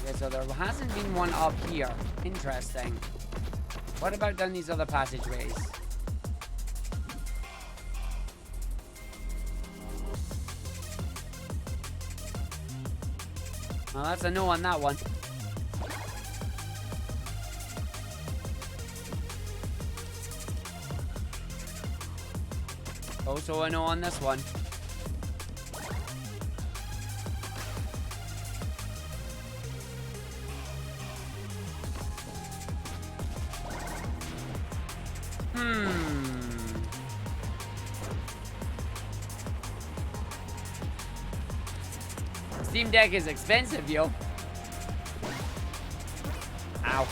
Okay, so there hasn't been one up here. Interesting. What about down these other passageways? Well, that's a no on that one. Also a no on this one. Steam Deck is expensive, yo. Ow.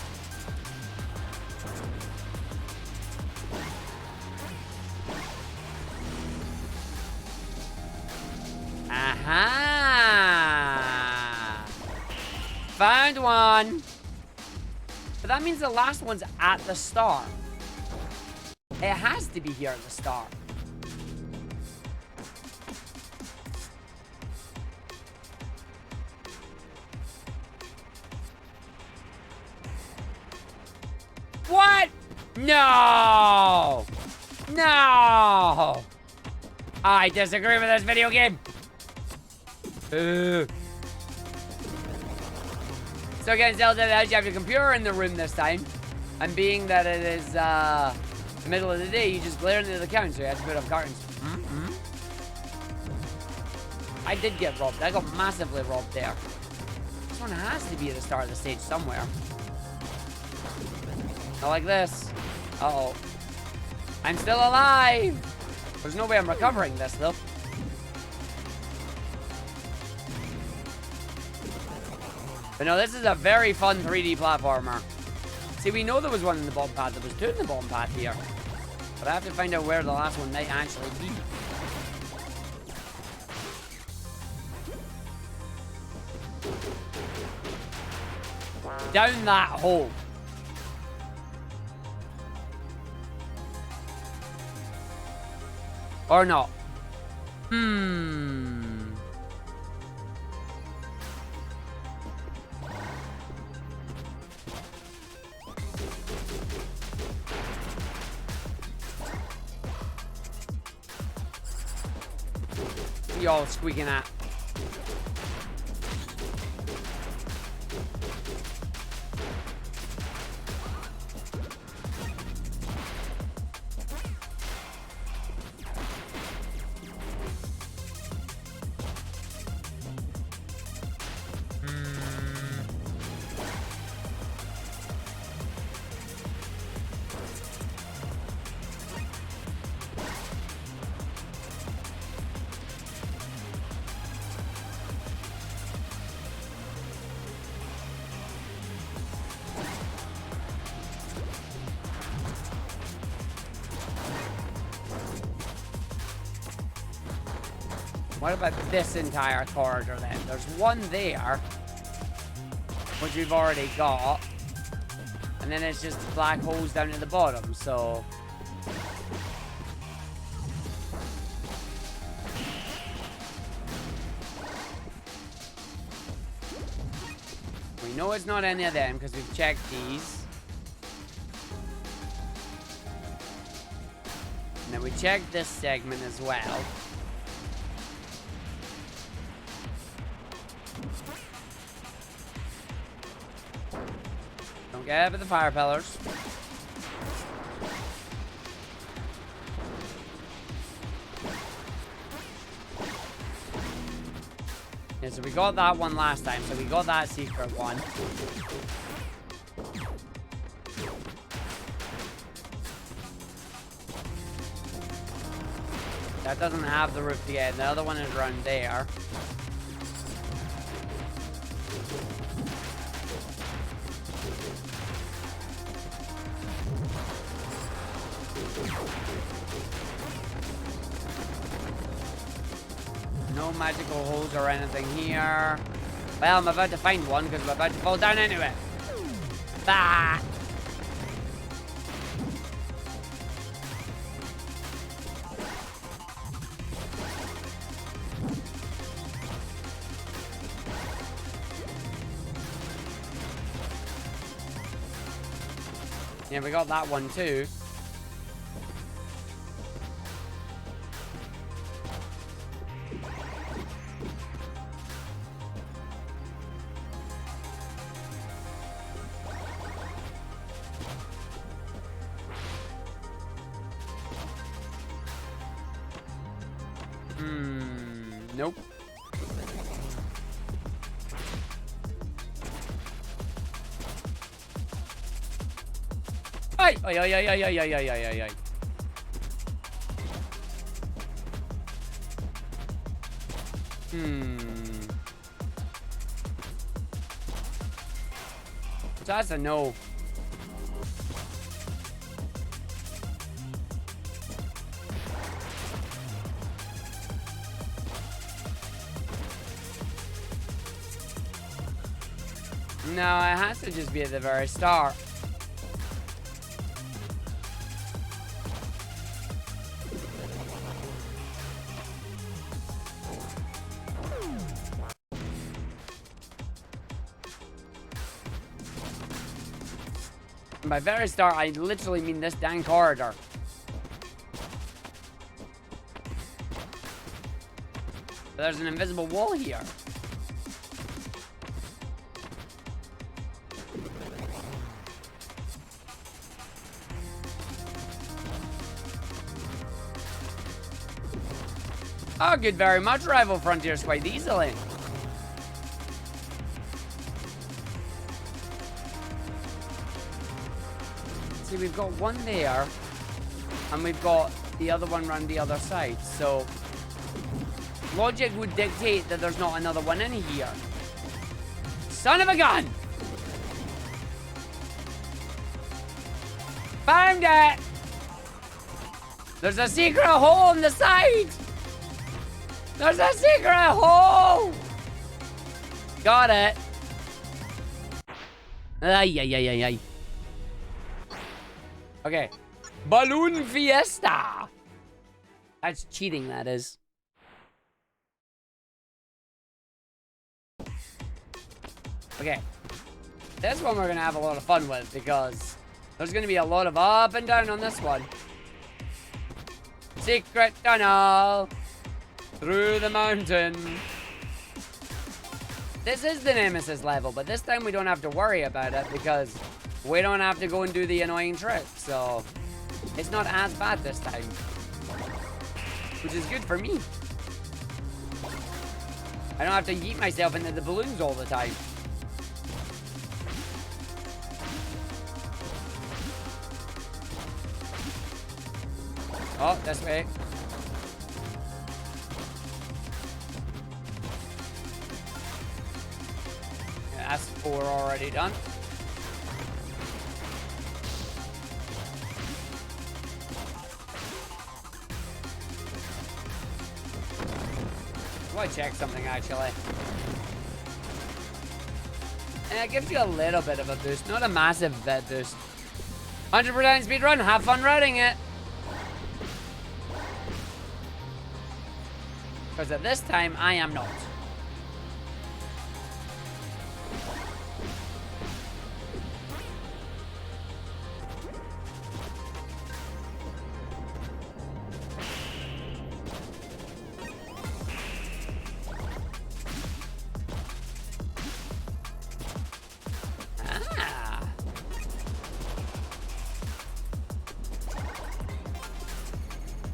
Aha! Found one. But that means the last one's at the start. It has to be here at the start. What? No! No! I disagree with this video game. So again, Zelda, you have your computer in the room this time. And being that it is the middle of the day, you just glare into the couch, so you have to put up curtains. I did get robbed. I got massively robbed there. This one has to be at the start of the stage somewhere. Not like this. Uh-oh. I'm still alive! There's no way I'm recovering this, though. But no, this is a very fun 3D platformer. See, we know there was one in the bottom path. There was two in the bottom path here. But I have to find out where the last one might actually be. Down that hole. Or not. Y'all squeaking at. What about this entire corridor then? There's one there, which we've already got. And then it's just black holes down at the bottom, so... We know it's not any of them because we've checked these. And then we checked this segment as well. Don't get up at the fire pillars. Yeah, so we got that one last time, so we got that secret one. That doesn't have the roof to get in. The other one is around there. No magical holes or anything here. Well, I'm about to find one because I'm about to fall down anyway. Ah! Yeah, we got that one too. Nope. Ay, ay, ay, ay, ay, ay, ay, ay, ay, ay. So that's a no. No, it has to just be at the very start. And by very start, I literally mean this dang corridor. There's an invisible wall here. Oh, good very much. Rival frontiers quite easily. See, we've got one there, and we've got the other one around the other side. So, logic would dictate that there's not another one in here. Son of a gun! Found it! There's a secret hole on the side! There's a secret hole! Got it. Ay, ay, ay, ay, ay. Okay. Balloon Fiesta! That's cheating, that is. Okay. This one we're gonna have a lot of fun with because there's gonna be a lot of up and down on this one. Secret tunnel through the mountain. This is the Nemesis level, but this time we don't have to worry about it because we don't have to go and do the annoying trick, so it's not as bad this time, which is good for me. I don't have to yeet myself into the balloons all the time. Oh, this way. Yeah, that's 4 already done. I want to check something actually. And it gives you a little bit of a boost, not a massive bit boost. 100% speedrun, have fun riding it. Because at this time, I am not. Ah.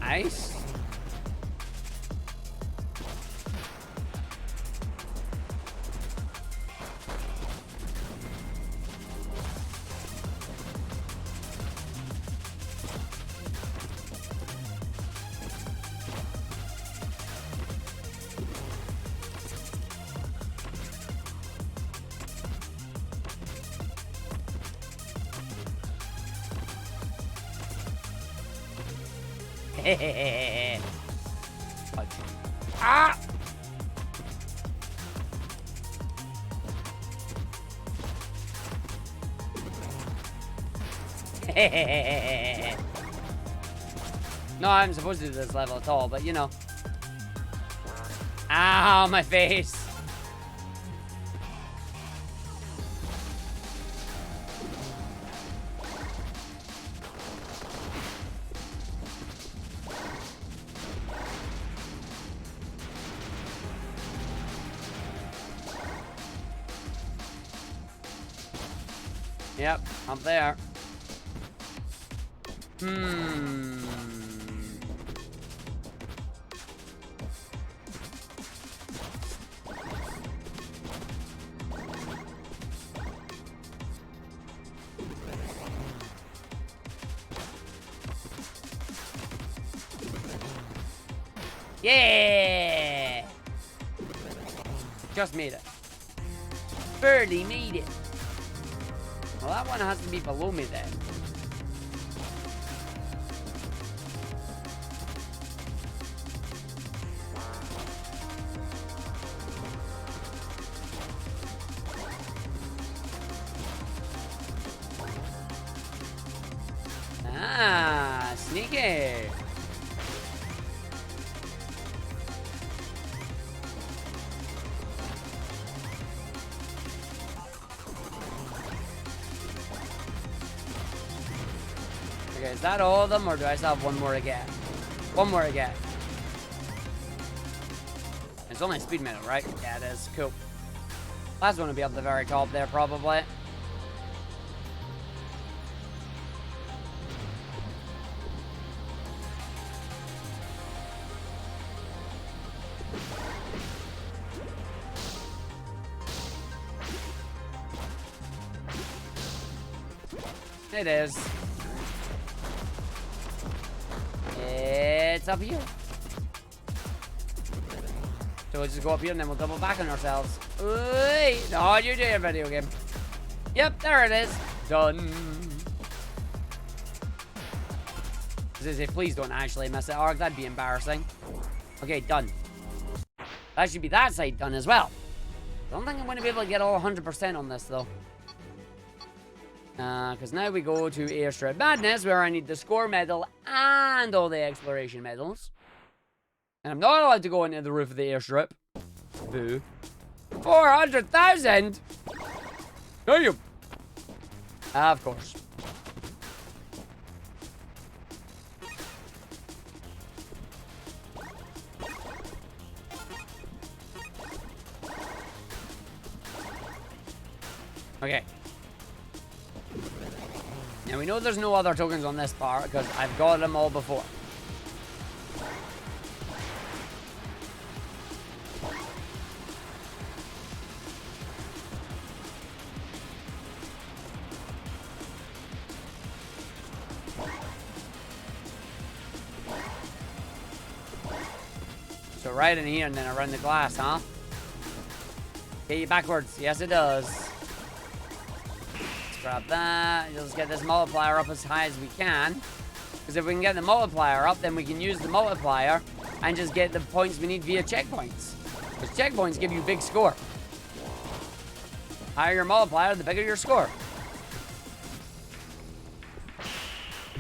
Nice. Ah! No, I'm supposed to do this level at all, but you know. Ow, my face. Yep, up there. Yeah! Just made it. Barely made it. Well, that one has to be below me then. Ah, sneaky. Okay, is that all of them, or do I still have one more to get? One more to get. It's only a speed medal, right? Yeah, it is. Cool. Last one will be up the very top there, probably. It is. It's up here. So we'll just go up here and then we'll double back on ourselves. Ooh, no, you're doing a video game. Yep, there it is. Done. As I say, please don't actually miss it, Arg. That'd be embarrassing. Okay, done. That should be that side done as well. I don't think I'm going to be able to get all 100% on this, though. Because now we go to Airstrip Madness, where I need the score medal and all the exploration medals. And I'm not allowed to go into the roof of the airstrip. Boo. 400,000? Damn. Of course. Okay. Now we know there's no other tokens on this part because I've got them all before. So right in here and then around the glass, huh? Get you backwards. Yes, it does. Grab that. Let's get this multiplier up as high as we can. Because if we can get the multiplier up, then we can use the multiplier and just get the points we need via checkpoints. Because checkpoints give you big score. Higher your multiplier, the bigger your score.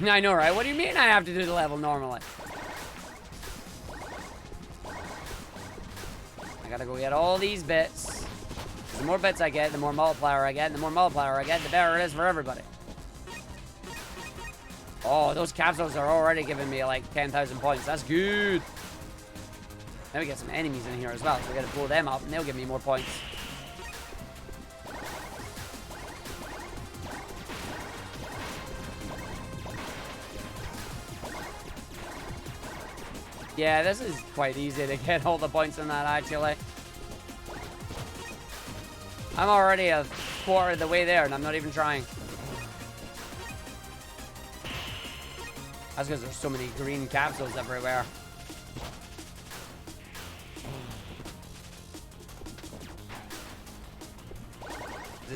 I know, right? What do you mean I have to do the level normally? I gotta go get all these bits. The more bits I get, the more multiplier I get, and the more multiplier I get, the better it is for everybody. Oh, those capsules are already giving me like 10,000 points. That's good. Now we get some enemies in here as well, so we gotta blow them up, and they'll give me more points. Yeah, this is quite easy to get all the points in that, actually. I'm already a quarter of the way there, and I'm not even trying. That's because there's so many green capsules everywhere.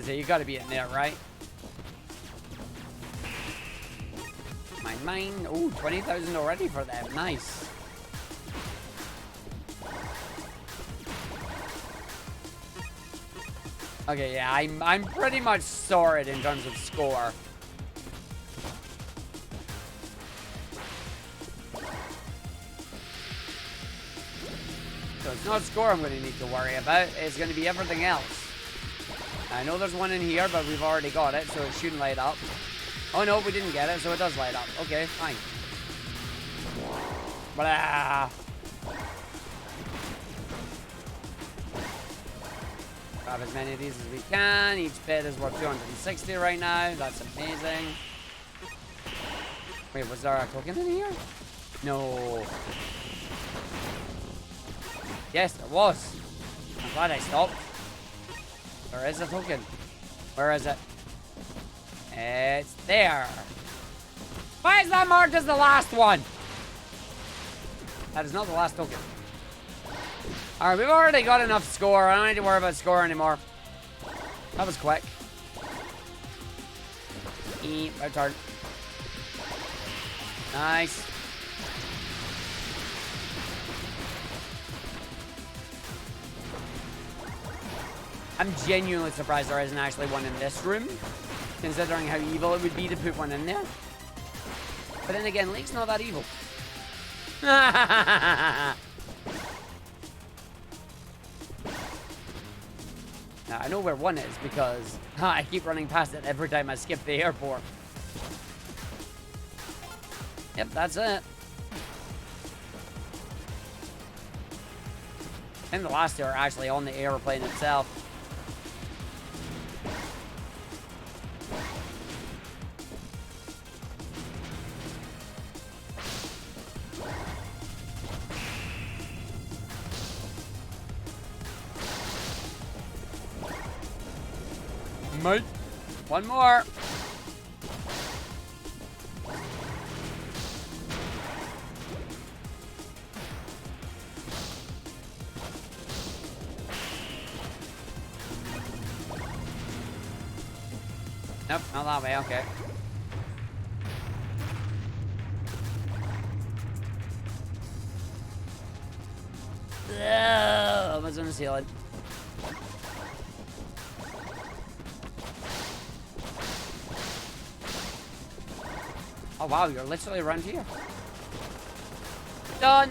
You gotta be in there, right? Mine. Ooh, 20,000 already for them. Nice. Okay, yeah, I'm pretty much sorted in terms of score. So it's not score I'm going to need to worry about. It's going to be everything else. I know there's one in here, but we've already got it, so it shouldn't light up. Oh no, we didn't get it, so it does light up. Okay, fine. Blah. Grab as many of these as we can. Each bit is worth 260 right now. That's amazing. Wait, was there a token in here? No. Yes, there was. I'm glad I stopped. There is a token. Where is it? It's there. Why is that marked as the last one? That is not the last token. Alright, we've already got enough score. I don't need to worry about score anymore. That was quick. My turn. Nice. I'm genuinely surprised there isn't actually one in this room, considering how evil it would be to put one in there. But then again, Lake's not that evil. Now, I know where one is because I keep running past it every time I skip the airport. Yep, that's it. I think the last two are actually on the airplane itself. Mate. One more. Nope, not that way, okay. I was on the ceiling. Oh wow, you're literally around here. Done!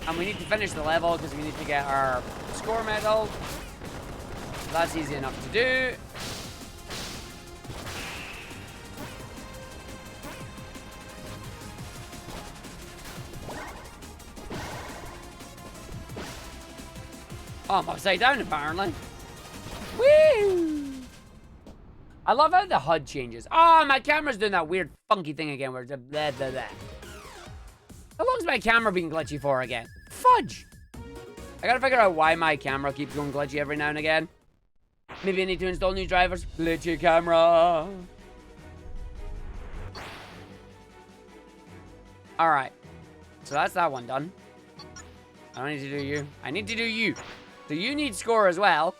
And we need to finish the level because we need to get our score medal. So that's easy enough to do. Oh, I'm upside down apparently. Woo! I love how the HUD changes. Oh, my camera's doing that weird funky thing again where it's blah, blah, blah. How long is my camera being glitchy for again? Fudge! I gotta figure out why my camera keeps going glitchy every now and again. Maybe I need to install new drivers. Glitchy camera. Alright. So that's that one done. I don't need to do you. I need to do you. So you need score as well.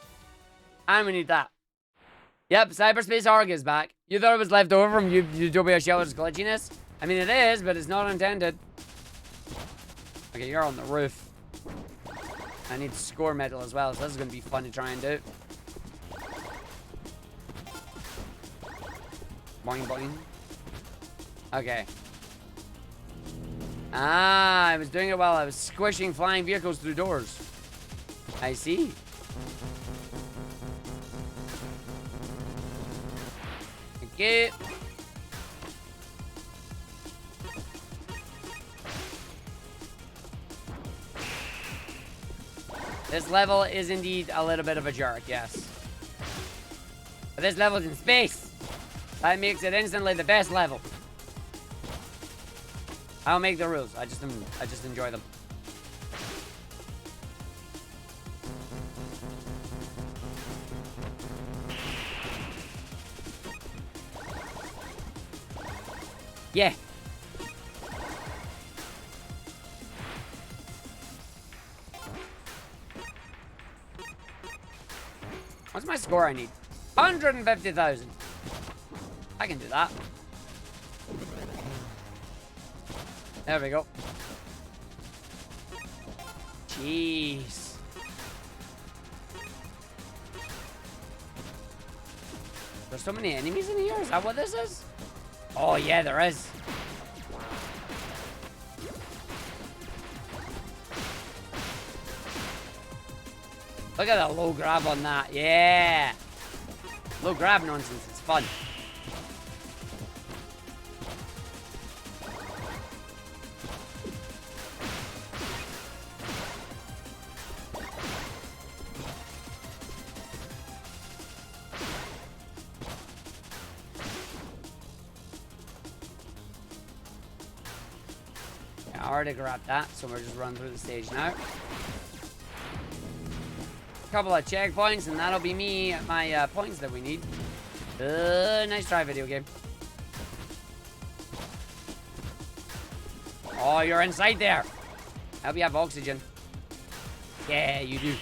And we need that. Yep, Cyberspace Arg is back. You thought it was left over from Utopia Shelter's glitchiness? I mean, it is, but it's not intended. Okay, you're on the roof. I need score medal as well, so this is going to be fun to try and do. Boing, boing. Okay. Ah, I was doing it while I was squishing flying vehicles through doors. I see. Okay. This level is indeed a little bit of a jerk, yes. But this level's in space. That makes it instantly the best level. I don't make the rules. I just enjoy them. Yeah. What's my score I need? 150,000. I can do that. There we go. Jeez. There's so many enemies in here? Is that what this is? Oh yeah, there is. Look at the low grab on that. Yeah. Low grab nonsense. It's fun. I already grabbed that, so we're just running through the stage now. Couple of checkpoints, and that'll be me at my points that we need. Nice try, video game. Oh, you're inside there. I hope you have oxygen. Yeah, you do.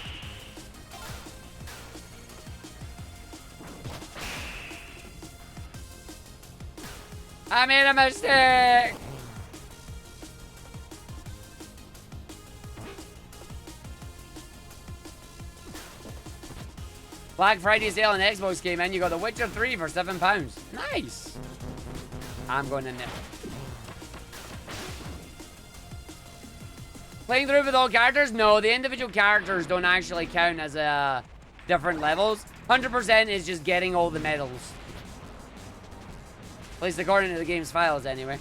I made a mistake. Black Friday sale on Xbox came in. You got The Witcher 3 for £7. Nice. I'm going in there. Playing through with all characters? No, the individual characters don't actually count as different levels. 100% is just getting all the medals. At least according to the game's files, anyway.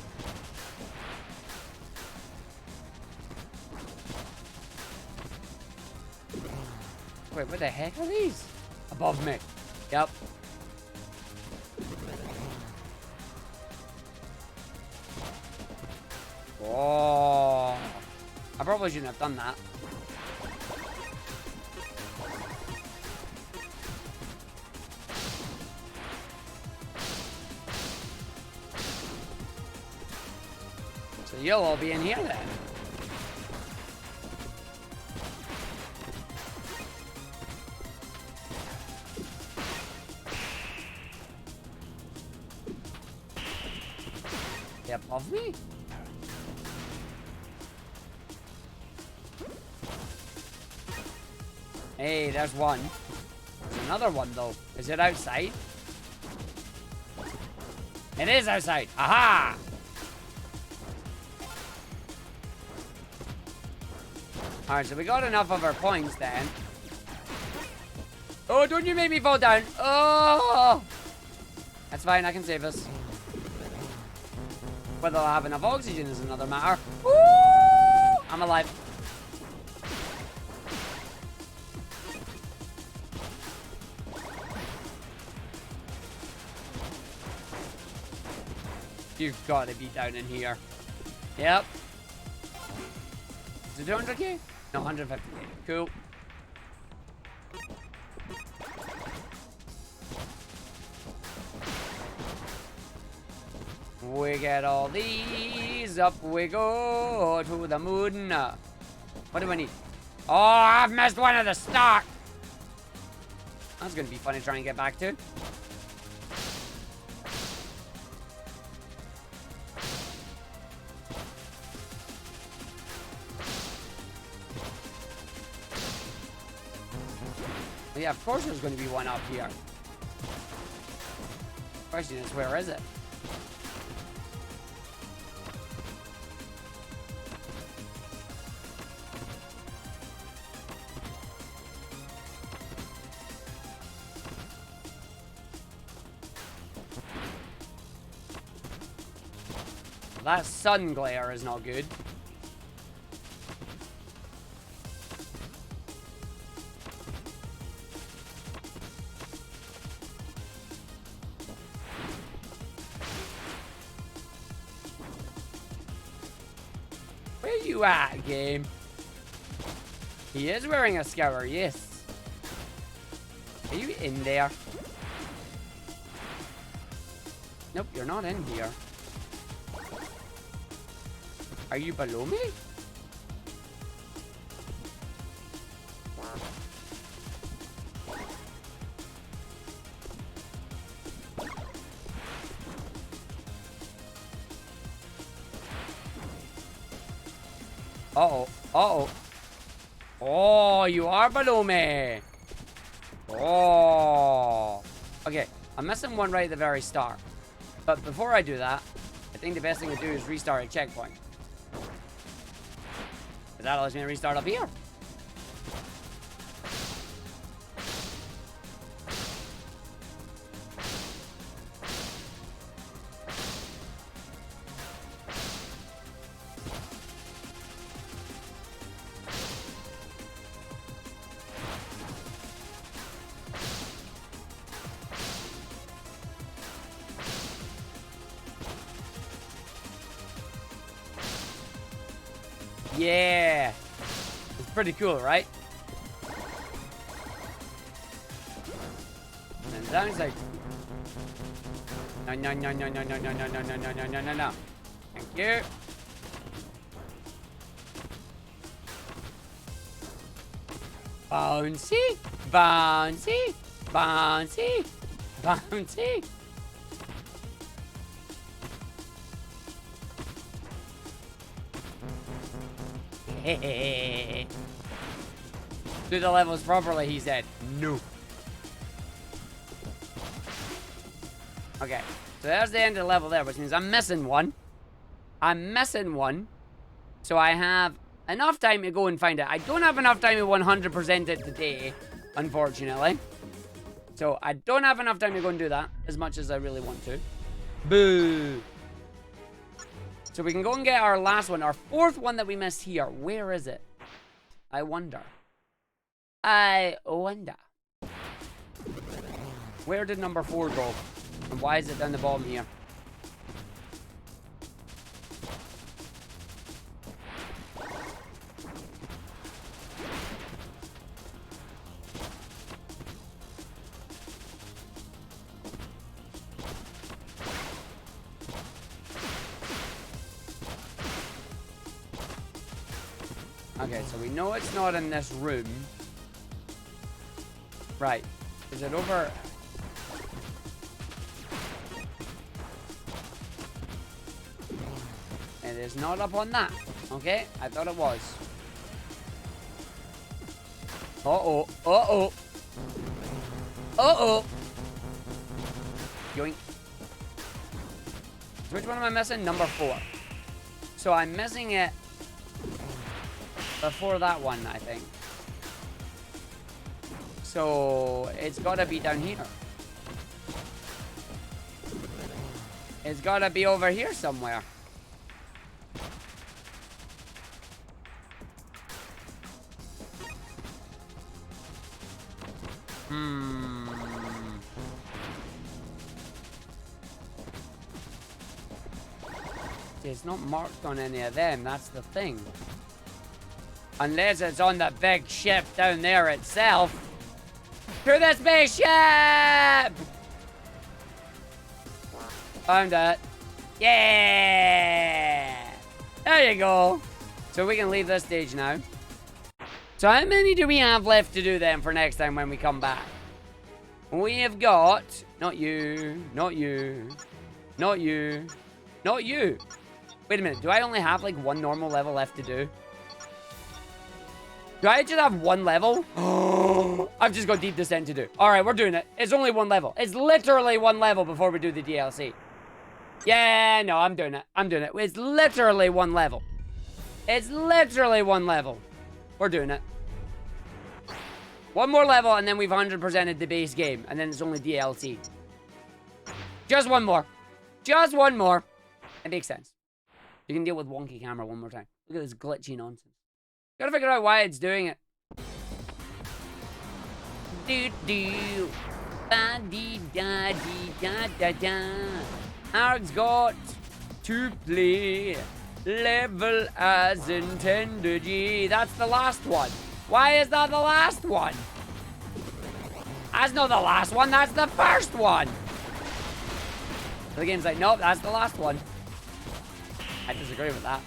Wait, what the heck are these? Above me. Yep. Oh. I probably shouldn't have done that. So you'll all be in here then. Above me? Hey, there's one. There's another one, though. Is it outside? It is outside. Aha! Alright, so we got enough of our points then. Oh, don't you make me fall down. Oh! That's fine, I can save us. Whether I'll have enough oxygen is another matter. Woo! I'm alive. You've got to be down in here. Yep. Is it 200k? No, 150k. Cool. We get all these, up we go to the moon. What do I need? Oh, I've missed one of the stock. That's gonna be funny trying to get back to. Yeah, of course there's gonna be one up here. Question is, where is it? That sun glare is not good. Where you at, game? He is wearing a scour, yes. Are you in there? Nope, you're not in here. Are you below me? Uh-oh. Uh-oh. Oh, you are below me. Oh. Okay, I'm missing one right at the very start. But before I do that, I think the best thing to do is restart a checkpoint. That allows me to restart up here. Yeah. It's pretty cool, right? And then down he's like, no, no, no, no, no, no, no, no, no, no, no, no, no, no, no. Thank you. Bouncy, bouncy, bouncy, bouncy. Do the levels properly, he said. No. Okay, so there's the end of the level there, which means I'm missing one. I'm missing one. So I have enough time to go and find it. I don't have enough time to 100% it today, unfortunately. So I don't have enough time to go and do that as much as I really want to. Boo. So we can go and get our last one, our fourth one that we missed here. Where is it? I wonder. I wonder. Where did number 4 go? And why is it down the bottom here? Okay, so we know it's not in this room. Right. Is it over? It is not up on that. Okay, I thought it was. Uh-oh. Uh-oh. Uh-oh. Yoink. Which one am I missing? Number 4. So I'm missing it before that one, I think. So it's gotta be down here. It's gotta be over here somewhere. It's not marked on any of them, that's the thing. Unless it's on the big ship down there itself. To the spaceship! Found it. Yeah! There you go. So we can leave this stage now. So how many do we have left to do then for next time when we come back? We have got... Not you. Not you. Not you. Not you. Wait a minute. Do I only have like one normal level left to do? Do I just have one level? Oh, I've just got deep descent to do. All right, we're doing it. It's only one level. It's literally one level before we do the DLC. Yeah, no, I'm doing it. I'm doing it. It's literally one level. It's literally one level. We're doing it. One more level, and then we've 100%ed the base game. And then it's only DLC. Just one more. Just one more. It makes sense. You can deal with wonky camera one more time. Look at this glitchy nonsense. Gotta figure out why it's doing it. Do-do. Ba-dee-da-dee-da-da-da. Arg's got to play level as intended. Yeah, that's the last one. Why is that the last one? That's not the last one, that's the first one. So the game's like, nope, that's the last one. I disagree with that.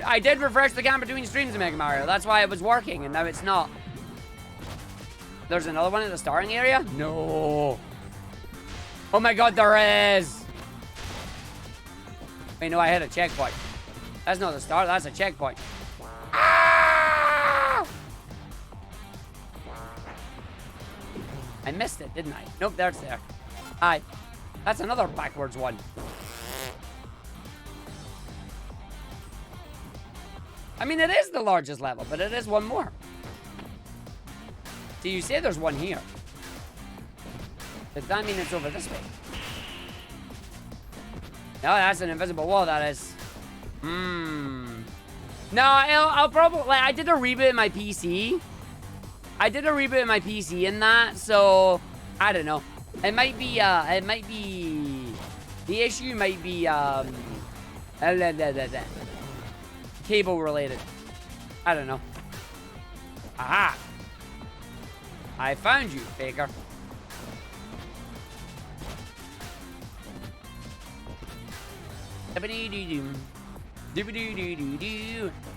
I did refresh the camera between streams of Mega Mario. That's why it was working, and now it's not. There's another one in the starting area? No. Oh my god, there is. Wait, no, I hit a checkpoint. That's not the start, that's a checkpoint. Ah! I missed it, didn't I? Nope, there's there. Hi. That's another backwards one. I mean, it is the largest level, but it is one more. So you say there's one here. Does that mean it's over this way? No, that's an invisible wall, that is. No, I'll probably... Like, I did a reboot in my PC. I did a reboot of my PC in that, so I don't know. It might be the issue might be cable related. I don't know. Aha! I found you, Faker. It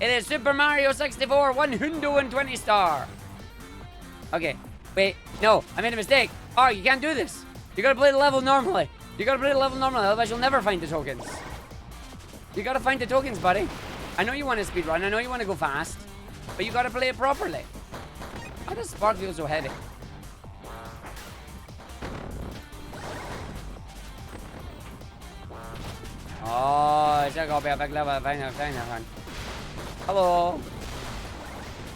is Super Mario 64 120 star. Okay, wait, no, I made a mistake. Oh, you can't do this. You gotta play the level normally. You gotta play the level normally, otherwise you'll never find the tokens. You gotta find the tokens, buddy. I know you want to speedrun, I know you want to go fast, but you gotta play it properly. How does Spark feel so heavy? Oh, it's gonna be a big level. Hello.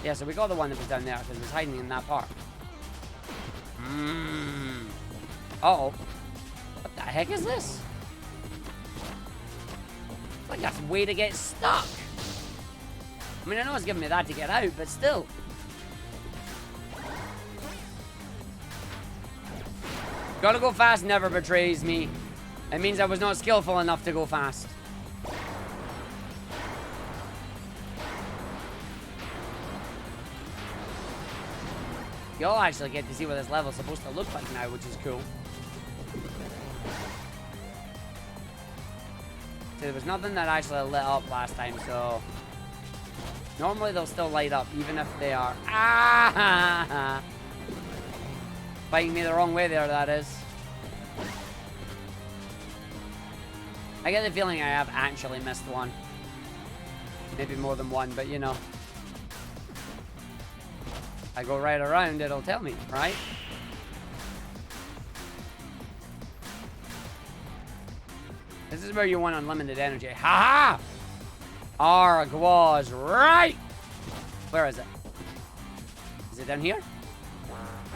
Yeah, so we got the one that was down there because it was hiding in that part. Uh-oh. What the heck is this? Like that's a way to get stuck. I mean, I know it's giving me that to get out, but still. Gotta go fast never betrays me. It means I was not skillful enough to go fast. You'll actually get to see what this level's supposed to look like now, which is cool. So there was nothing that actually lit up last time, so... Normally they'll still light up, even if they are... Ah! Fighting me the wrong way there, that is. I get the feeling I have actually missed one. Maybe more than one, but you know. I go right around, it'll tell me, right? This is where you want unlimited energy. Ha ha! Arg was right! Where is it? Is it down here?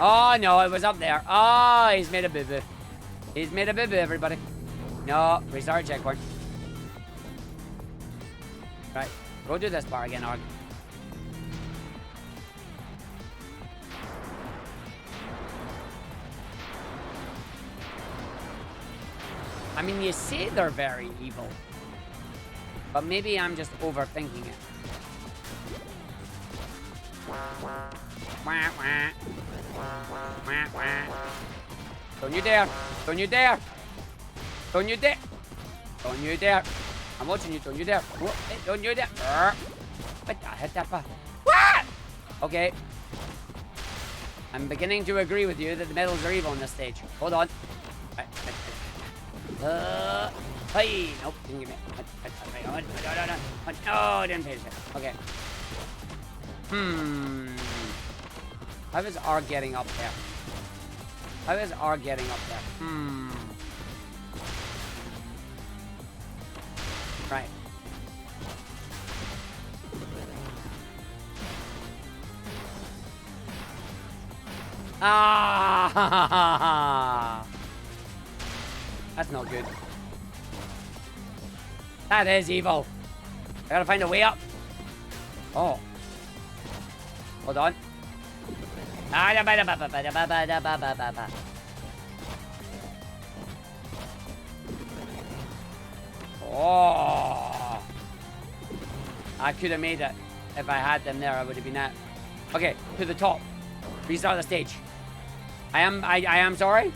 Oh no, it was up there. Oh, he's made a boo-boo. He's made a boo-boo, everybody. No, restart checkpoint. Right, go do this bar again, Arg. I mean, you say they're very evil, but maybe I'm just overthinking it. Wah, wah. Wah, wah. Don't you dare! Don't you dare! Don't you dare! Don't you dare! I'm watching you, don't you dare! Whoa, hey, don't you dare! What the heck, that part? What? Okay. I'm beginning to agree with you that the medals are evil on this stage. Hold on. Hey! Nope, didn't give me it. No, didn't pay attention. Okay. How is R getting up there? How is R getting up there? Right. Ah! That's not good. That is evil. I gotta find a way up. Oh. Hold on. Oh. I could have made it. If I had them there, I would have been at. Okay, to the top. Restart the stage. I am sorry.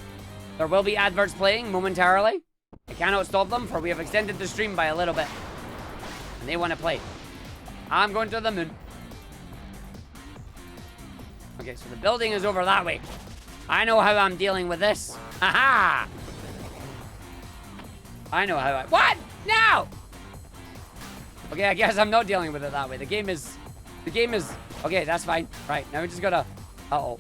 There will be adverts playing momentarily. I cannot stop them, for we have extended the stream by a little bit. And they want to play. I'm going to the moon. Okay, so the building is over that way. I know how I'm dealing with this. Haha! I know how I... What? No! Okay, I guess I'm not dealing with it that way. The game is... Okay, that's fine. Right, now we just gotta... Uh-oh.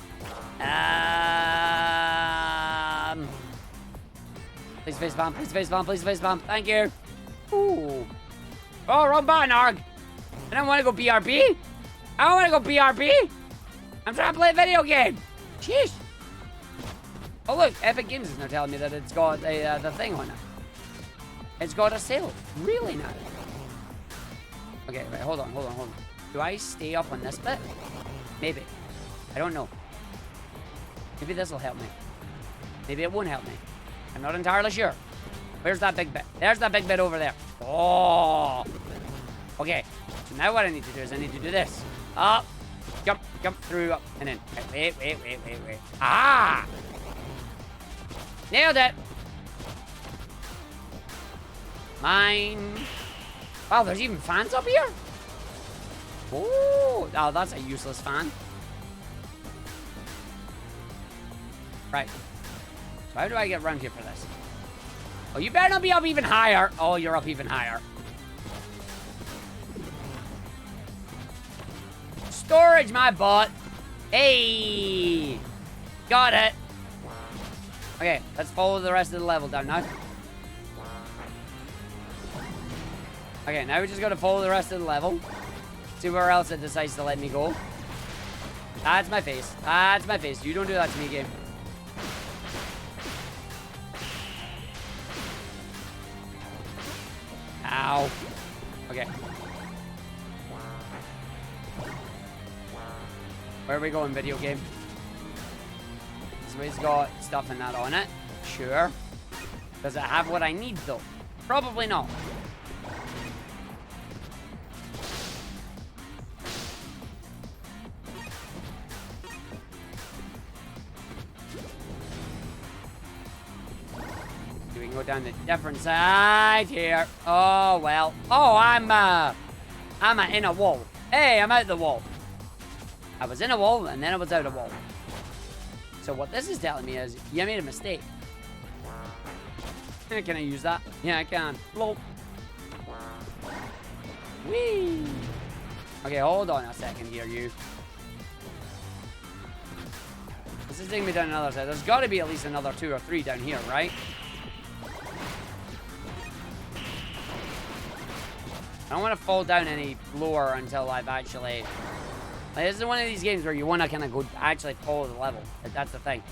Please face bomb, please face bomb, please face bomb. Thank you. Ooh. Oh, wrong button, Arg. I don't want to go BRB. I don't want to go BRB. I'm trying to play a video game. Jeez. Oh, look. Epic Games is now telling me that it's got the thing on it. It's got a sale. Really now. Okay, right. Hold on. Do I stay up on this bit? Maybe. I don't know. Maybe this will help me. Maybe it won't help me. I'm not entirely sure. Where's that big bit? There's that big bit over there. Oh. Okay. So now what I need to do is I need to do this. Up. Jump through, up, and then. Wait. Ah! Nailed it. Mine. Wow, there's even fans up here? Oh, that's a useless fan. Right. So how do I get around here for this? Oh, you better not be up even higher. Oh, you're up even higher. Storage, my butt. Hey. Got it. Okay, let's follow the rest of the level down now. Okay, now we just gotta follow the rest of the level. See where else it decides to let me go. That's my face. That's my face. You don't do that to me, game. Ow. Okay. Where are we going, video game? This way's got stuff in that on it. Sure. Does it have what I need, though? Probably not. We can go down the different side here. Oh, well. Oh, I'm in a wall. Hey, I'm out the wall. I was in a wall, and then I was out of wall. So what this is telling me is, you made a mistake. Can I use that? Yeah, I can. Lol. Whee! Okay, hold on a second here, you. This is taking me down another side. There's got to be at least another 2 or 3 down here, right? I don't want to fall down any lower until I've actually... Like, this is one of these games where you want to kind of go actually follow the level. That's the thing.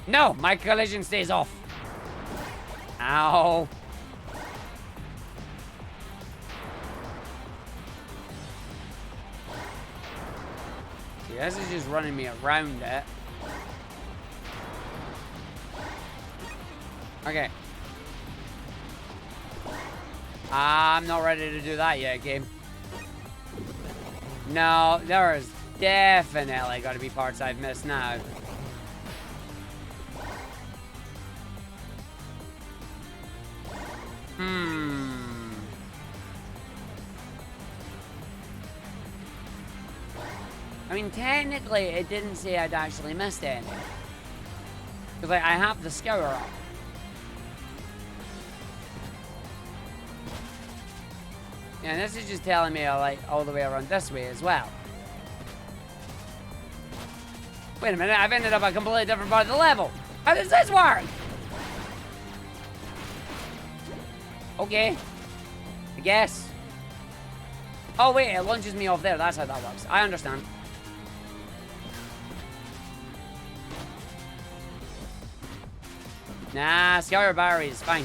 No! My collision stays off. Ow. See, this is just running me around it. Okay. I'm not ready to do that yet, game. No, there is definitely got to be parts I've missed now. I mean, technically, it didn't say I'd actually missed any. Because, like, I have the scour up. Yeah, and this is just telling me, like, all the way around this way as well. Wait a minute, I've ended up a completely different part of the level. How does this work? Okay. I guess. Oh, wait, it launches me off there. That's how that works. I understand. Nah, scour battery is fine.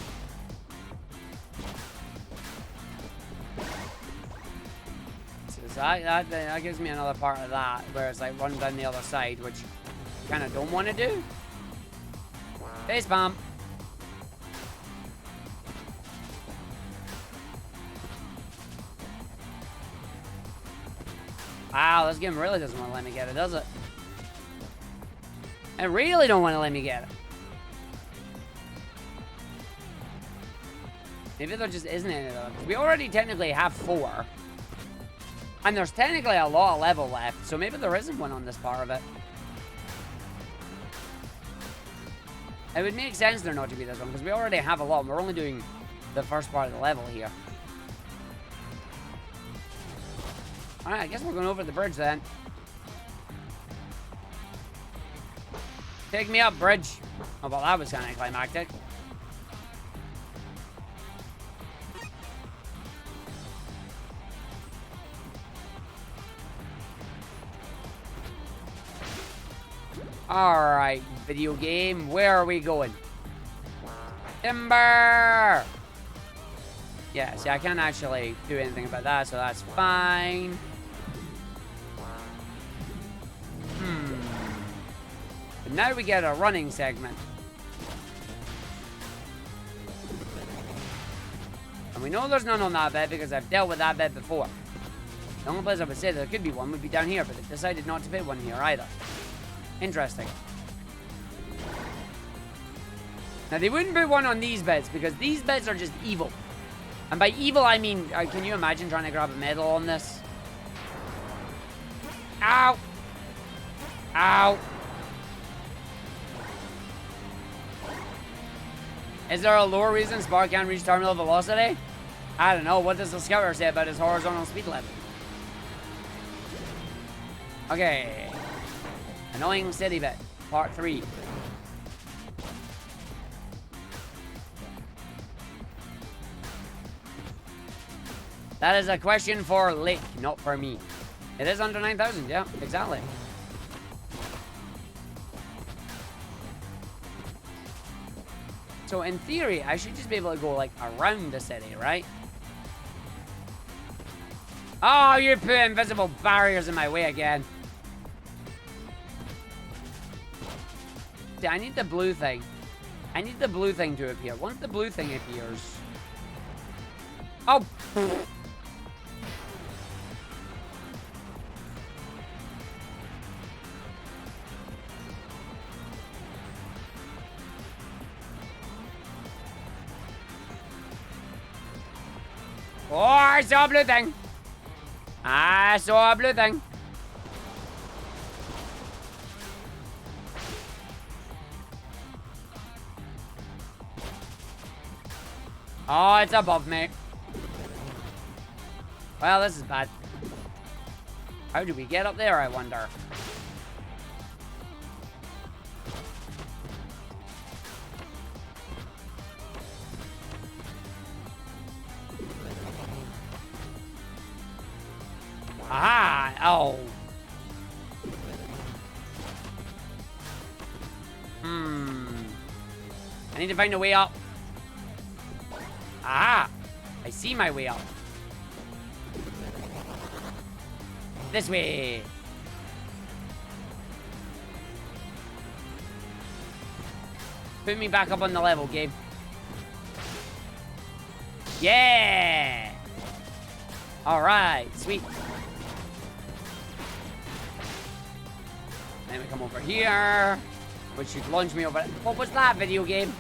So that gives me another part of that, where it's like run down the other side, which I kind of don't want to do. Face bomb. Wow, this game really doesn't want to let me get it, does it? I really don't want to let me get it. Maybe there just isn't any of them. We already technically have 4. And there's technically a lot of level left, so maybe there isn't one on this part of it. It would make sense there not to be this one, because we already have a lot, and we're only doing the first part of the level here. Alright, I guess we're going over the bridge then. Take me up, bridge. Oh, well, that was kind of climactic. Alright, video game, where are we going? Timber! Yeah, see, I can't actually do anything about that, so that's fine. Now we get a running segment. And we know there's none on that bit because I've dealt with that bit before. The only place I would say there could be one would be down here, but they decided not to put one here either. Interesting. Now, they wouldn't put one on these beds because these beds are just evil. And by evil, I mean, can you imagine trying to grab a medal on this? Ow! Ow! Is there a lower reason Spark can't reach terminal velocity? I don't know. What does the scouter say about his horizontal speed limit? Okay. Annoying city bit. Part 3. That is a question for Lake, not for me. It is under 9,000, yeah, exactly. So in theory, I should just be able to go like around the city, right? Oh, you put invisible barriers in my way again. See, I need the blue thing. I need the blue thing to appear. Once the blue thing appears... Oh! Oh, I saw a blue thing. I saw a blue thing. Oh, it's above me. Well, this is bad. How do we get up there, I wonder? Aha! Oh. I need to find a way up. Aha! I see my way up. This way. Put me back up on the level, Gabe. Yeah! Alright, sweet. Then we come over here, which should launch me over. What was that, video game?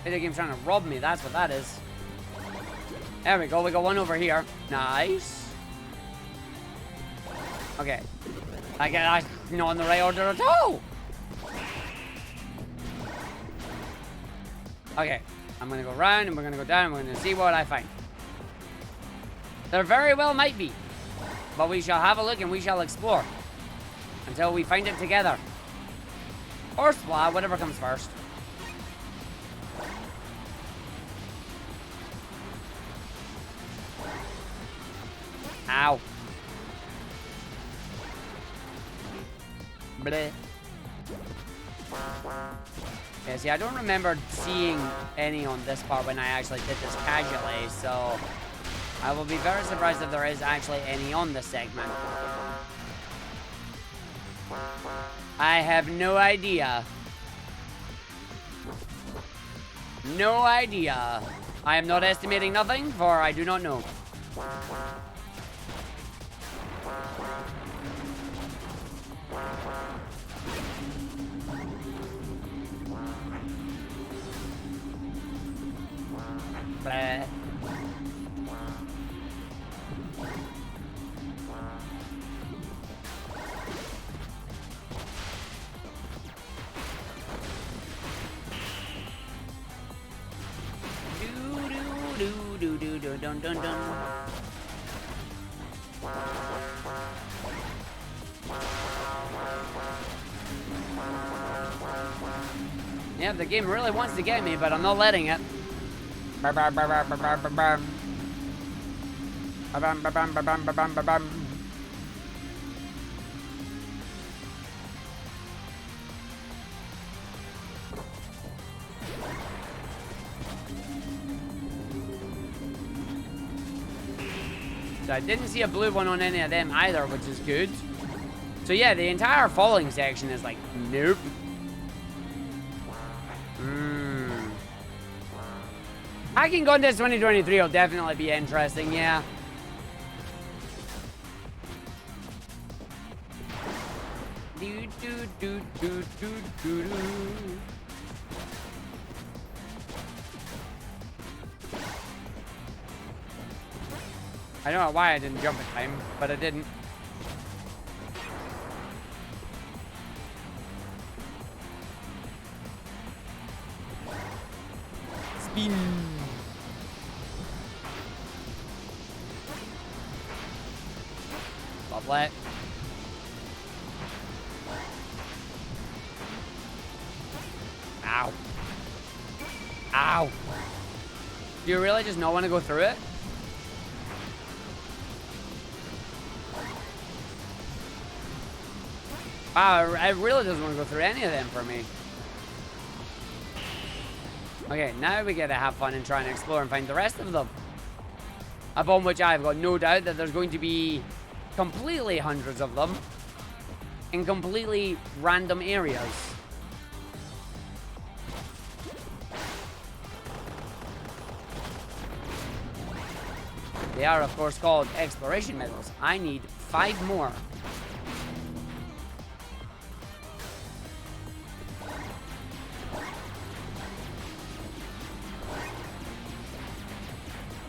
Video game's trying to rob me, that's what that is. There we go, we got one over here. Nice. Okay. I get not in the right order at all. Okay. I'm gonna go round and we're gonna go down and we're gonna see what I find. There very well might be. But we shall have a look and we shall explore. Until we find it together. Or splat, whatever comes first. Ow. Bleh. Yeah, see, I don't remember seeing any on this part when I actually did this casually, so I will be very surprised if there is actually any on this segment. I have no idea. No idea. I am not estimating nothing, for I do not know. Blah. Dun dun dun. Yeah, the game really wants to get me, but I'm not letting it. So I didn't see a blue one on any of them either, which is good. So So yeah, the entire falling section is like, nope. Hacking contest 2023 will definitely be interesting, yeah. Do, do, do, do, do, do, do. I don't know why I didn't jump in time, but I didn't. Spin. Lovely. Ow. Ow. Do you really just not want to go through it? Wow, it really doesn't want to go through any of them for me. Okay, now we get to have fun and try and explore and find the rest of them. Upon which I've got no doubt that there's going to be completely hundreds of them in completely random areas. They are, of course, called exploration medals. I need 5 more.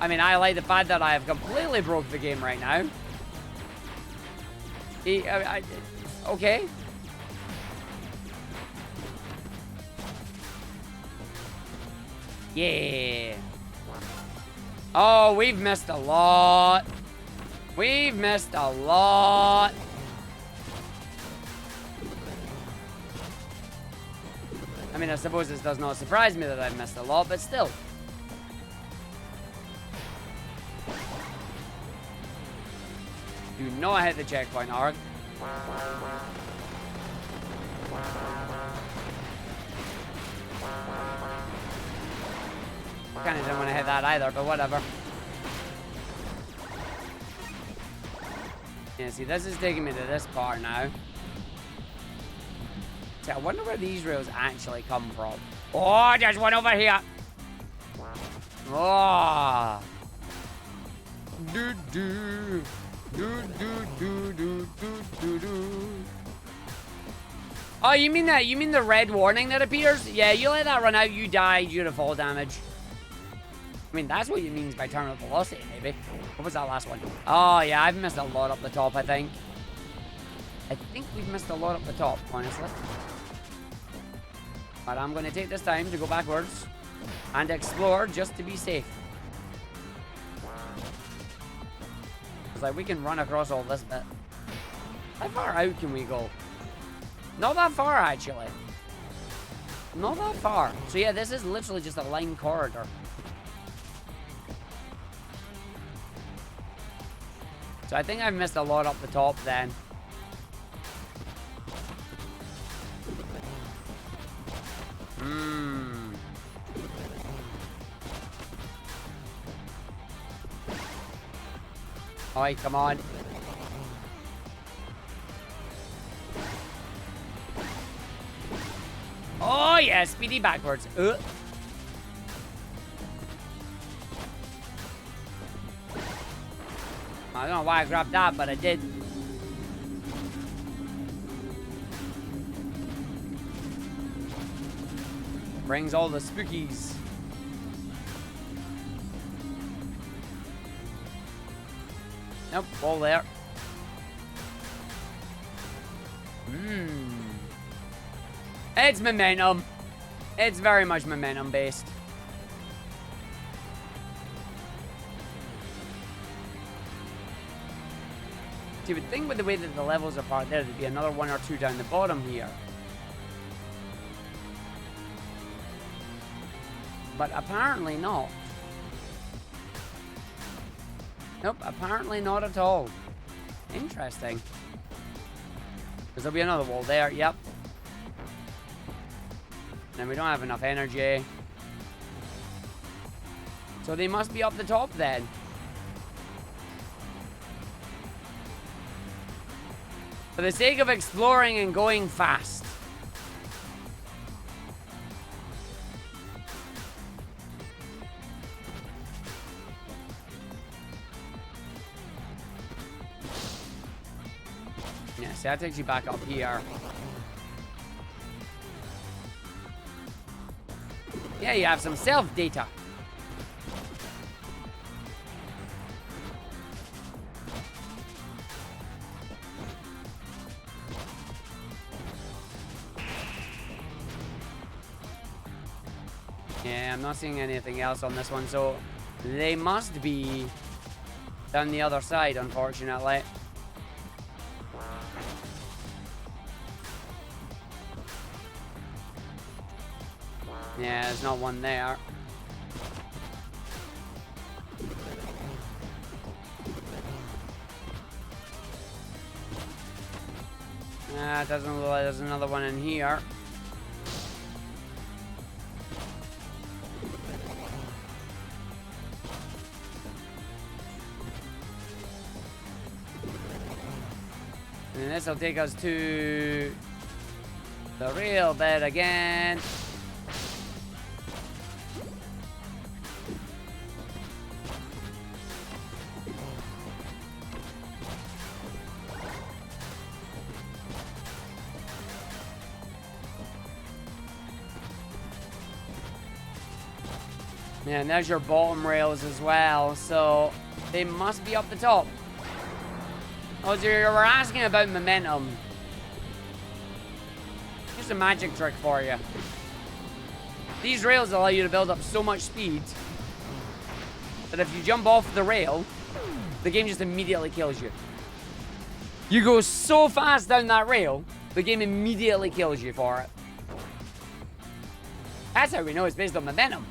I mean, I like the fact that I have completely broke the game right now. Okay. Yeah. Oh, we've missed a lot. We've missed a lot. I mean, I suppose this does not surprise me that I've missed a lot, but still. Do not hit the checkpoint, Arg. Kinda didn't want to hit that either, but whatever. Yeah, see, this is taking me to this part now. See, I wonder where these rails actually come from. Oh, there's one over here. Oh. Do do. Do do do do do do do. Oh, you mean that? You mean the red warning that appears? Yeah, you let that run out, you die due to fall damage. I mean, that's what it means by terminal velocity, maybe. What was that last one? Oh, yeah, I've missed a lot up the top, I think. I think we've missed a lot up the top, honestly. But I'm going to take this time to go backwards and explore just to be safe. It's like we can run across all this bit. How far out can we go? Not that far, actually. Not that far. So yeah, this is literally just a line corridor. So I think I've missed a lot up the top then. Alright, come on. Oh yeah, speedy backwards. I don't know why I grabbed that, but I did. Brings all the spookies. Nope, all there. It's momentum. It's very much momentum based. So you would think with the way that the levels are part there'd be another 1 or 2 down the bottom here. But apparently not. Nope, apparently not at all. Interesting. Because there'll be another wall there, yep. And we don't have enough energy. So they must be up the top then. For the sake of exploring and going fast. Yeah, see, that takes you back up here. Yeah, you have some self-data. Yeah, I'm not seeing anything else on this one, so they must be down the other side, unfortunately. Yeah, there's not one there. It doesn't look like there's another one in here. And this will take us to the real bed again. Yeah, and there's your bottom rails as well, so they must be up the top. Oh, so you were asking about momentum. Here's a magic trick for you. These rails allow you to build up so much speed that if you jump off the rail, the game just immediately kills you. You go so fast down that rail, the game immediately kills you for it. That's how we know it's based on momentum.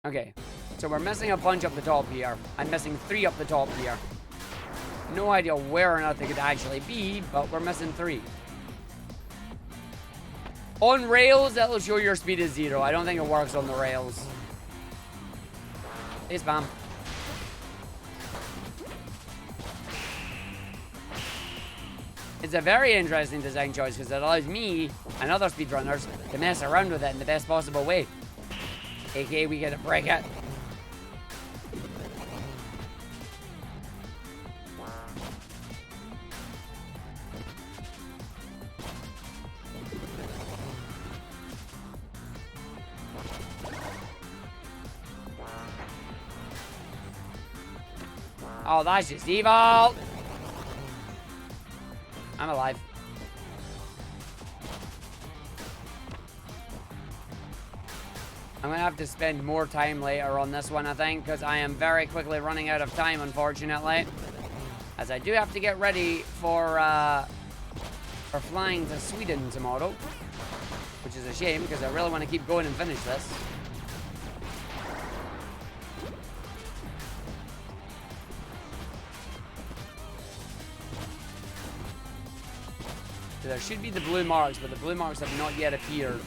Okay, so we're missing a bunch up the top here. I'm missing 3 up the top here. No idea where or not they could actually be, but we're missing 3. On rails, that'll show your speed is 0. I don't think it works on the rails. Hey, spam. It's a very interesting design choice because it allows me and other speedrunners to mess around with it in the best possible way. AKA, we get to break it. Oh, that's just evil. I'm alive. I'm gonna have to spend more time later on this one, I think, because I am very quickly running out of time, unfortunately. As I do have to get ready for flying to Sweden tomorrow, which is a shame because I really want to keep going and finish this. So there should be the blue marks, but the blue marks have not yet appeared.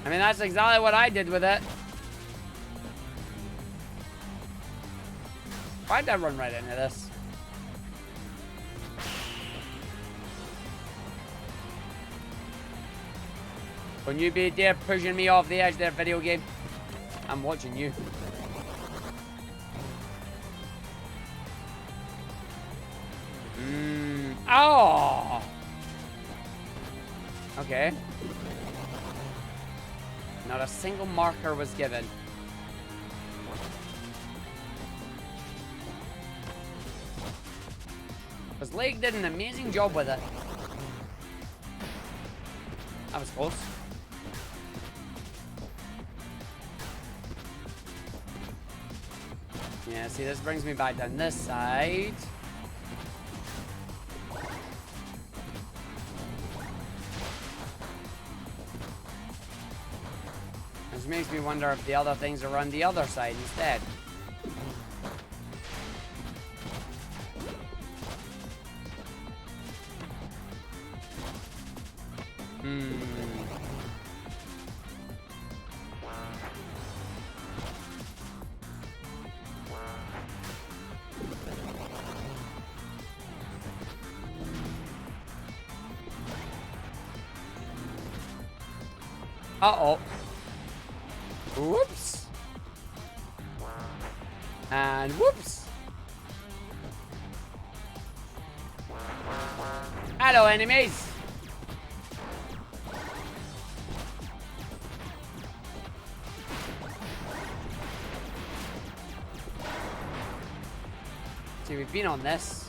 I mean, that's exactly what I did with it. Why'd I run right into this? When you be there pushing me off the edge there, video game, I'm watching you. Oh! Okay. Not a single marker was given. Because Lake did an amazing job with it. That was close. Yeah, see, this brings me back down this side. Which makes me wonder if the other things are on the other side instead. Uh-oh. Whoops. And whoops. Hello, enemies. See, we've been on this.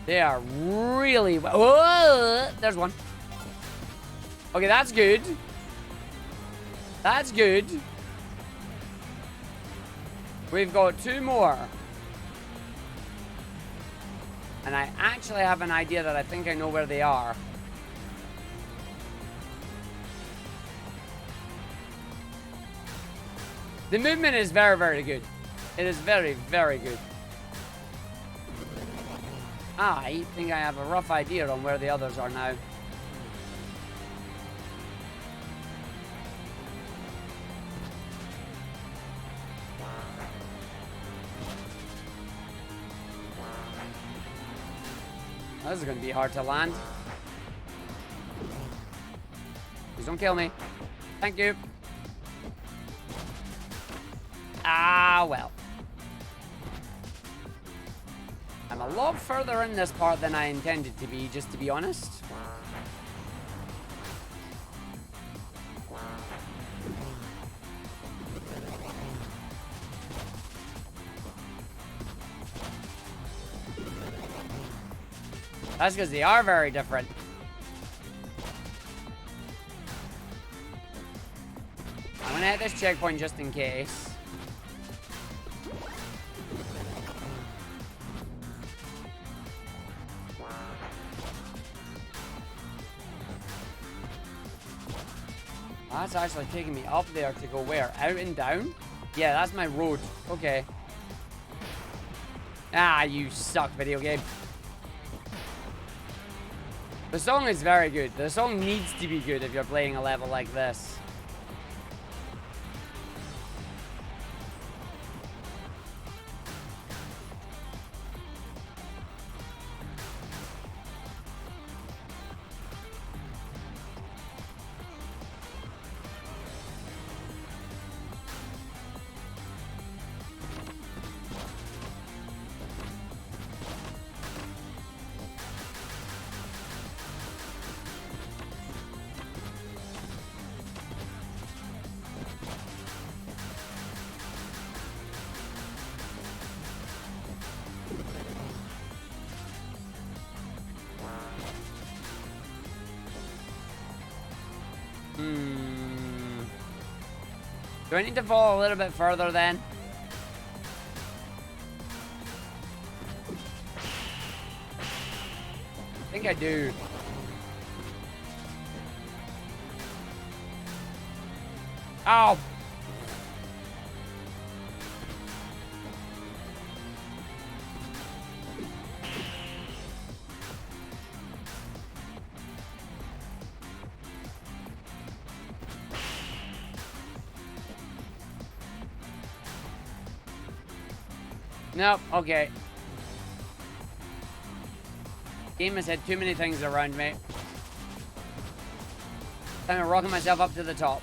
They are really... Whoa! There's one. Okay, that's good. That's good. We've got 2 more. And I actually have an idea that I think I know where they are. The movement is very, very good. It is very, very good. I think I have a rough idea on where the others are now. This is going to be hard to land. Please don't kill me. Thank you. Ah, well. I'm a lot further in this part than I intended to be, just to be honest. That's because they are very different. I'm gonna hit this checkpoint just in case. That's actually taking me up there to go where? Out and down? Yeah, that's my road. Okay. Ah, you suck, video game. The song is very good. The song needs to be good if you're playing a level like this. Do I need to fall a little bit further then? I think I do. Oh! Nope, okay. Game has had too many things around me. I'm rocking myself up to the top.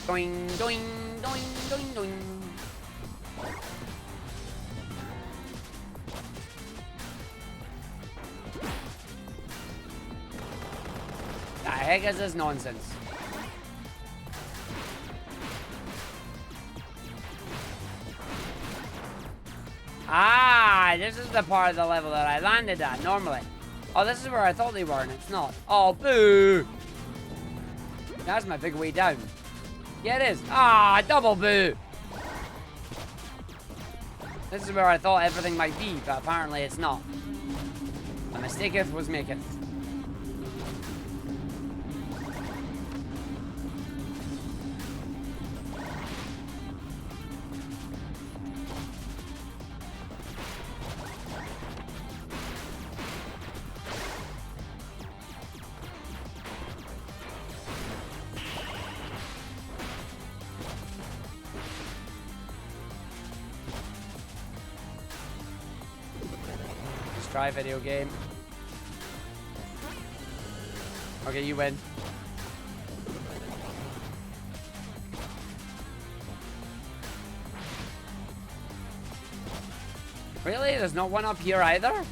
Doing, doing, doing, doing, doing. The heck is this nonsense? Ah, this is the part of the level that I landed at normally. Oh, this is where I thought they were, and it's not. Oh, boo! That's my big way down. Yeah, it is. Ah, double boo! This is where I thought everything might be, but apparently it's not. A mistaketh was maketh. try, video game. Okay, you win. Really? There's not one up here either?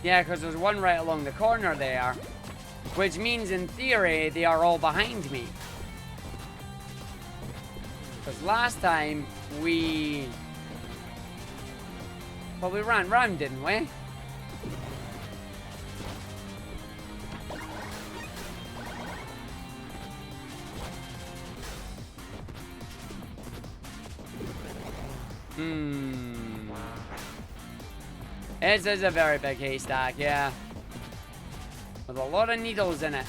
Yeah, because there's one right along the corner there. Which means, in theory, they are all behind me. Because last time, we... Well, we ran round, didn't we? This is a very big haystack, yeah. With a lot of needles in it.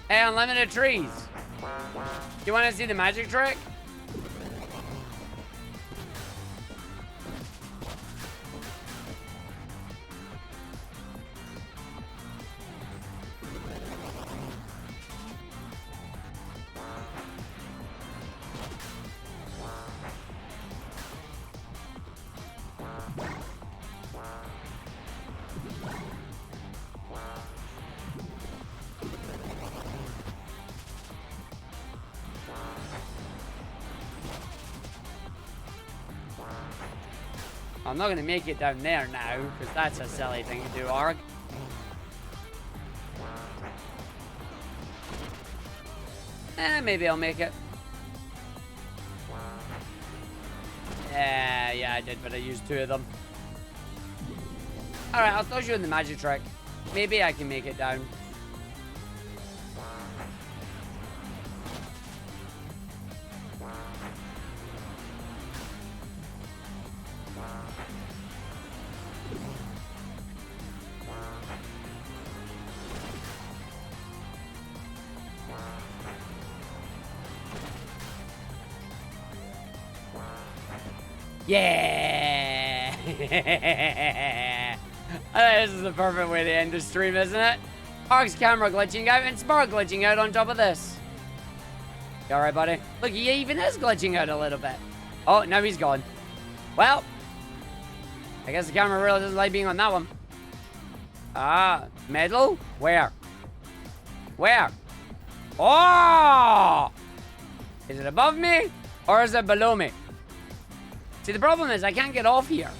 Hey, unlimited trees. You want to see the magic trick? I'm not going to make it down there now, because that's a silly thing to do, Arg. Maybe I'll make it. Yeah, I did, but I used 2 of them. Alright, I'll throw you in the magic trick. Maybe I can make it down. Yeah! This is the perfect way to end the stream, isn't it? Arg's camera glitching out and Spark glitching out on top of this. You alright, buddy? Look, he even is glitching out a little bit. Oh, now he's gone. Well, I guess the camera really doesn't like being on that one. Medal? Where? Where? Oh! Is it above me? Or is it below me? See, the problem is I can't get off here.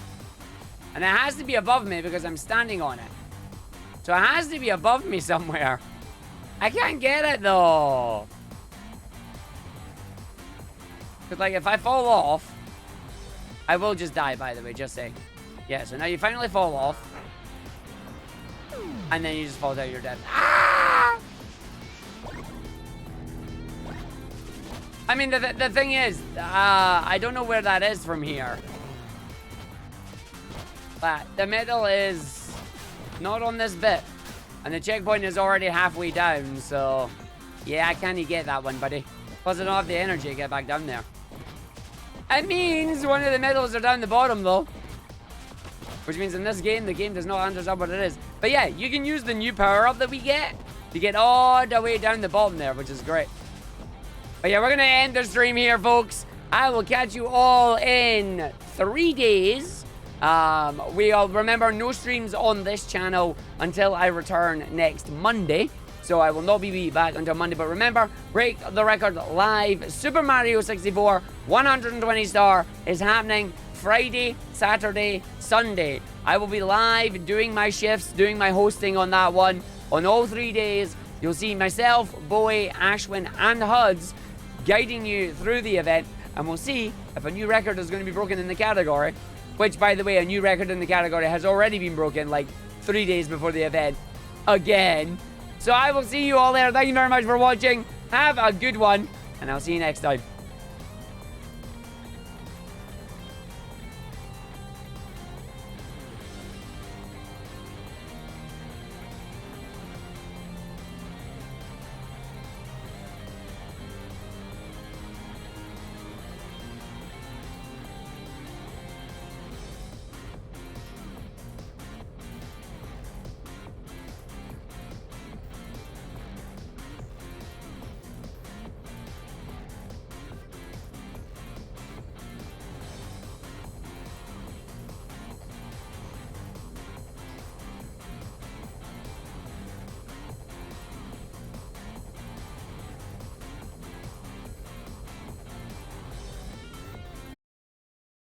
And it has to be above me because I'm standing on it. So it has to be above me somewhere. I can't get it, though. Because, like, if I fall off, I will just die, by the way, just saying. Yeah, so now you finally fall off. And then you just fall down, you're dead. Ah! I mean, the thing is, I don't know where that is from here. But the middle is not on this bit. And the checkpoint is already halfway down, so... Yeah, I can't get that one, buddy. Plus, I don't have the energy to get back down there. It means one of the middles are down the bottom, though. Which means in this game, the game does not understand what it is. But yeah, you can use the new power-up that we get to get all the way down the bottom there, which is great. But yeah, we're going to end the stream here, folks. I will catch you all in 3 days. We'll remember no streams on this channel until I return next Monday. So I will not be back until Monday. But remember, Break the Record Live Super Mario 64 120 star is happening Friday, Saturday, Sunday. I will be live doing my shifts, doing my hosting on that one. On all 3 days, you'll see myself, Bowie, Ashwin, and Huds guiding you through the event, and we'll see if a new record is going to be broken in the category, which, by the way, a new record in the category has already been broken, like 3 days before the event, again. So I will see you all there. Thank you very much for watching. Have a good one, and I'll see you next time.